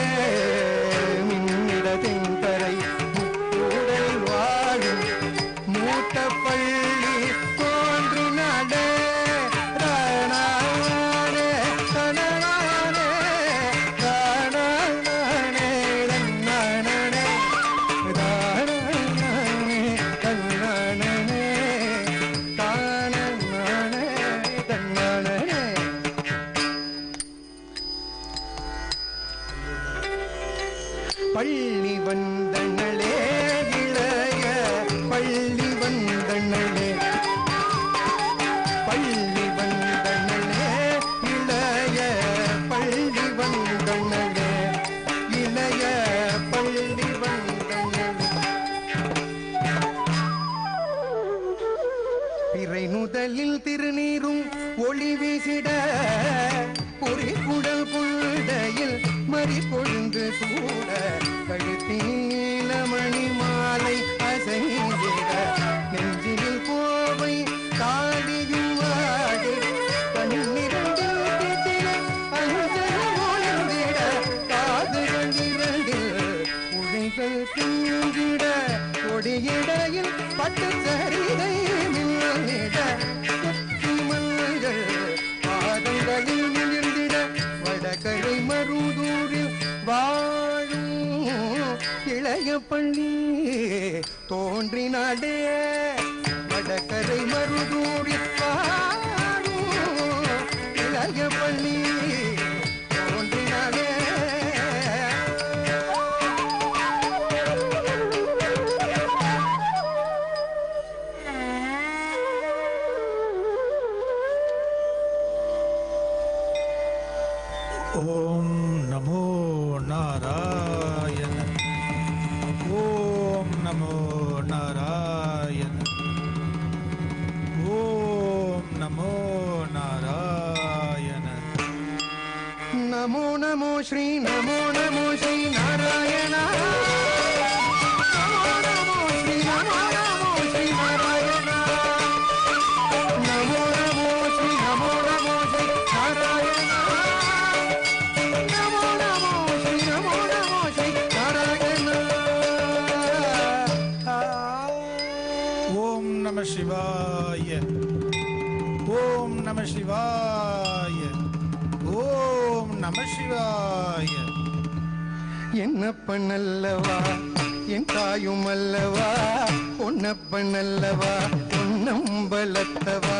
மின்னிட தெங்கரை முக்கூடலில் வாழும் மூத்த பள்ளி தோன்றினாலே ராணானே தனனானே ராணானே ரன்னானே ராணானே தன்னானே தானனானே தன்னானே. பள்ளி வந்தனளே இளைய பள்ளி வந்தனளே பள்ளி வந்தனளே இளைய பள்ளி வந்தனளே இளைய பள்ளி வந்தனளே. பிறை முதலில் திருநீரும் ஒளி வீசிட பொறிக்குடல் புழுதையில் மறி பொழுந்து சூட கழுத்தின் நீலமணி மாலை அசைந்திட நெஞ்சில் கோவை பொங்கிட கொடியிடையில் பட்டு சரிதை மின்னிட கொத்தி மல்கள் பாதங்களில் மிளிர்ந்திட வடகரை மருதூரில் வாழும் இளைய பள்ளி தோன்றினாடே வடகரை மருதூரில் வாழும் இளைய பள்ளி தோன்றினாடே. ஓம் நமோ நாராயண. ஓம் நமோ நாராயண. ஓம் நமோ நாராயண. நமோ நமோ ஸ்ரீ நமோ நமோ ஸ்ரீ நாராயண. நமோ நமோ ஸ்ரீ நமோ நமோ ஸ்ரீ நாராயண. நமோ நமோ ஸ்ரீ நமோ நமோ ஸ்ரீ நாராயண. நமோ நமோ ஸ்ரீ நமோ நமோ ஸ்ரீ நாராயண. ஓம் நம சிவாய. ஓம் நம சிவாய. ஓம் நம சிவாய. என்னப்பன் அல்லவா என் தாயும் அல்லவா பொன்னப்பன் அல்லவா பொன்னம்பலத்தவா.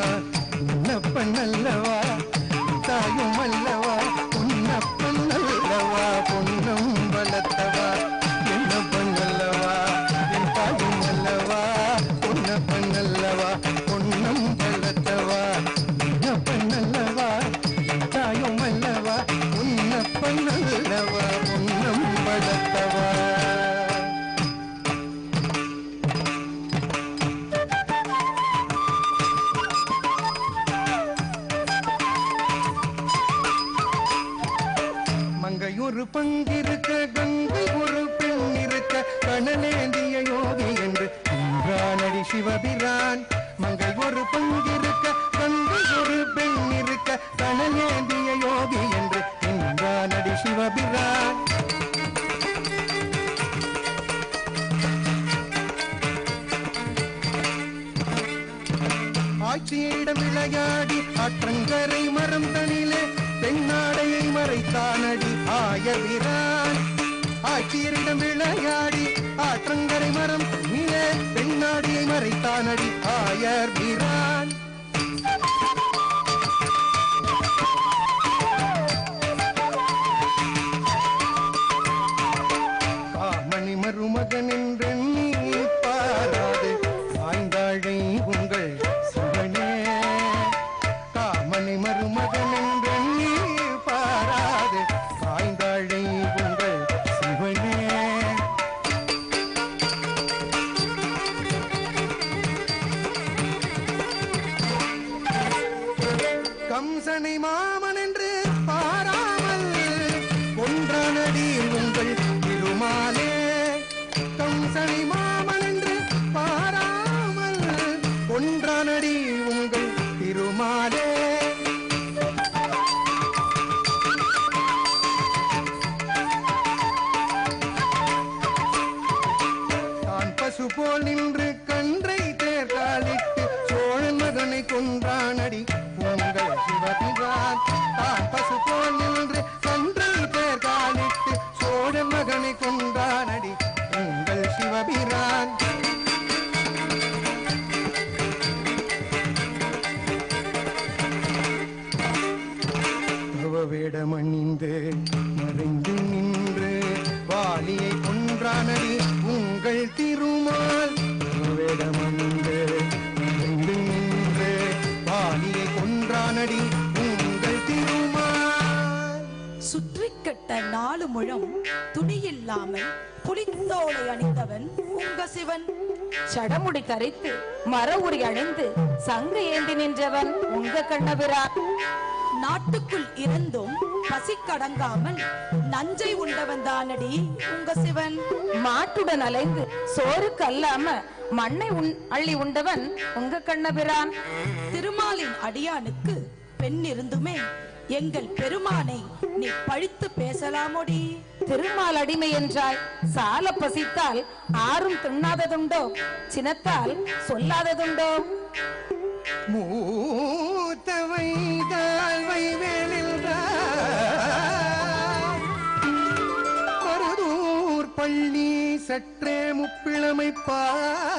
என்னப்பன் அல்லவா தாயும் அல்லவா பொன்னப்பன் அல்லவா பொன்னம்பலத்தவா. என்னப்பன் அல்லவா என் தாயும் அல்லவா பொன்னப்பன் அல்லவா பொன்னம்பலத்தவா. என்னப்பன் அல்லவா தாயும் அல்லவா பொன்னப்பன் அல்லவா பொன்னம்பலத்தவா. மங்கை ஒரு பங்கிருக்க கங்கை ஒரு பெண் இருக்க கணலேந்திய யோகி என்று நின்றானடி சிவபிரான். மங்கை ஒரு பங்கிருக்க கங்கை ஒரு பெண் இருக்க கணலேந்திய யோகி என்று நின்றானடி சிவபிரான். ஆட்சியிடம் விளையாடி ஆற்றங்கரை மரம் தனிலே பெண்ணாடையை மறைத்தானடி ஆயபிரான். ஆட்சியரிடம் விளையாடி ஆற்றங்கரை மரம் தனிலே பெண்ணாடையை மறைத்தானடி ஆயபிரான். காமணி மருமகன் என்று நீ பாராது ஆய்ந்தாழை உங்கள் சிவனே. காமணி மருமகன் என்று நீ பாராது ஆய்ந்தாழை உங்கள் சிவனே. கம்சனை மாமன் என்று பாராமல் ஒன்றானடி உங்கள் திருமாலே. கம்சனை மாமன் என்று பாராமல் ஒன்றானடி உங்கள் திருமாலே. தான் பசு போல் நின்று கன்றை தேர்காலிட்டு சோழன் மகனை கொன்றானடி உங்கள் சிவபிரான். தான் பசு போல் நின்று கன்றை தேர்காலிட்டு சோழன் மகனை கொன்றானடி உங்கள் சிவபிரான். வேடமணிந்து மறைந்து நின்று வாலியை கொன்றானடி உங்கள் திருமால். வேடமணிந்து மறைந்து நின்று வாலியை கொன்றானடி உங்கள் திருமால். சுற்றிக்கட்ட 4 முழம் துணியில்லாமல் புலித்தோலை அணிந்தவன் உங்க சிவன். சடமுடி தரித்து மர உரி அணிந்து சங்க ஏந்தி நின்றவன் உங்க கண்ணபிரான். நாட்டுக்குள் இருந்தும் பசிக்கடங்காமல் நஞ்சை உண்டவன் தானடி உங்க சிவன். மாட்டுடன் அலைந்து சோறுக்கு அல்லாம மண்ணை அள்ளி உண்டவன் உங்க கண்ணபிரான். திருமாலின் அடியானுக்கு பெண் இருந்துமே எங்கள் பெருமானை நீ பழித்து பேசலாமோடி? திருமால் அடிமை என்றாய், சால பசித்தால் ஆறும் திண்ணாததுண்டோ, சினத்தால் சொல்லாததுண்டோ? மூத்தவை தாழ்வை வேளில் மருதூர் பள்ளி சற்றே முப்பிழமை பார்த்து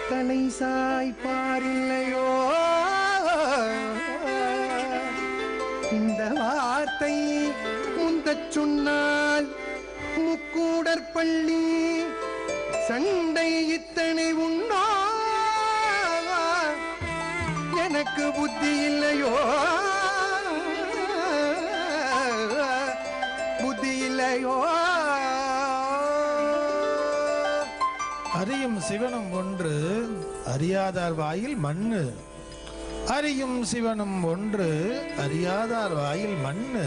தலை சாய்ப்பாரில்லையோ? இந்த வார்த்தை முந்தச் சொன்னால் முக்கூடற்பள்ளி சண்டை இத்தனை உண்டோ? எனக்கு புத்தி இல்லையோ? புத்தி இல்லையோ? அறியும் சிவனும் ஒன்று, அறியாதார் வாயில் மண்ணு. அறியும் சிவனும் ஒன்று, அறியாதார் வாயில் மண்ணு.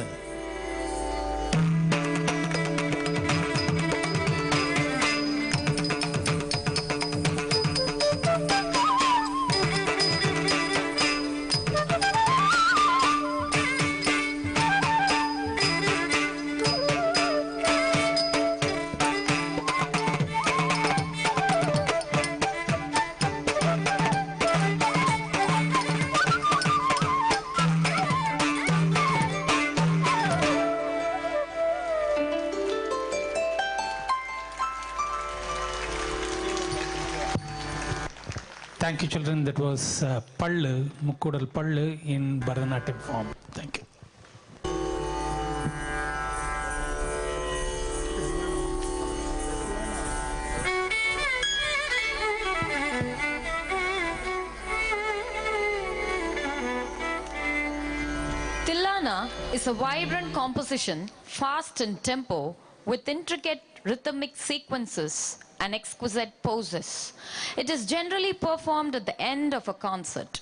Thank you, children. That was Pallu, Mukkudal Pallu in Bharatanatyam form. Thank you. Tillana is a vibrant composition, fast in tempo, with intricate rhythmic sequences and exquisite poses. It is generally performed at the end of a concert.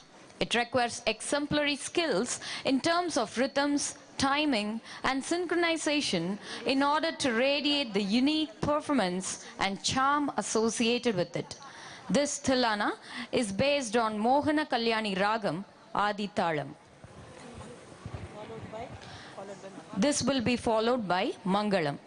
It requires exemplary skills in terms of rhythms, timing, and synchronization in order to radiate the unique performance and charm associated with it. This Tillana is based on Mohana Kalyani Ragam Adi Talam. This will be followed by Mangalam.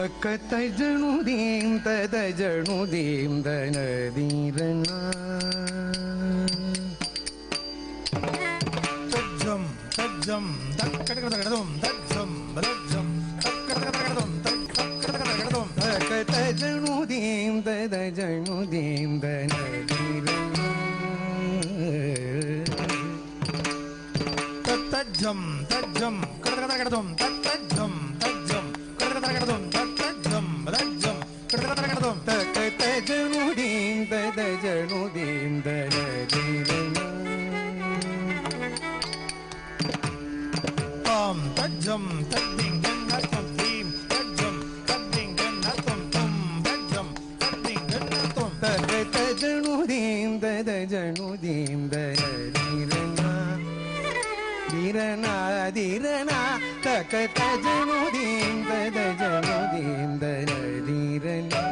தக்கதஜனுதீம் ததஜனுதீம் தனதீரனா தஜ்ஜம் தஜ்ஜம் தக்கடகடகடதும் தஜ்ஜம் தஜ்ஜம் தக்கடகடகடதும் தக்கடகடகடதும் தக்கதஜனுதீம் ததஜனுதீம் தனதீரனா தஜ்ஜம் தஜ்ஜம் கடகடகடதும் தஜ்ஜம் தஜ்ஜம் கடகடகடதும் தஜ்ஜம் தஜ்ஜம் கடகடகடதும் தக்கதஜனுதீம் ததஜனுதீம் தனதீரனா தாம் தஜ்ஜம் தத்திங் கண்ணத்தம் theme தஜ்ஜம் தத்திங் கண்ணத்தம் தும் தஜ்ஜம் தத்திங் கண்ணத்தம் தக்கதஜனுதீம் ததஜனுதீம் தனதீரனா தீரனா தீரனா தக்கதஜனுதீம் ததஜனுதீம் தனதீரனா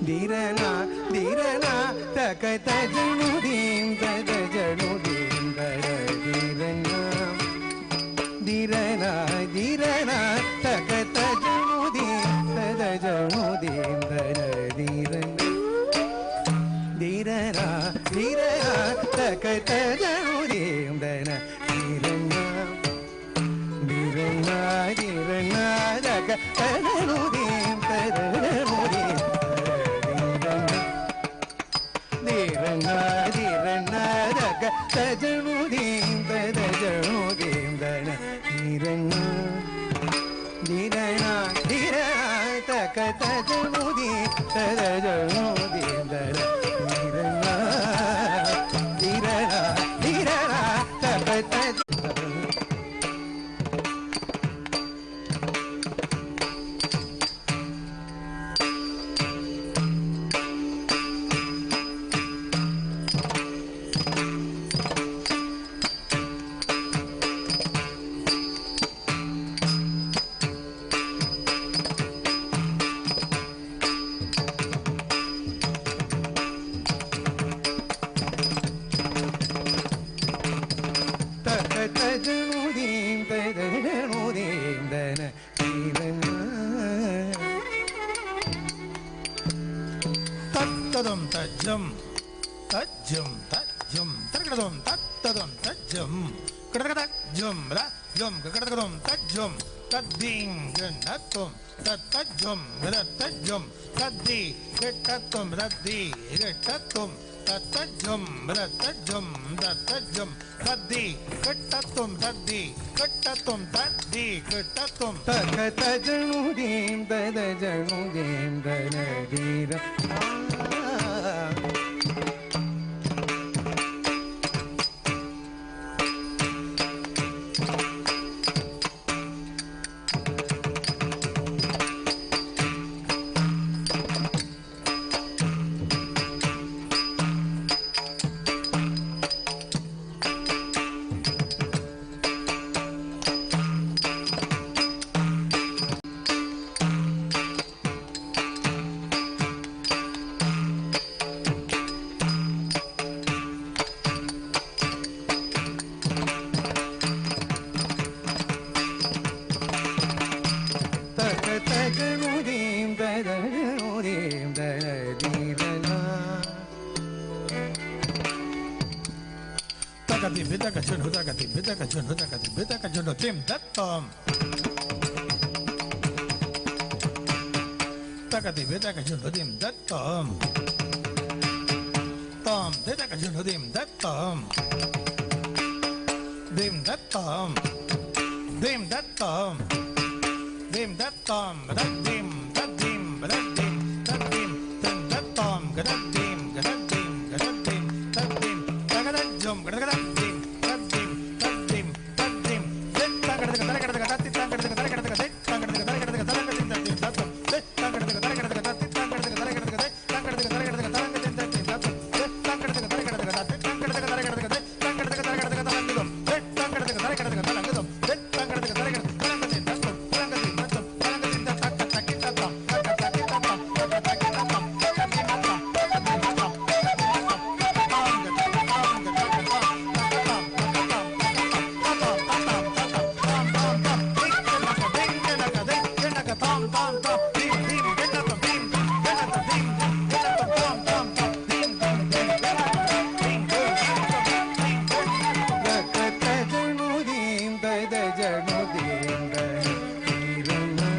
தீரனா தீரனா தக்கதஜனுதீம் ததஜனுதீம் தனதீரனா தீரனா தீரனா தக்கதஜனுதீம் ததஜனுதீம் தனதீரனா தீரனா தீரனா தக்கதஜனுதீம் தனதீரனா தீரனா தீரனா தக்கதஜனுதீம் ததஜனுதீம் தீரனா தீரனா தக்கதஜனுதீம் ததஜனுதீம் தனதீரனா தீரனா தீரனா தக்கதஜனுதீம் ததஜனுதீம் தனதீரனா தத்திங் கண்ணத்தும் தத்தஜும் ரத்தஜும் தத்தி கெட்டத்தும் ரத்தி கெட்டத்தும் தத்தஜும் ரத்தஜும் தத்தஜும் தத்தி கெட்டத்தும் தத்தி கெட்டத்தும் தத்தி கெட்டத்தும் தகதஜனுதீம் ததஜனுதீம் தனதீர தகதஜனுதீம் ததஜனுதீம் தனதீரனா தகதி விதகஜனு தகதி விதகஜனு தகதி விதகஜனு Thiem தத்தம் தகதி விதகஜனு Thiem தத்தம் tam விதகஜனு Thiem தத்தம் Thiem தத்தம் திம் தத்தம் dim datam gadadim gadadim gadadim gadadim dim datam gadadim gadadim gadadim gadadim tagadajum gadagadim gadadim gadadim gadadim tagadagadim tagadagadim tagadagadim tagadagadim tagadagadim tagadagadim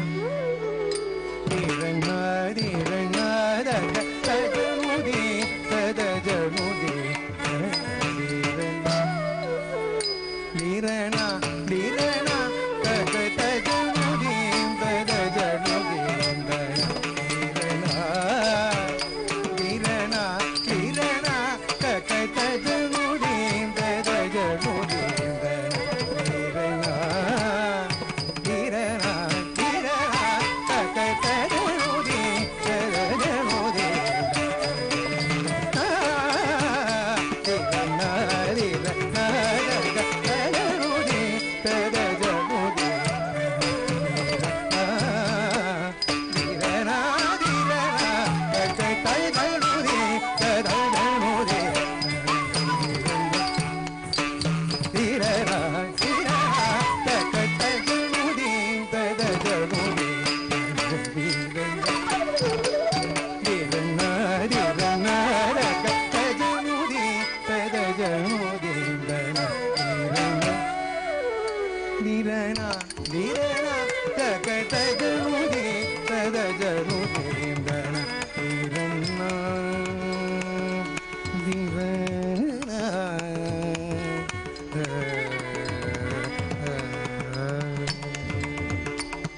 datam tagadagadim tagadagadim tagadagadim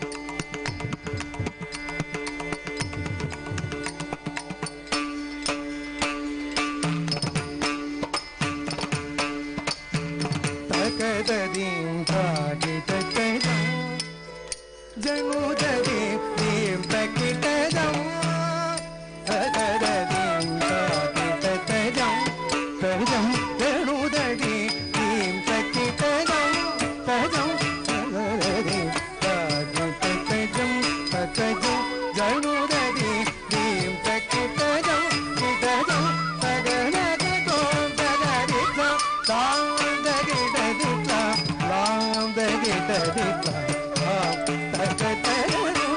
தகதஜனுதீம்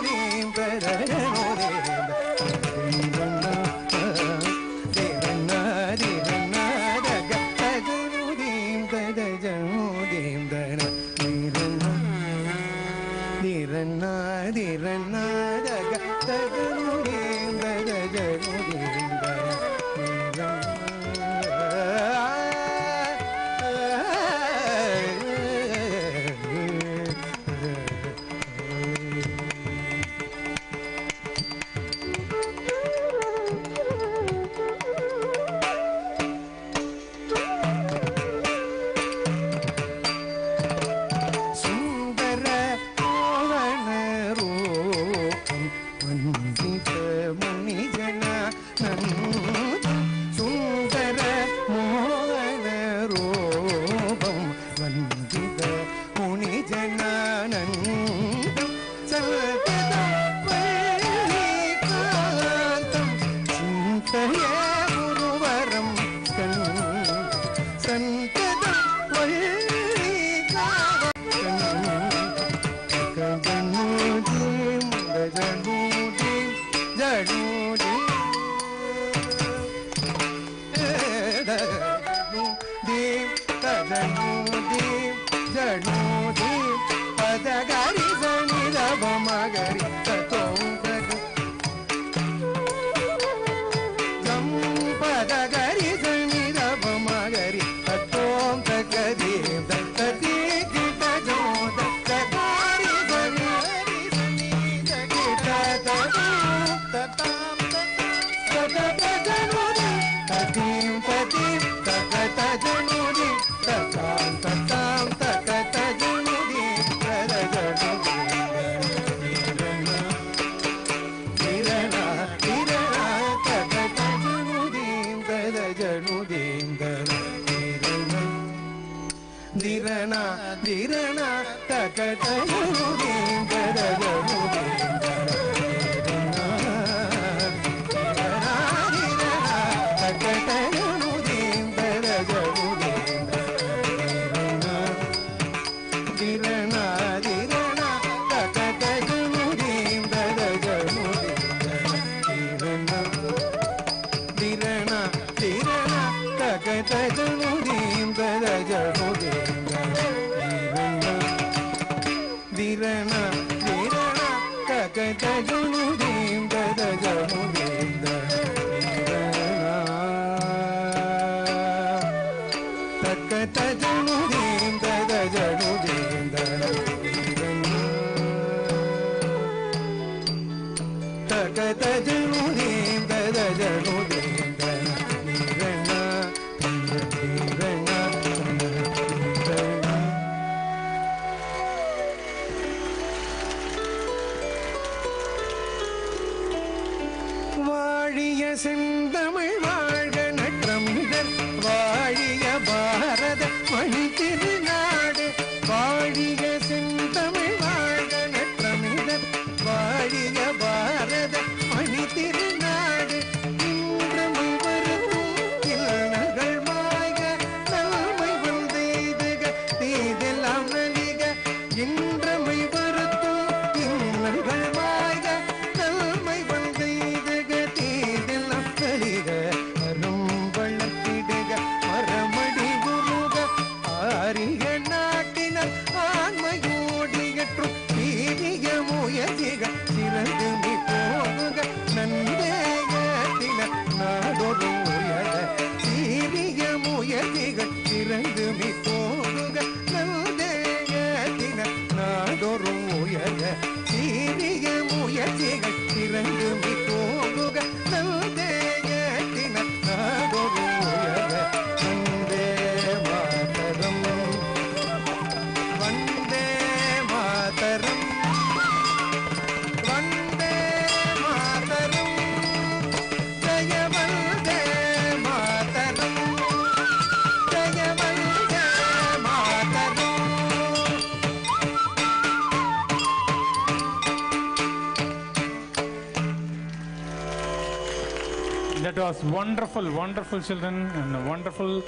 That was wonderful, wonderful children and a wonderful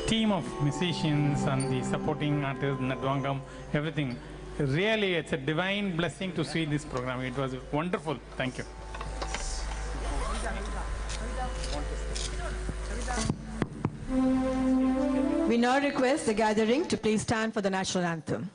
team of musicians and the supporting artists, Nadwangam, everything. Really, it's a divine blessing to see this program. It was wonderful. Thank you. We now request the gathering to please stand for the national anthem.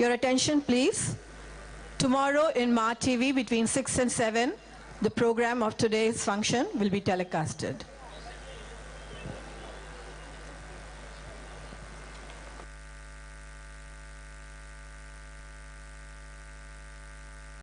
Your attention please. Tomorrow in Ma TV between 6 and 7, the program of today's function will be telecasted.